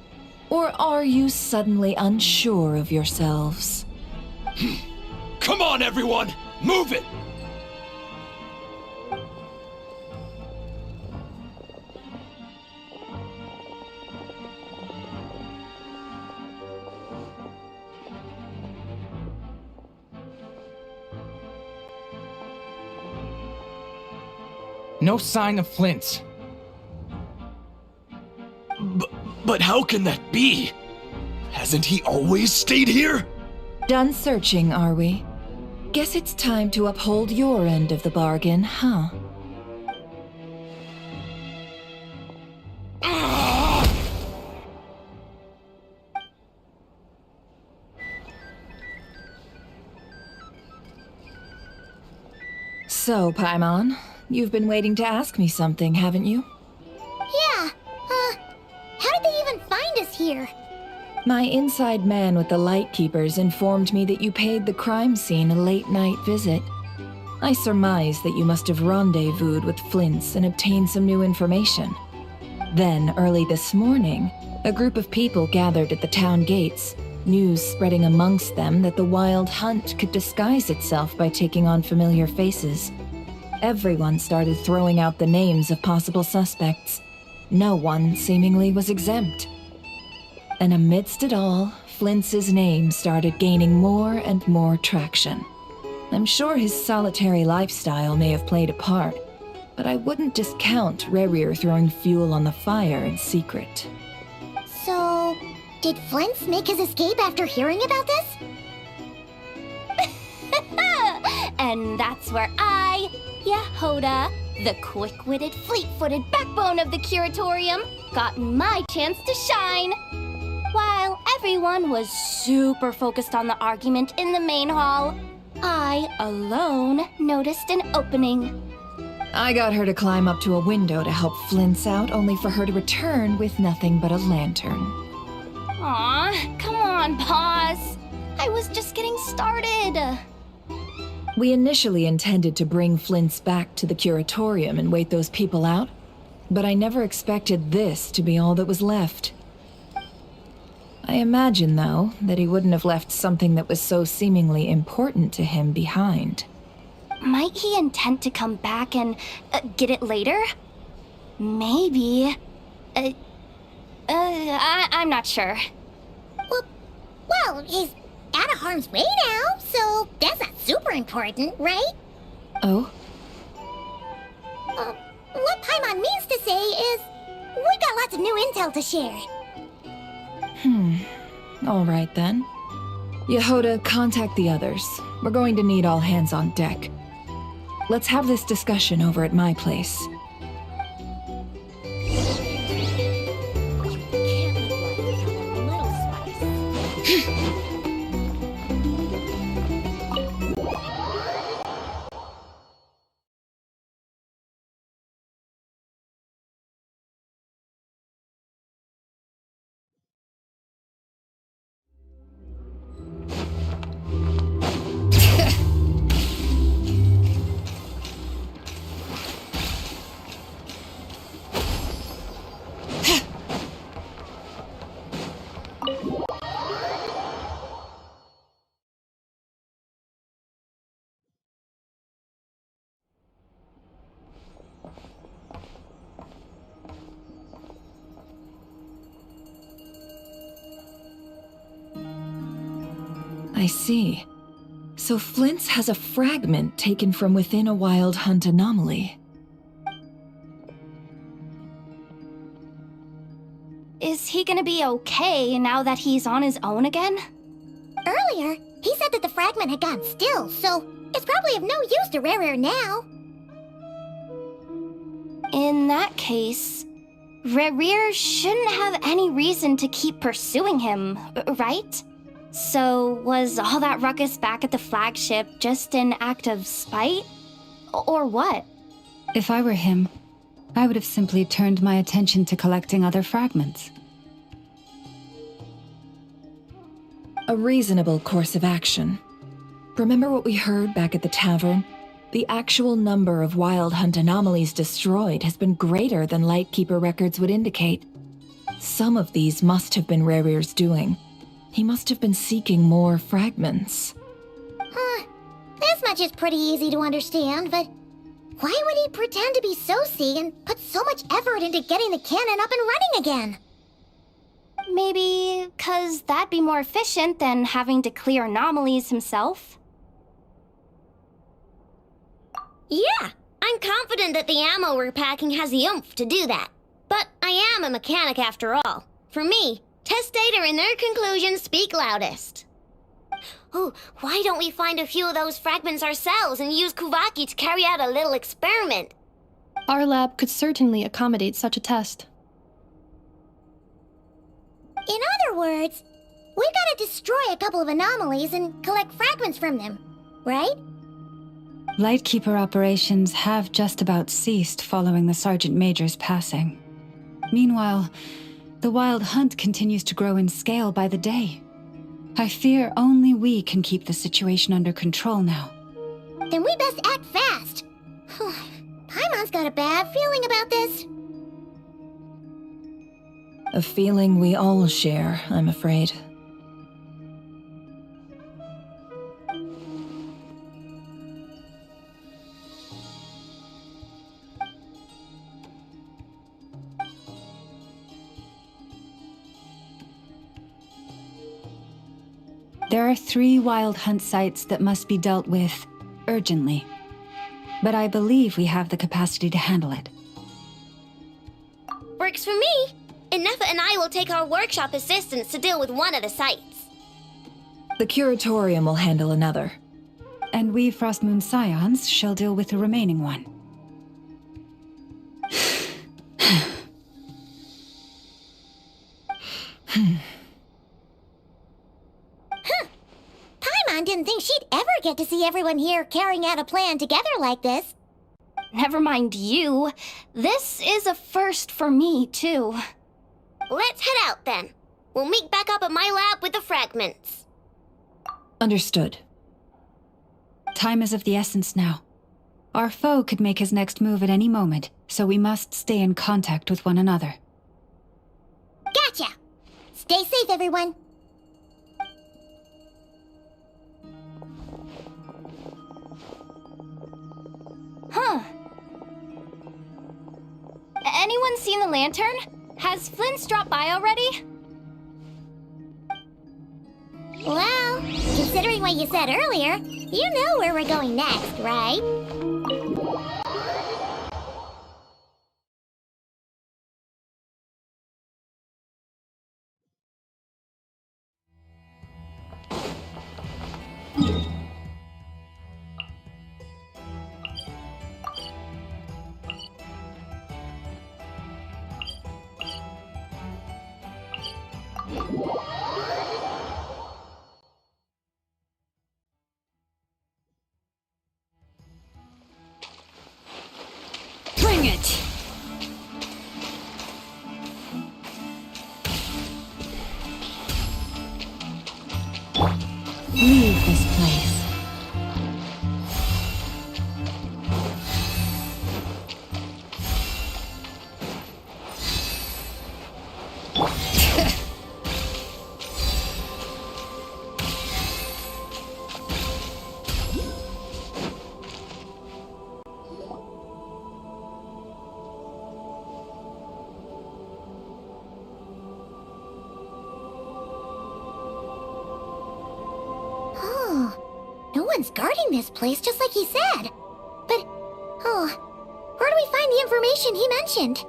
Or are you suddenly unsure of yourselves? Come on, everyone! Move it! No sign of Flint's. But how can that be? Hasn't he always stayed here? Done searching, are we? Guess it's time to uphold your end of the bargain, huh? So, Paimon, you've been waiting to ask me something, haven't you? Yeah, how did they even find us here? My inside man with the Lightkeepers informed me that you paid the crime scene a late-night visit. I surmise that you must have rendezvoused with Flint's and obtained some new information. Then, early this morning, a group of people gathered at the town gates, news spreading amongst them that the wild hunt could disguise itself by taking on familiar faces. Everyone started throwing out the names of possible suspects. No one seemingly was exempt. And amidst it all, Flint's name started gaining more and more traction. I'm sure his solitary lifestyle may have played a part, but I wouldn't discount Rerir throwing fuel on the fire in secret. So, did Flint's make his escape after hearing about this? And that's where I, Yehoda, the quick-witted, fleet-footed backbone of the Curatorium, got my chance to shine. While Everyone was super focused on the argument in the main hall. I, alone, noticed an opening. I got her to climb up to a window to help Flint's out, only for her to return with nothing but a lantern. Aw, come on, pause. I was just getting started. We initially intended to bring Flint's back to the curatorium and wait those people out, but I never expected this to be all that was left. I imagine, though, that he wouldn't have left something that was so seemingly important to him behind. Might he intend to come back and get it later? Maybe. I'm not sure. Well, he's out of harm's way now, so that's not super important, right? Oh? What Paimon means to say is, we got lots of new intel to share. All right then. Yehoda, contact the others. We're going to need all hands on deck. Let's have this discussion over at my place. I see. So Flint's has a fragment taken from within a wild hunt anomaly. Is he gonna be okay now that he's on his own again? Earlier, he said that the fragment had gone still, so it's probably of no use to Rare now. In that case, Rare shouldn't have any reason to keep pursuing him, right? So, was all that ruckus back at the flagship just an act of spite? Or what? If I were him, I would have simply turned my attention to collecting other fragments. A reasonable course of action. Remember what we heard back at the tavern? The actual number of wild hunt anomalies destroyed has been greater than Lightkeeper records would indicate. Some of these must have been Rare's doing. He must have been seeking more fragments. This much is pretty easy to understand, but why would he pretend to be Soci and put so much effort into getting the cannon up and running again? Maybe 'cause that'd be more efficient than having to clear anomalies himself? Yeah, I'm confident that the ammo we're packing has the oomph to do that. But I am a mechanic after all. For me, test data and their conclusions speak loudest. Oh, why don't we find a few of those fragments ourselves and use Kuvaki to carry out a little experiment? Our lab could certainly accommodate such a test. In other words, we gotta destroy a couple of anomalies and collect fragments from them, right? Lightkeeper operations have just about ceased following the Sergeant Major's passing. Meanwhile, the Wild Hunt continues to grow in scale by the day. I fear only we can keep the situation under control now. Then we best act fast. Paimon's got a bad feeling about this. A feeling we all share, I'm afraid. There are 3 Wild Hunt sites that must be dealt with urgently. But I believe we have the capacity to handle it. Works for me. Nefa and I will take our workshop assistants to deal with one of the sites. The Curatorium will handle another. And we Frostmoon Scions shall deal with the remaining one. Paimon didn't think she'd ever get to see everyone here carrying out a plan together like this. Never mind you. This is a first for me, too. Let's head out then. We'll meet back up at my lab with the fragments. Understood. Time is of the essence now. Our foe could make his next move at any moment, so we must stay in contact with one another. Gotcha! Stay safe, everyone. Huh. Anyone seen the lantern? Has Flint's dropped by already? Well, considering what you said earlier, you know where we're going next, right? Bring it! Leave this place. No one's guarding this place, just like he said. But, where do we find the information he mentioned?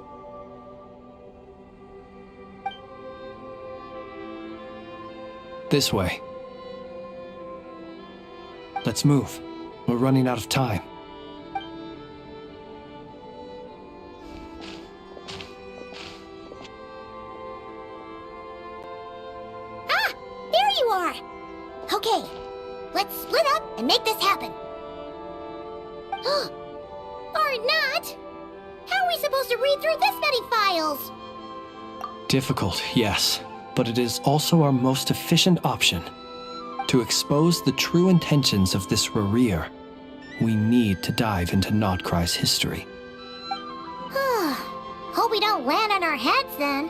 This way. Let's move. We're running out of time. Ah! There you are! Okay, let's split up and make this happen. Or not! How are we supposed to read through this many files? Difficult, yes, but it is also our most efficient option. To expose the true intentions of this Rereer, we need to dive into Notcry's history. Hope we don't land on our heads then.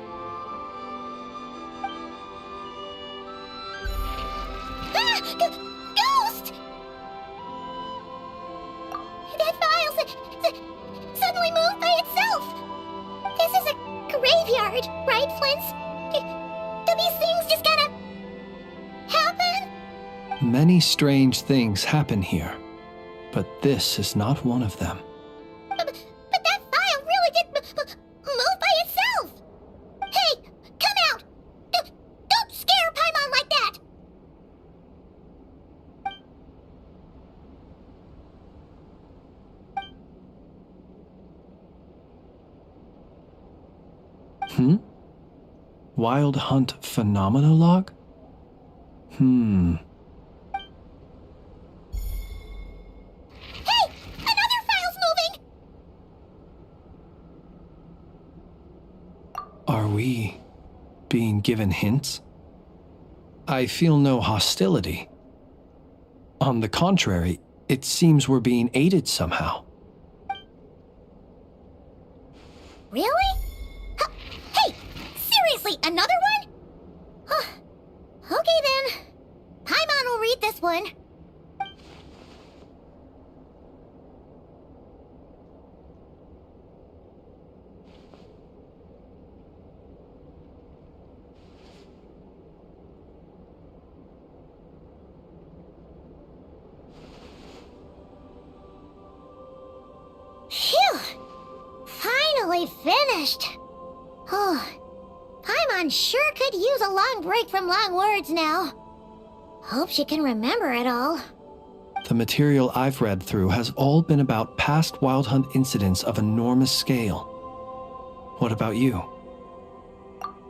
Ghost! That file suddenly moved by itself. This is a graveyard, right, Flint's? Do these things just kind of happen? Many strange things happen here, but this is not one of them. But that file really did move by itself. Hey, come out! Don't scare Paimon like that! Wild Hunt Phenomenolog? Hey! Another file's moving! Are we being given hints? I feel no hostility. On the contrary, it seems we're being aided somehow. Really? Hey! Seriously, another one? Okay then. Paimon will read this one. Phew! Finally finished. Paimon sure could use a long break from long words now. Hope she can remember it all. The material I've read through has all been about past Wild Hunt incidents of enormous scale. What about you?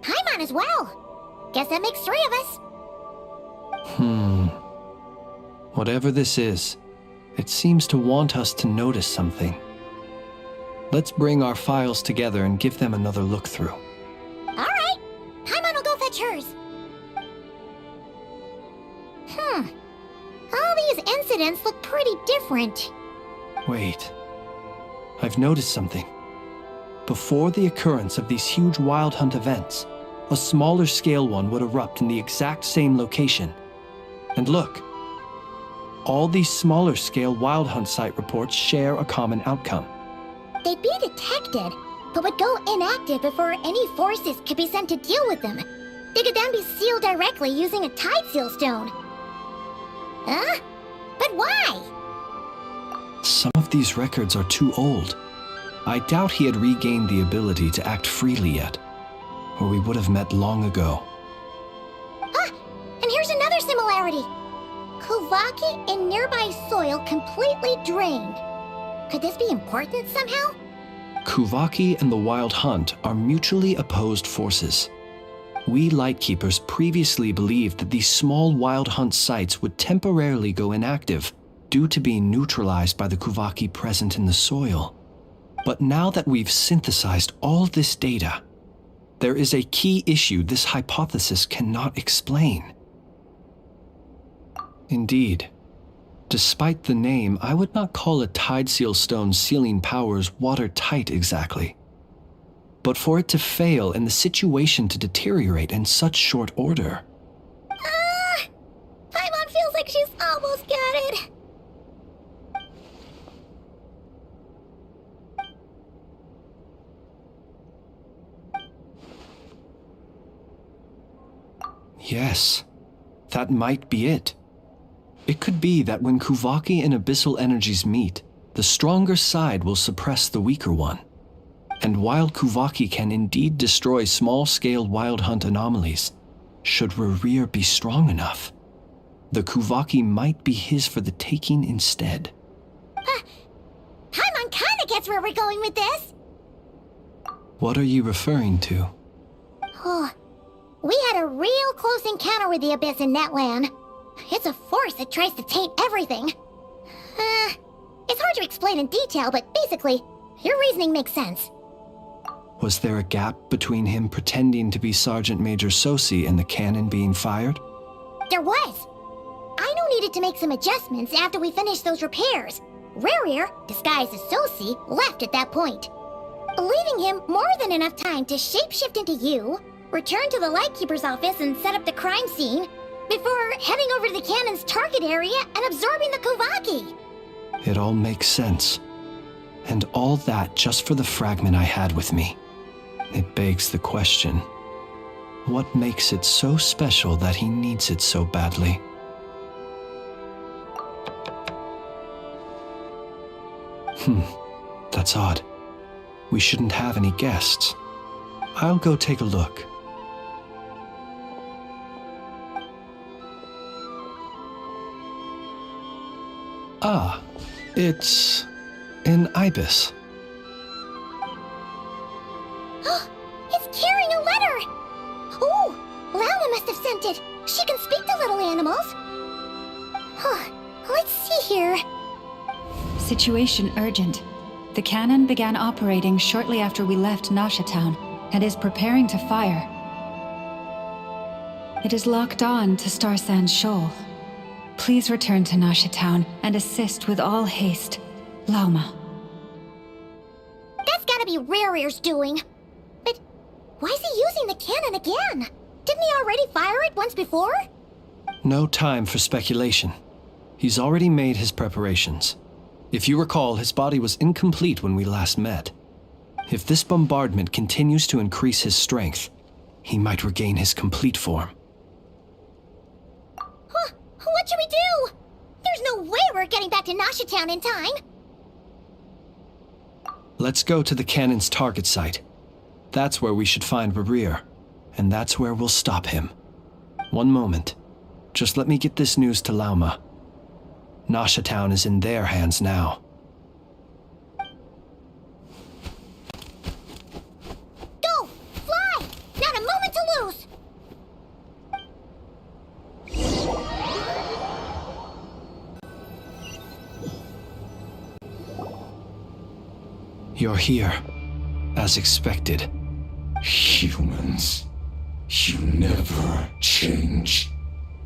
Paimon as well. Guess that makes 3 of us. Whatever this is, it seems to want us to notice something. Let's bring our files together and give them another look through. All right. Paimon will go fetch hers. All these incidents look pretty different. Wait. I've noticed something. Before the occurrence of these huge Wild Hunt events, a smaller scale one would erupt in the exact same location. And look, all these smaller scale Wild Hunt site reports share a common outcome. They'd be detected, but would go inactive before any forces could be sent to deal with them. They could then be sealed directly using a tide seal stone. Huh? But why? Some of these records are too old. I doubt he had regained the ability to act freely yet, or we would have met long ago. Ah! And here's another similarity. Kuvaki in nearby soil completely drained. Could this be important somehow? Kuvaki and the Wild Hunt are mutually opposed forces. We Lightkeepers previously believed that these small Wild Hunt sites would temporarily go inactive due to being neutralized by the Kuvaki present in the soil. But now that we've synthesized all this data, there is a key issue this hypothesis cannot explain. Indeed, despite the name, I would not call a tide seal stone's sealing powers watertight exactly. But for it to fail and the situation to deteriorate in such short order. Paimon feels like she's almost got it. Yes, that might be it. It could be that when Kuvaki and Abyssal energies meet, the stronger side will suppress the weaker one. And while Kuvaki can indeed destroy small-scale Wild Hunt anomalies, should Rerir be strong enough, the Kuvaki might be his for the taking instead. Paimon kinda gets where we're going with this. What are you referring to? We had a real close encounter with the Abyss in Netland. It's a force that tries to taint everything. It's hard to explain in detail, but basically, your reasoning makes sense. Was there a gap between him pretending to be Sergeant Major Sosi and the cannon being fired? There was. Aino needed to make some adjustments after we finished those repairs. Rerir, disguised as Sosi, left at that point, leaving him more than enough time to shapeshift into you, return to the Lightkeeper's office and set up the crime scene, before heading over to the cannon's target area and absorbing the Kuvaki. It all makes sense. And all that just for the fragment I had with me. It begs the question, what makes it so special that he needs it so badly? That's odd. We shouldn't have any guests. I'll go take a look. Ah, it's an ibis. It's carrying a letter! Ooh, Lala must have sent it. She can speak to little animals. Let's see here. Situation urgent. The cannon began operating shortly after we left Nasha Town and is preparing to fire. It is locked on to Star Sand Shoal. Please return to Nasha Town and assist with all haste. Lauma. That's gotta be Rerir's doing. But why is he using the cannon again? Didn't he already fire it once before? No time for speculation. He's already made his preparations. If you recall, his body was incomplete when we last met. If this bombardment continues to increase his strength, he might regain his complete form. What should we do? There's no way we're getting back to Nasha Town in time. Let's go to the cannon's target site. That's where we should find Rerir, and that's where we'll stop him. One moment. Just let me get this news to Lauma. Nasha Town is in their hands now. Go! Fly! Not a moment to lose! You're here, as expected. Humans, you never change.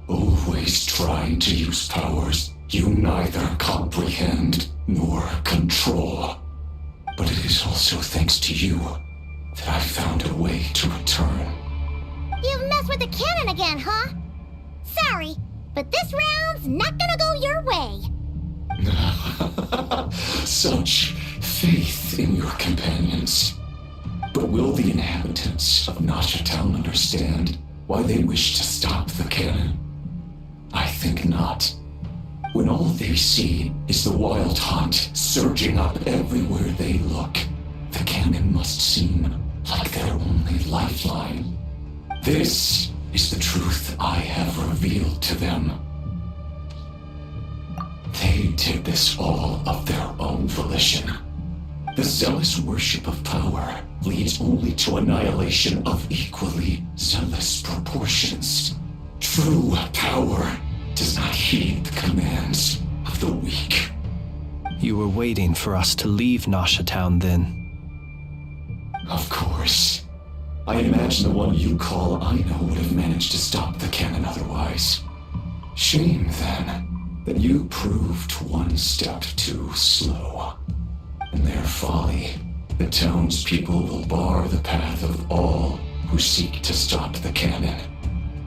Always trying to use powers you neither comprehend nor control. But it is also thanks to you that I found a way to return. You've messed with the cannon again, huh? Sorry, but this round's not gonna go your way. Such faith in your companions. But will the inhabitants of Nasha Town understand why they wish to stop the cannon? I think not. When all they see is the wild hunt surging up everywhere they look, the cannon must seem like their only lifeline. This is the truth I have revealed to them. They did this all of their own volition. The zealous worship of power leads only to annihilation of equally zealous proportions. True power does not heed the commands of the weak. You were waiting for us to leave Nasha Town then? Of course. I imagine the one you call Aino would have managed to stop the cannon otherwise. Shame, then, that you proved one step too slow. In their folly, the townspeople will bar the path of all who seek to stop the cannon.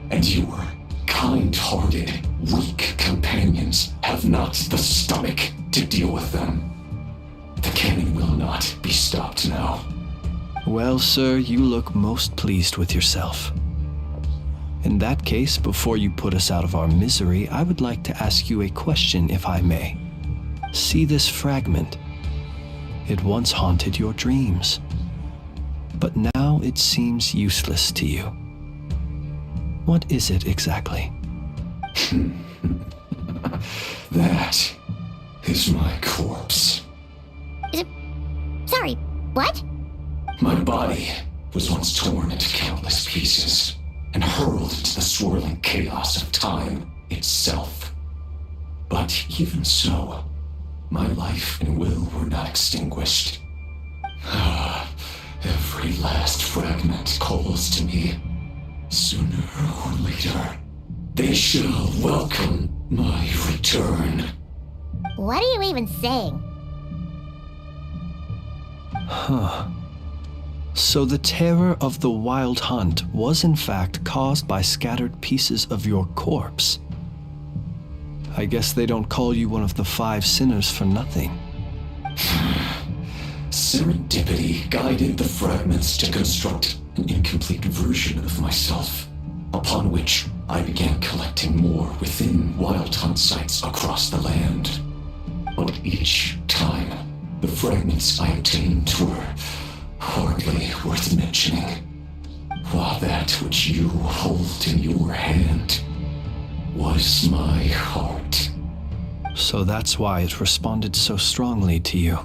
And your kind-hearted, weak companions have not the stomach to deal with them. The cannon will not be stopped now. Well, sir, you look most pleased with yourself. In that case, before you put us out of our misery, I would like to ask you a question, if I may. See this fragment? It once haunted your dreams, but now it seems useless to you. What is it exactly? That is my corpse. Sorry, what? My body was once torn into countless pieces and hurled into the swirling chaos of time itself. But even so, my life and will were not extinguished. Every last fragment calls to me. Sooner or later, they shall welcome my return. What are you even saying? Huh. So the terror of the wild hunt was in fact caused by scattered pieces of your corpse. I guess they don't call you one of the 5 sinners for nothing. Serendipity guided the fragments to construct an incomplete version of myself, upon which I began collecting more within wild hunt sites across the land. But each time, the fragments I obtained were hardly worth mentioning, while that which you hold in your hand was my heart. So that's why it responded so strongly to you.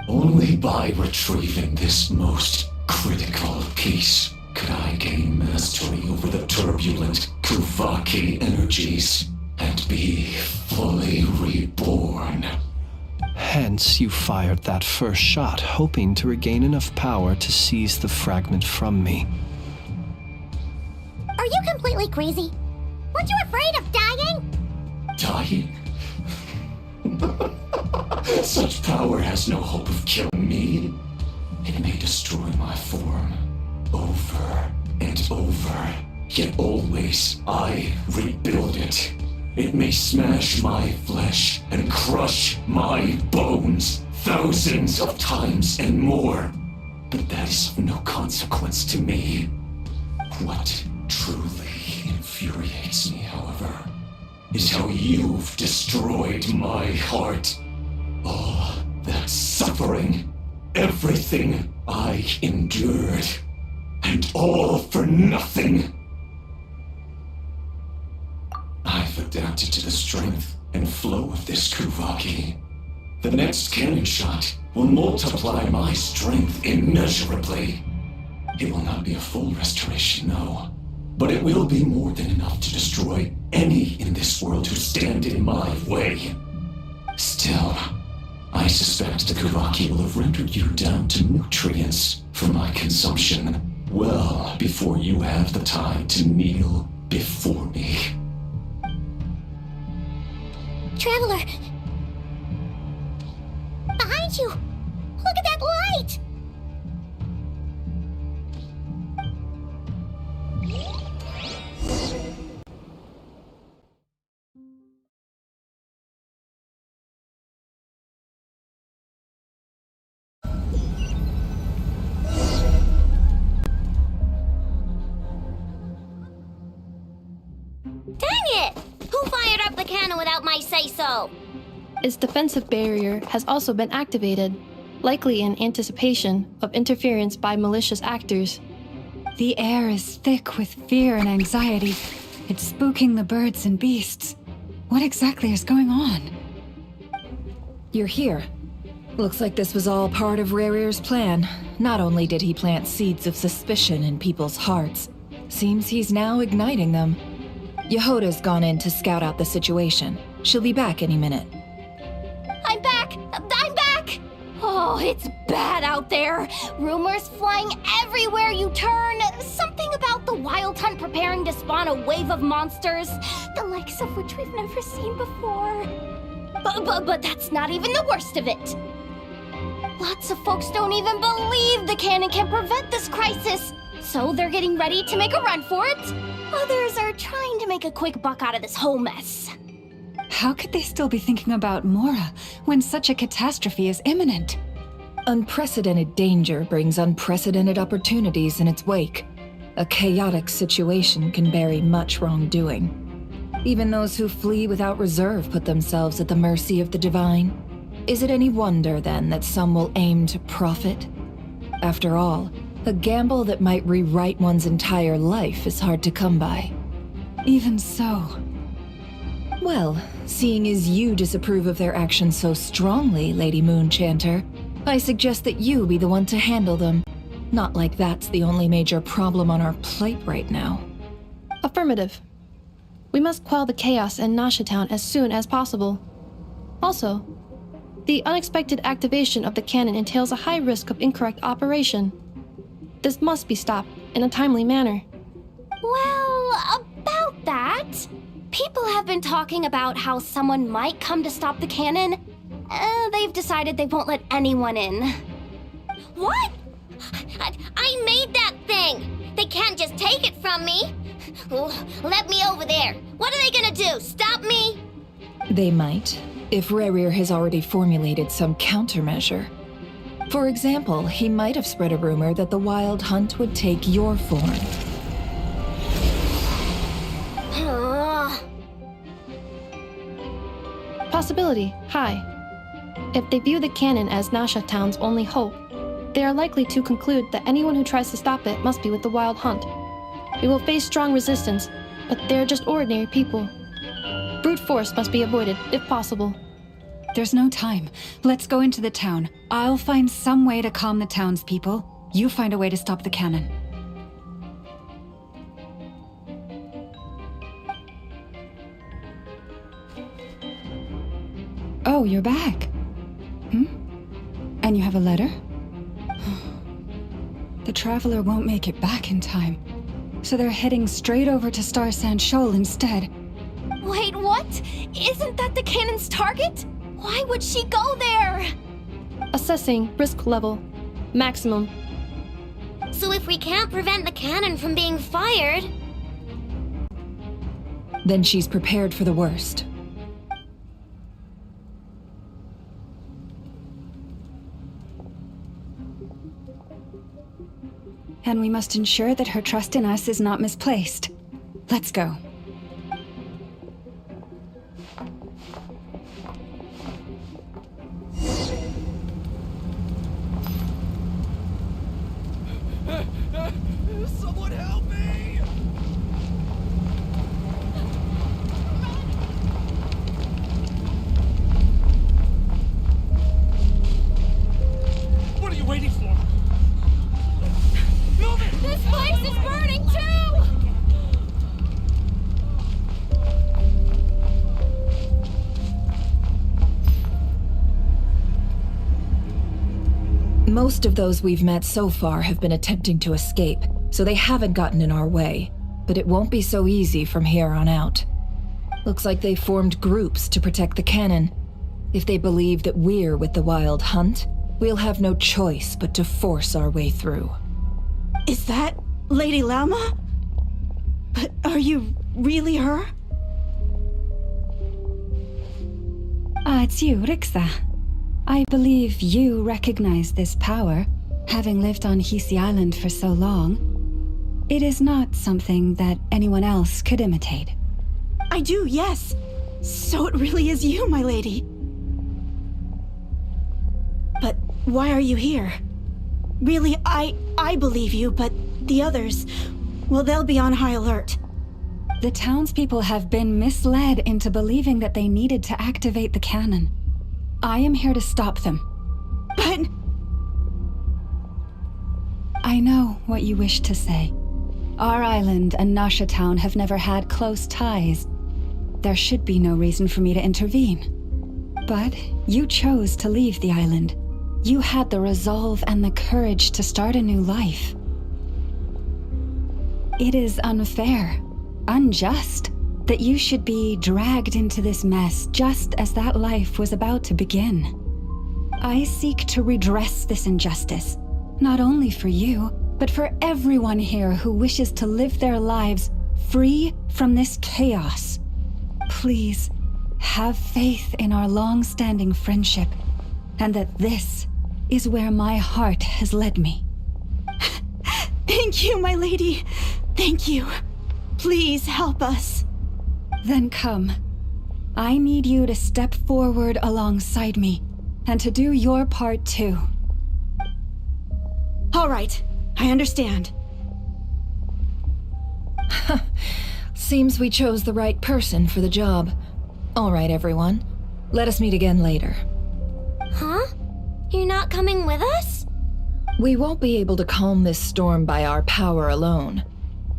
Only by retrieving this most critical piece could I gain mastery over the turbulent Kuvaki energies and be fully reborn. Hence, you fired that first shot, hoping to regain enough power to seize the fragment from me. Are you completely crazy? Weren't you afraid of dying? Dying? Such power has no hope of killing me. It may destroy my form over and over, yet always I rebuild it. It may smash my flesh and crush my bones thousands of times and more, but that is of no consequence to me. What truly infuriates me, however, is how you've destroyed my heart. All that suffering, everything I endured, and all for nothing. I've adapted to the strength and flow of this Kuvaki. The next cannon shot will multiply my strength immeasurably. It will not be a full restoration, no, but it will be more than enough to destroy any in this world who stand in my way. Still, I I suspect the Kavaki will have rendered you down to nutrients for my consumption well before you have the time to kneel before me. Traveler! Behind you! Look at that light! Dang it! Who fired up the cannon without my say-so? Its defensive barrier has also been activated, likely in anticipation of interference by malicious actors. The air is thick with fear and anxiety. It's spooking the birds and beasts. What exactly is going on? You're here. Looks like this was all part of Rerir's plan. Not only did he plant seeds of suspicion in people's hearts, seems he's now igniting them. Yehoda's gone in to scout out the situation. She'll be back any minute. I'm back! I'm back! Oh, it's bad out there. Rumors flying everywhere you turn. Something about the Wild Hunt preparing to spawn a wave of monsters, the likes of which we've never seen before. But that's not even the worst of it. Lots of folks don't even believe the cannon can prevent this crisis, so they're getting ready to make a run for it. Others are trying to make a quick buck out of this whole mess. How could they still be thinking about Mora when such a catastrophe is imminent? Unprecedented danger brings unprecedented opportunities in its wake. A chaotic situation can bury much wrongdoing. Even those who flee without reserve put themselves at the mercy of the divine. Is it any wonder, then, that some will aim to profit? After all, a gamble that might rewrite one's entire life is hard to come by. Even so. Well, seeing as you disapprove of their actions so strongly, Lady Moonchanter, I suggest that you be the one to handle them. Not like that's the only major problem on our plate right now. Affirmative. We must quell the chaos in Nasha Town as soon as possible. Also, the unexpected activation of the cannon entails a high risk of incorrect operation. This must be stopped in a timely manner. Well, about that, people have been talking about how someone might come to stop the cannon. They've decided they won't let anyone in. What? I made that thing! They can't just take it from me! Oh, let me over there! What are they gonna do? Stop me? They might, if Rerir has already formulated some countermeasure. For example, he might have spread a rumor that the Wild Hunt would take your form. Possibility high. If they view the cannon as Nasha Town's only hope, they are likely to conclude that anyone who tries to stop it must be with the Wild Hunt. We will face strong resistance, but they're just ordinary people. Brute force must be avoided, if possible. There's no time. Let's go into the town. I'll find some way to calm the townspeople. You find a way to stop the cannon. Oh, you're back. And you have a letter? The Traveler won't make it back in time. So they're heading straight over to Star Sand Shoal instead. Wait, what? Isn't that the cannon's target? Why would she go there? Assessing risk level. Maximum. So if we can't prevent the cannon from being fired... Then she's prepared for the worst. And we must ensure that her trust in us is not misplaced. Let's go. Someone help me! What are you waiting for? Move it! This place is burning too! Most of those we've met so far have been attempting to escape, so they haven't gotten in our way. But it won't be so easy from here on out. Looks like they formed groups to protect the cannon. If they believe that we're with the Wild Hunt, we'll have no choice but to force our way through. Is that Lady Lama? But are you really her? It's you, Rixa. I believe you recognize this power, having lived on Hisi Island for so long. It is not something that anyone else could imitate. I do, yes. So it really is you, my lady. But why are you here? Really, I believe you, but the others, well, they'll be on high alert. The townspeople have been misled into believing that they needed to activate the cannon. I am here to stop them. But... I know what you wish to say. Our island and Nasha Town have never had close ties. There should be no reason for me to intervene. But you chose to leave the island. You had the resolve and the courage to start a new life. It is unfair, unjust, that you should be dragged into this mess just as that life was about to begin. I seek to redress this injustice, not only for you, but for everyone here who wishes to live their lives free from this chaos. Please, have faith in our long-standing friendship, and that this is where my heart has led me. Thank you, my lady. Thank you. Please help us. Then come. I need you to step forward alongside me, and to do your part too. All right, I understand. Seems we chose the right person for the job. All right, everyone. Let us meet again later. Huh? You're not coming with us? We won't be able to calm this storm by our power alone.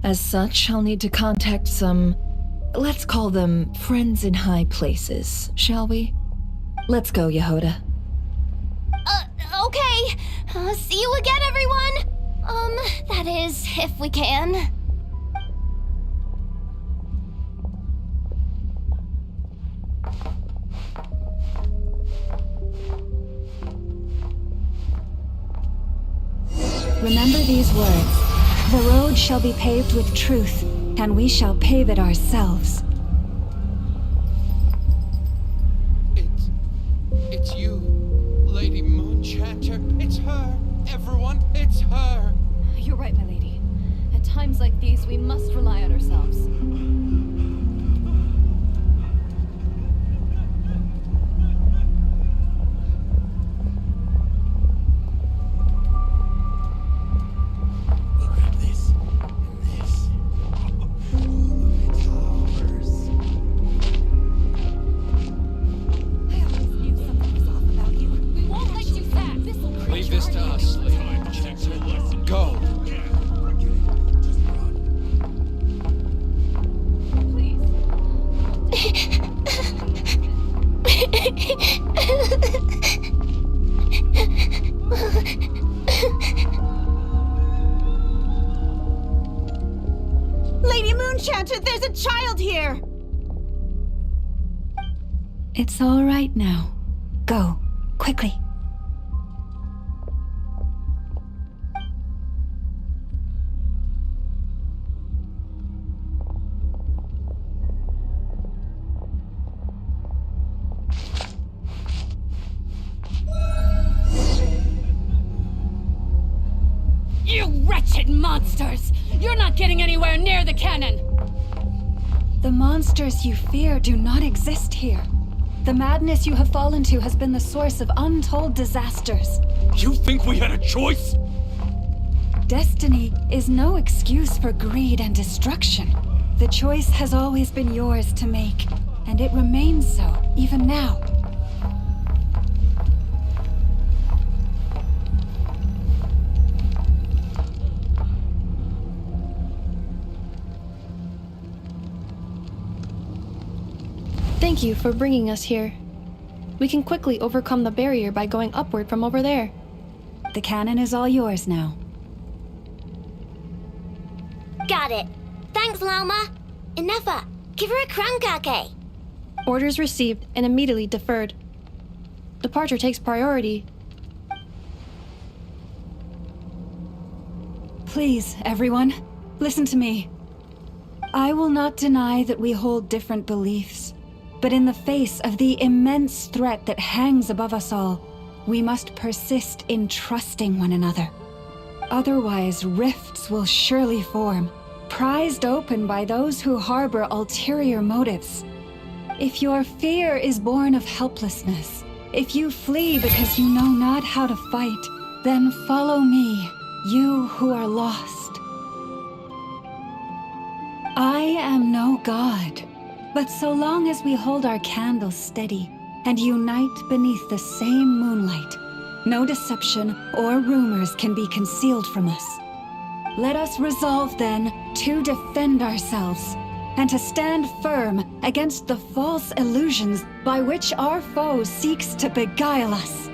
As such, I'll need to contact some... let's call them friends in high places, shall we? Let's go, Yehoda. Okay. See you again, everyone! That is, if we can. Remember these words. The road shall be paved with truth, and we shall pave it ourselves. It's you, Lady Moonchanter. It's her. Everyone, it's her. You're right, my lady. At times like these, we must rely on ourselves. Leave this to us, Lady. Go. Lady Moonchanter, there's a child here! It's all right now. Go, quickly. You wretched monsters! You're not getting anywhere near the cannon! The monsters you fear do not exist here. The madness you have fallen to has been the source of untold disasters. You think we had a choice? Destiny is no excuse for greed and destruction. The choice has always been yours to make, and it remains so, even now. Thank you for bringing us here. We can quickly overcome the barrier by going upward from over there. The cannon is all yours now. Got it. Thanks, Llama. Enougha, give her a crankake. Orders received and immediately deferred. Departure takes priority. Please, everyone, listen to me. I will not deny that we hold different beliefs, but in the face of the immense threat that hangs above us all, we must persist in trusting one another. Otherwise, rifts will surely form, prized open by those who harbor ulterior motives. If your fear is born of helplessness, if you flee because you know not how to fight, then follow me, you who are lost. I am no god, but so long as we hold our candles steady and unite beneath the same moonlight, no deception or rumors can be concealed from us. Let us resolve then to defend ourselves and to stand firm against the false illusions by which our foe seeks to beguile us.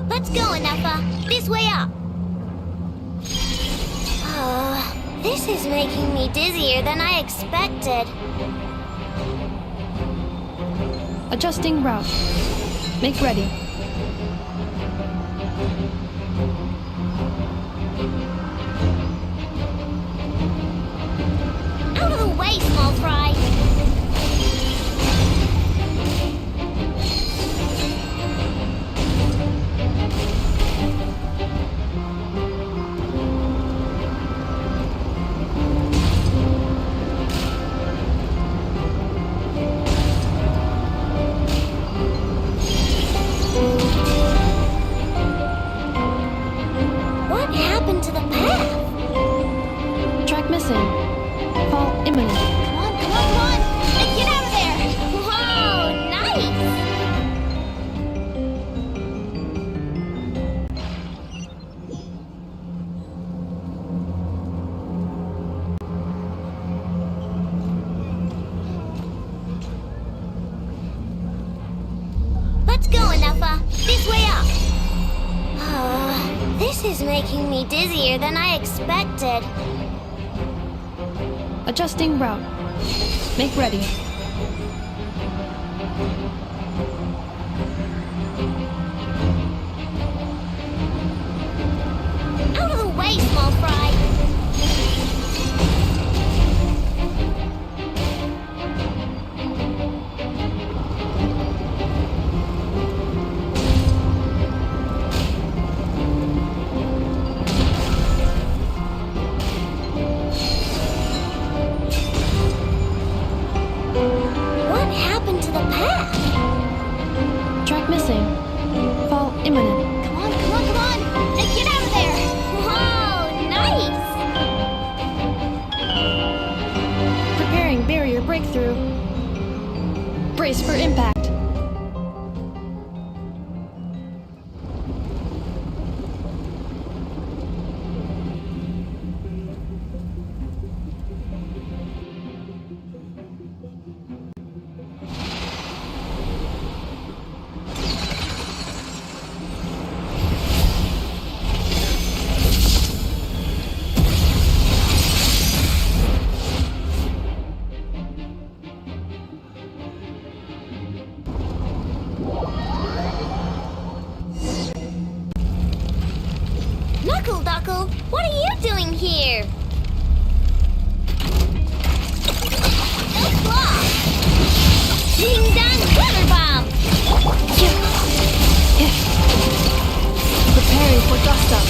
Let's go, Enougha. This way up. This is making me dizzier than I expected. Adjusting route. Make ready. Out of the way, small fry. What happened to the path? Track missing. Fall imminent. Come on, come on, come on! And get out of there! Whoa, nice! Let's go, Enougha. This way up. This is making me dizzier than I expected. Adjusting route. Make ready. Out of the way, small fry. What happened to the path? Track missing. Fall imminent. Come on, come on, come on! And get out of there! Whoa, nice! Preparing barrier breakthrough. Brace for impact. Knuckle Duckle, what are you doing here? No claw! Ding dong weather bomb! Preparing for dust up.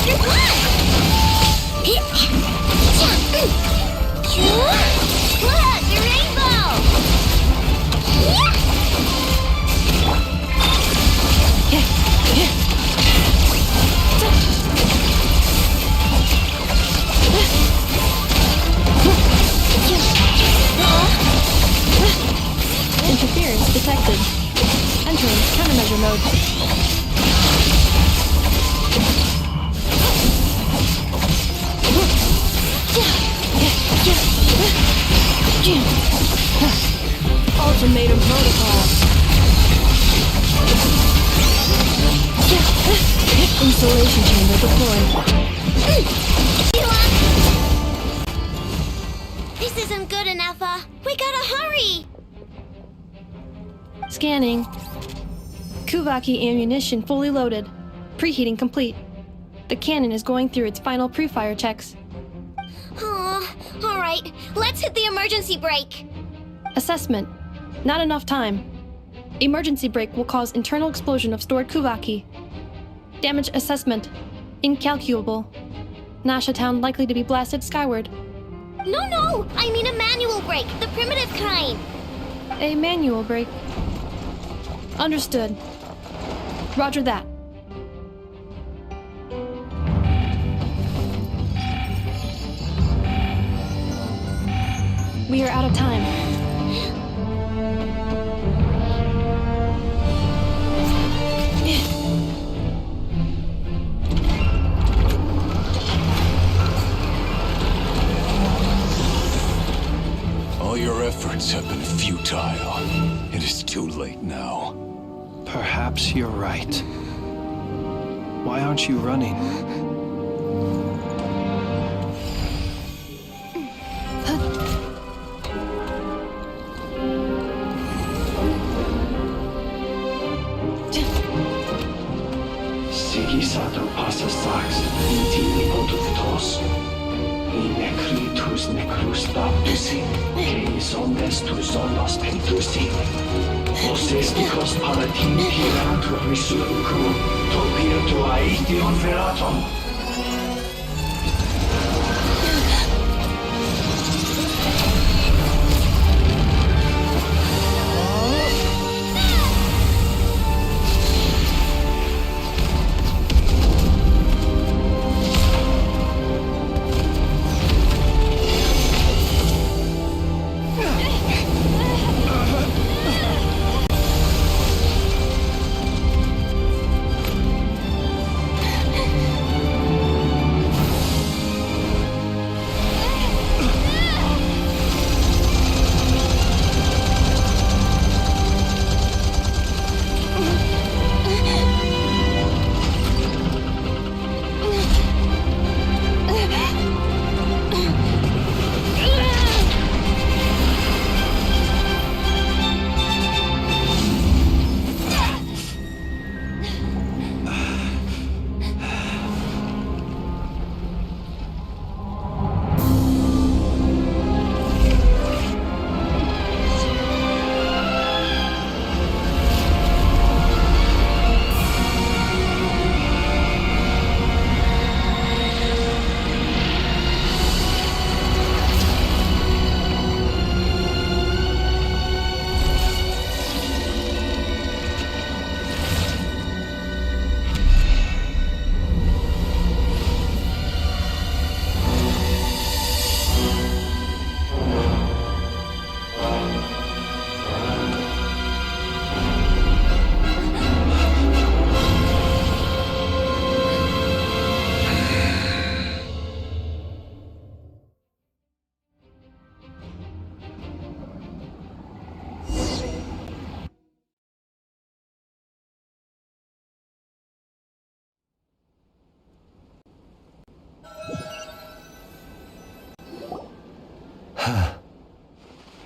You're gone! Look, the rainbow! Ultimatum protocol. Installation chamber deployed. This isn't good enough, we gotta hurry! Scanning. Kuvaki ammunition fully loaded. Preheating complete. The cannon is going through its final pre-fire checks. Oh, alright, let's hit the emergency brake. Assessment. Not enough time. Emergency brake will cause internal explosion of stored Kuvaki. Damage assessment. Incalculable. Nasha Town likely to be blasted skyward. No, I mean a manual brake, the primitive kind. A manual brake. Understood. Roger that. We are out of time. All your efforts have been futile. It is too late now. Perhaps you're right. Why aren't you running? Sigisato passa sax, intini potutos. Inecritus necrus baptusi, ceis omnes tu zonos pentusi. Osesticos palatin piratur resurcum, topirtu aetion feratum.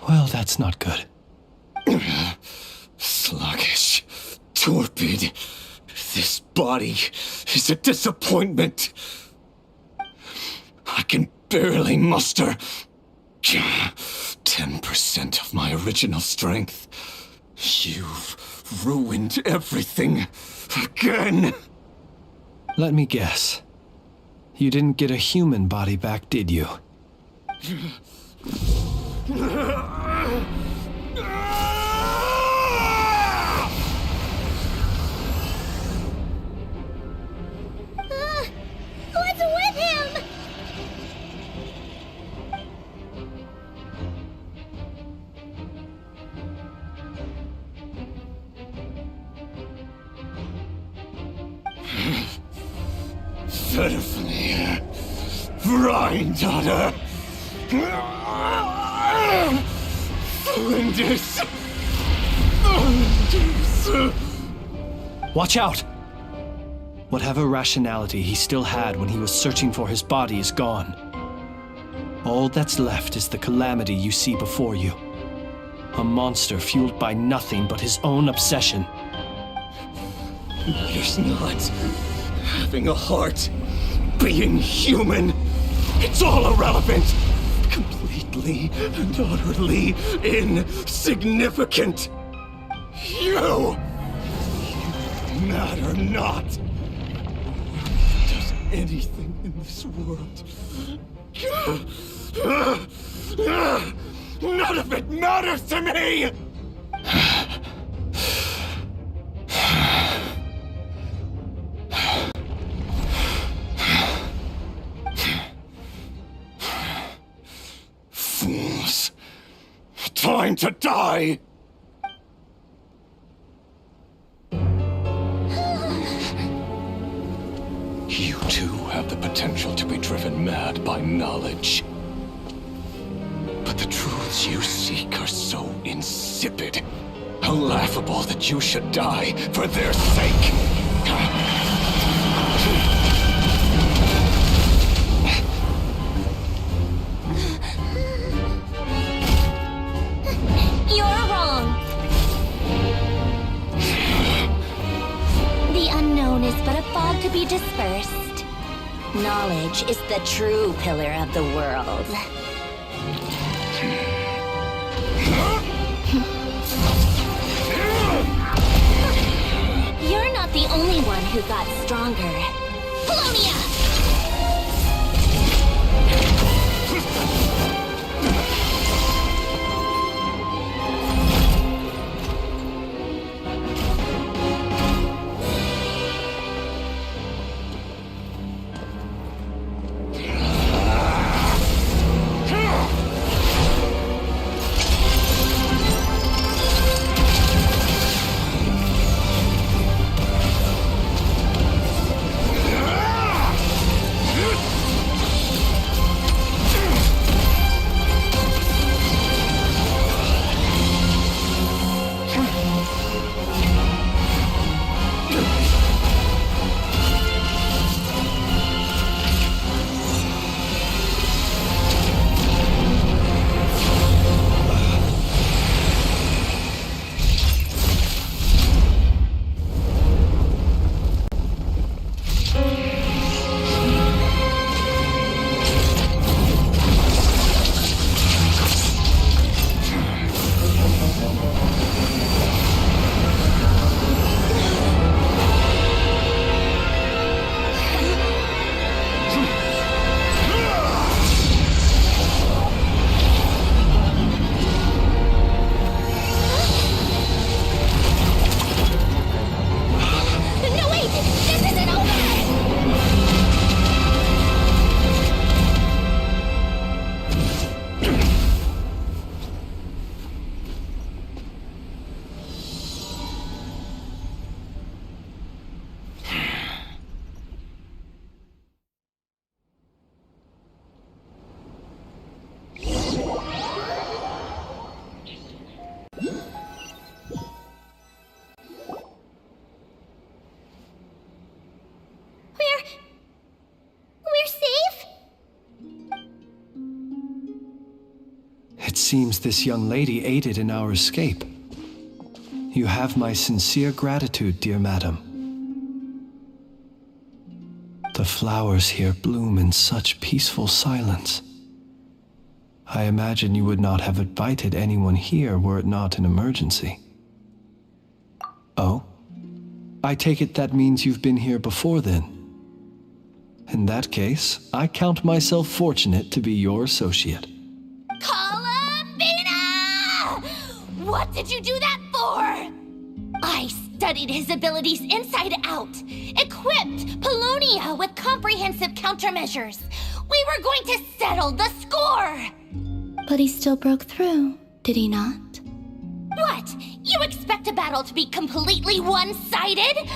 Well, that's not good. Sluggish, torpid. This body is a disappointment. I can barely muster 10% of my original strength. You've ruined everything again. Let me guess. You didn't get a human body back, did you? What's with him? Verfnir, Rheindaughter. Flinders! Watch out! Whatever rationality he still had when he was searching for his body is gone. All that's left is the calamity you see before you. A monster fueled by nothing but his own obsession. Matters not. Having a heart. Being human. It's all irrelevant. Completely and utterly insignificant. You matter not. Does anything in this world. None of it matters to me! Fools. Time to die! You too have the potential to be driven mad by knowledge. But the truths you seek are so insipid, how laughable that you should die for their sake. You're wrong. The unknown is but a fog to be dispersed. Knowledge is the true pillar of the world. You're not the only one who got stronger. Polonia! It seems this young lady aided in our escape. You have my sincere gratitude, dear madam. The flowers here bloom in such peaceful silence. I imagine you would not have invited anyone here were it not an emergency. Oh? I take it that means you've been here before then. In that case, I count myself fortunate to be your associate. What did you do that for? I studied his abilities inside out, equipped Polonia with comprehensive countermeasures. We were going to settle the score! But he still broke through, did he not? What? You expect a battle to be completely one-sided?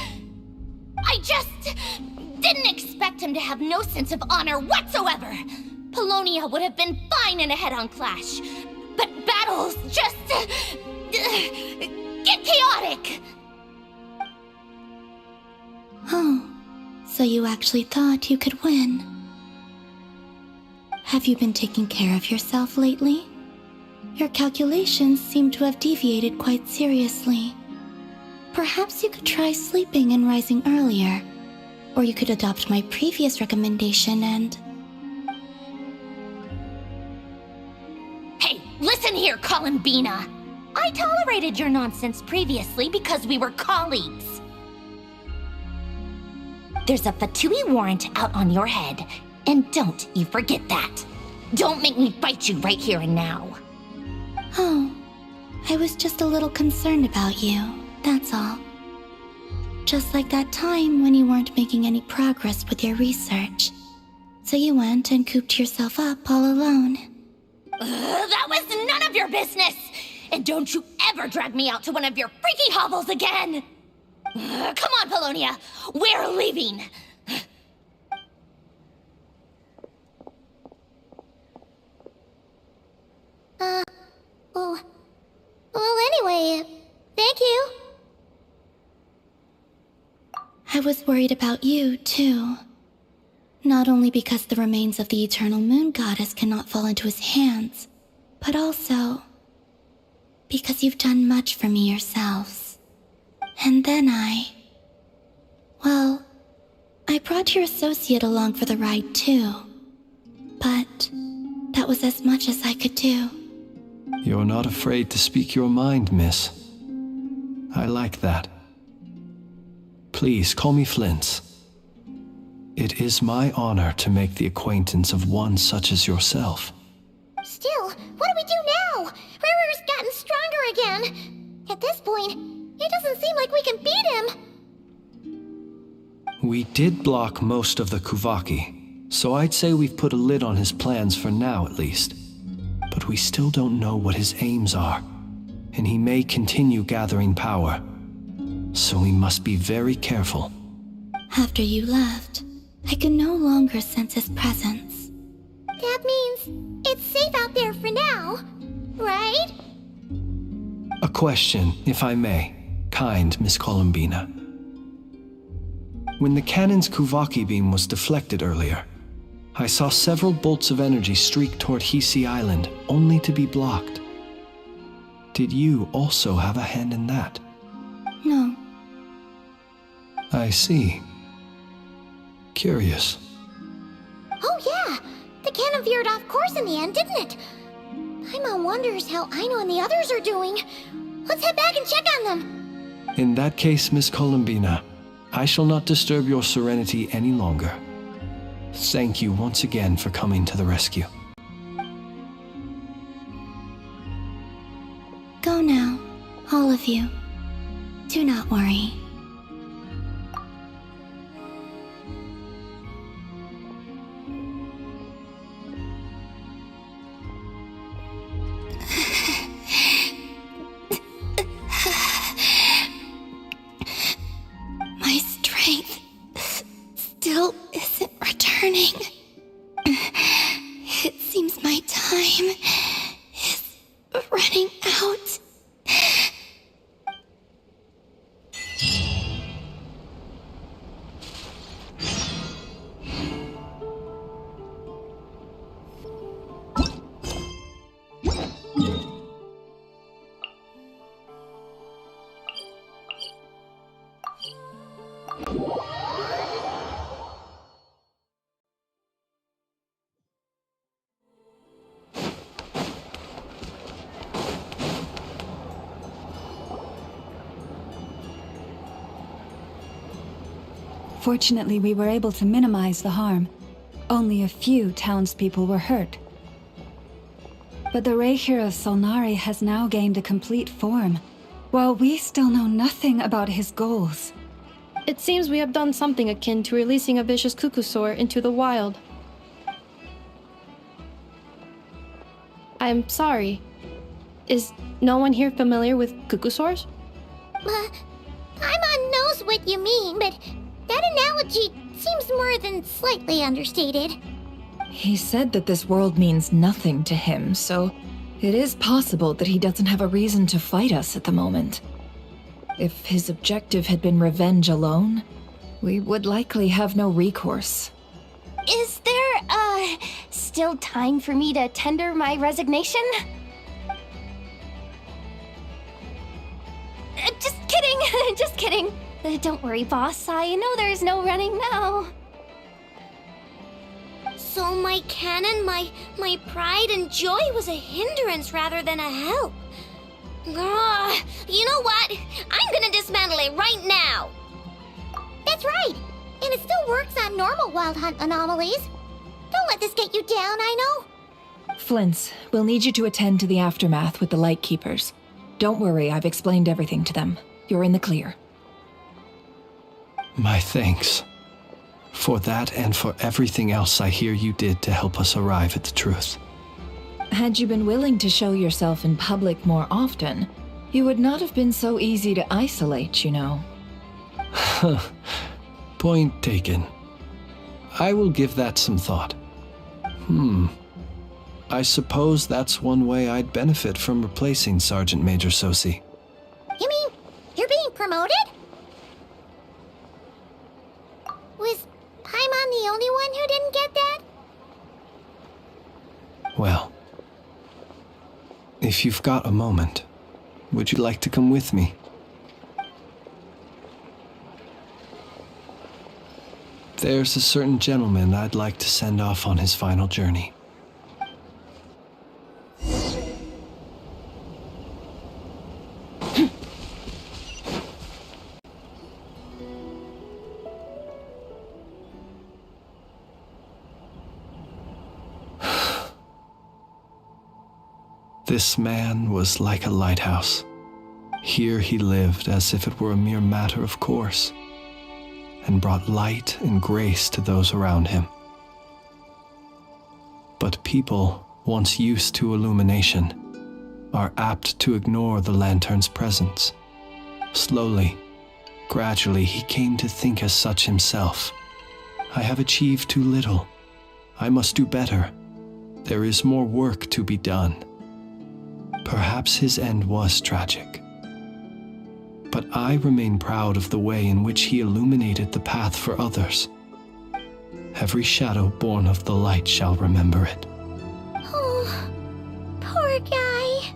I just didn't expect him to have no sense of honor whatsoever. Polonia would have been fine in a head-on clash. but battles just get chaotic. Oh, so you actually thought you could win. Have you been taking care of yourself lately? Your calculations seem to have deviated quite seriously. Perhaps you could try sleeping and rising earlier. Or you could adopt my previous recommendation and... Hey, listen here, Columbina. I tolerated your nonsense previously because we were colleagues. There's a Fatui warrant out on your head, and don't you forget that. Don't make me fight you right here and now. Oh, I was just a little concerned about you, that's all. Just like that time when you weren't making any progress with your research. So you went and cooped yourself up all alone. That was none of your business! And don't you ever drag me out to one of your freaky hovels again! Come on, Polonia! We're leaving! Well, anyway, thank you. I was worried about you, too. Not only because the remains of the Eternal Moon Goddess cannot fall into his hands, but also because you've done much for me yourselves. And then well, I brought your associate along for the ride, too. But that was as much as I could do. You're not afraid to speak your mind, miss. I like that. Please call me Flint's. It is my honor to make the acquaintance of one such as yourself. Still, what do we do now? Rurer's gotten stronger again. At this point, it doesn't seem like we can beat him. We did block most of the Kuvaki, so I'd say we've put a lid on his plans for now at least. But we still don't know what his aims are, and he may continue gathering power. So we must be very careful. After you left, I could no longer sense his presence. That means it's safe out there for now, right? A question, if I may, kind Miss Columbina. When the cannon's Kuvaki beam was deflected earlier, I saw several bolts of energy streak toward Hisi Island, only to be blocked. Did you also have a hand in that? No. I see. Curious. Oh yeah! The cannon veered off course in the end, didn't it? Paimon wonders how Aino and the others are doing. Let's head back and check on them. In that case, Miss Columbina, I shall not disturb your serenity any longer. Thank you once again for coming to the rescue. Go now, all of you. Do not worry. My strength still isn't returning. It seems my time is running out. Fortunately, we were able to minimize the harm. Only a few townspeople were hurt. But the Reikir of Solnari has now gained a complete form, while we still know nothing about his goals. It seems we have done something akin to releasing a vicious Kukusaur into the wild. I am sorry. Is no one here familiar with Kukusaurs? Paimon knows what you mean, but that analogy seems more than slightly understated. He said that this world means nothing to him, so It is possible that he doesn't have a reason to fight us at the moment. If his objective had been revenge alone, we would likely have no recourse. Is there, still time for me to tender my resignation? Just kidding, just kidding. Don't worry, boss. I know there's no running now. So my cannon, my pride and joy was a hindrance rather than a help. Ugh, you know what? I'm gonna dismantle it right now. That's right. And it still works on normal wild hunt anomalies. Don't let this get you down, I know. Flint's, we'll need you to attend to the aftermath with the Lightkeepers. Don't worry, I've explained everything to them. You're in the clear. My thanks. For that and for everything else I hear you did to help us arrive at the truth. Had you been willing to show yourself in public more often, you would not have been so easy to isolate, you know. Point taken. I will give that some thought. I suppose that's one way I'd benefit from replacing Sergeant Major Sosi. You mean you're being promoted? Was Paimon the only one who didn't get that? Well, if you've got a moment, would you like to come with me? There's a certain gentleman I'd like to send off on his final journey. This man was like a lighthouse. Here he lived as if it were a mere matter of course, and brought light and grace to those around him. But people, once used to illumination, are apt to ignore the lantern's presence. Slowly, gradually, he came to think as such himself. I have achieved too little. I must do better. There is more work to be done. Perhaps his end was tragic. But I remain proud of the way in which he illuminated the path for others. Every shadow born of the light shall remember it. Oh, poor guy.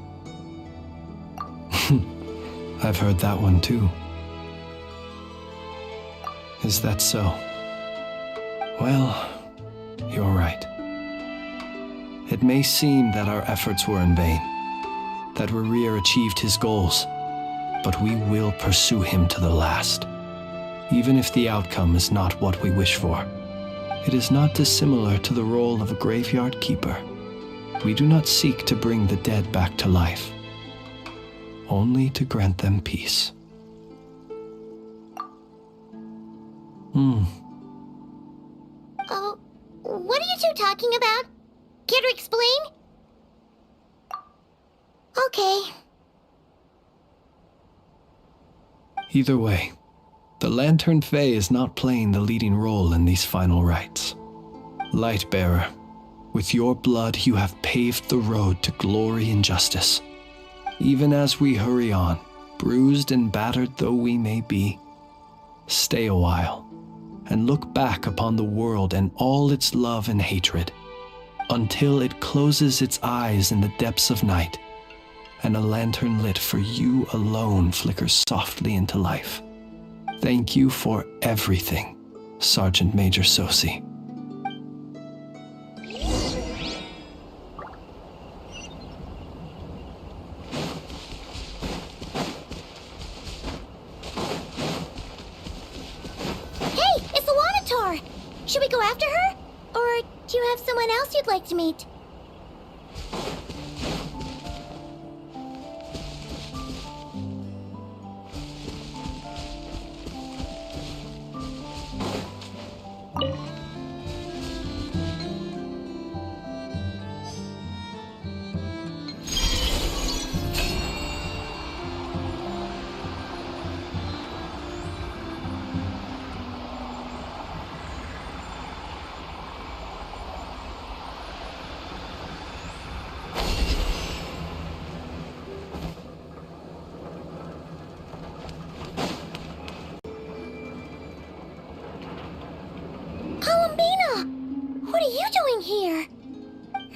I've heard that one too. Is that so? Well, you're right. It may seem that our efforts were in vain, that Rerir achieved his goals, but we will pursue him to the last, even if the outcome is not what we wish for. It is not dissimilar to the role of a graveyard keeper. We do not seek to bring the dead back to life, only to grant them peace. Oh, what are you two talking about? Care to explain? Okay. Either way, the Lantern Fae is not playing the leading role in these final rites. Lightbearer, with your blood you have paved the road to glory and justice. Even as we hurry on, bruised and battered though we may be, stay a while and look back upon the world and all its love and hatred, until it closes its eyes in the depths of night, and a lantern lit for you alone flickers softly into life. Thank you for everything, Sergeant Major Sosi. Hey, it's the Wanator! Should we go after her? Or do you have someone else you'd like to meet?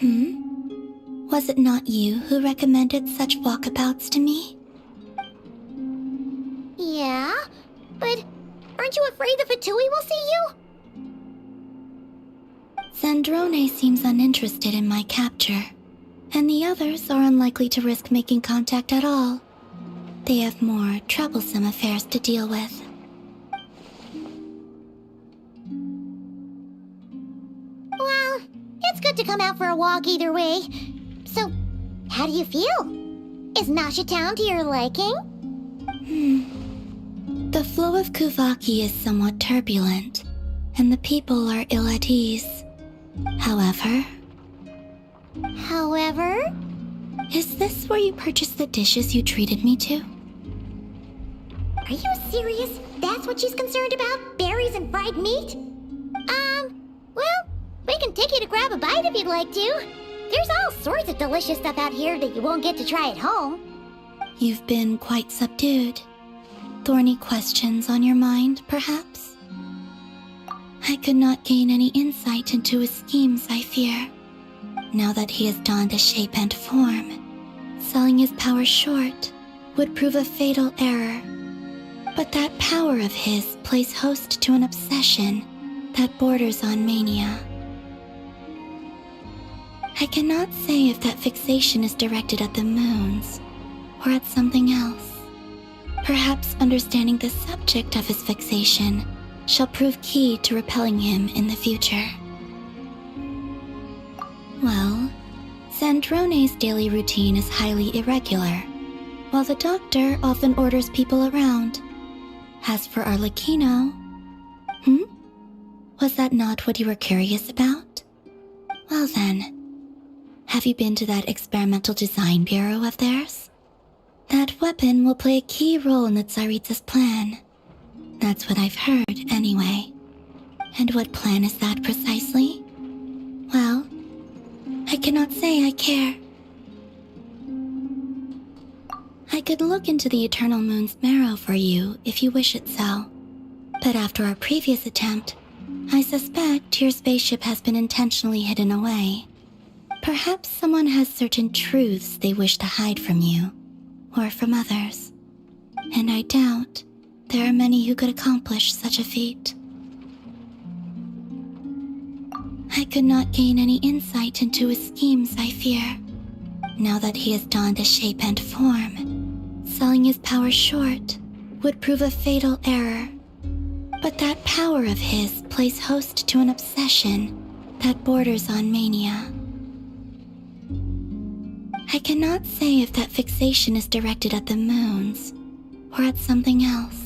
Was it not you who recommended such walkabouts to me? Yeah, but aren't you afraid the Fatui will see you? Zandrone seems uninterested in my capture, and the others are unlikely to risk making contact at all. They have more troublesome affairs to deal with. Well, it's good to come out for a walk either way. So, how do you feel? Is Nasha Town to your liking? The flow of Kuvaki is somewhat turbulent, and the people are ill at ease. However, is this where you purchased the dishes you treated me to? Are you serious? That's what she's concerned about? Berries and fried meat? Well, we can take you to grab a bite if you'd like to. There's all sorts of delicious stuff out here that you won't get to try at home. You've been quite subdued. Thorny questions on your mind, perhaps? I could not gain any insight into his schemes, I fear. Now that he has donned a shape and form, selling his power short would prove a fatal error. But that power of his plays host to an obsession that borders on mania. I cannot say if that fixation is directed at the moons or at something else. Perhaps understanding the subject of his fixation shall prove key to repelling him in the future. Well, Zandrone's daily routine is highly irregular, while the doctor often orders people around. As for Arlecchino... Was that not what you were curious about? Well then, have you been to that experimental design bureau of theirs? That weapon will play a key role in the Tsaritsa's plan. That's what I've heard, anyway. And what plan is that precisely? Well, I cannot say I care. I could look into the Eternal Moon's marrow for you if you wish it so. But after our previous attempt, I suspect your spaceship has been intentionally hidden away. Perhaps someone has certain truths they wish to hide from you, or from others. And I doubt there are many who could accomplish such a feat. I could not gain any insight into his schemes, I fear. Now that he has donned a shape and form, selling his power short would prove a fatal error. But that power of his plays host to an obsession that borders on mania. I cannot say if that fixation is directed at the moons or at something else.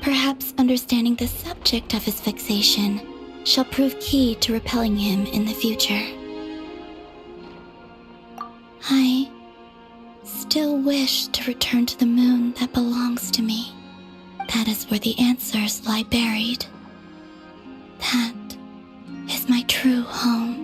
Perhaps understanding the subject of his fixation shall prove key to repelling him in the future. I still wish to return to the moon that belongs to me. That is where the answers lie buried. That is my true home.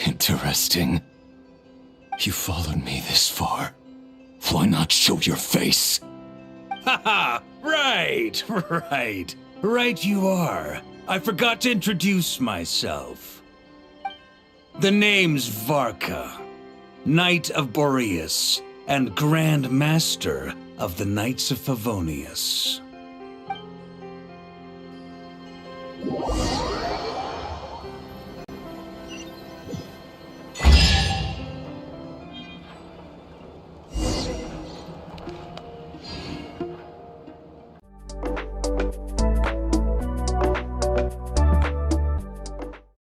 Interesting. You followed me this far. Why not show your face? Haha! Right you are. I forgot to introduce myself. The name's Varka, Knight of Boreas, and Grand Master of the Knights of Favonius.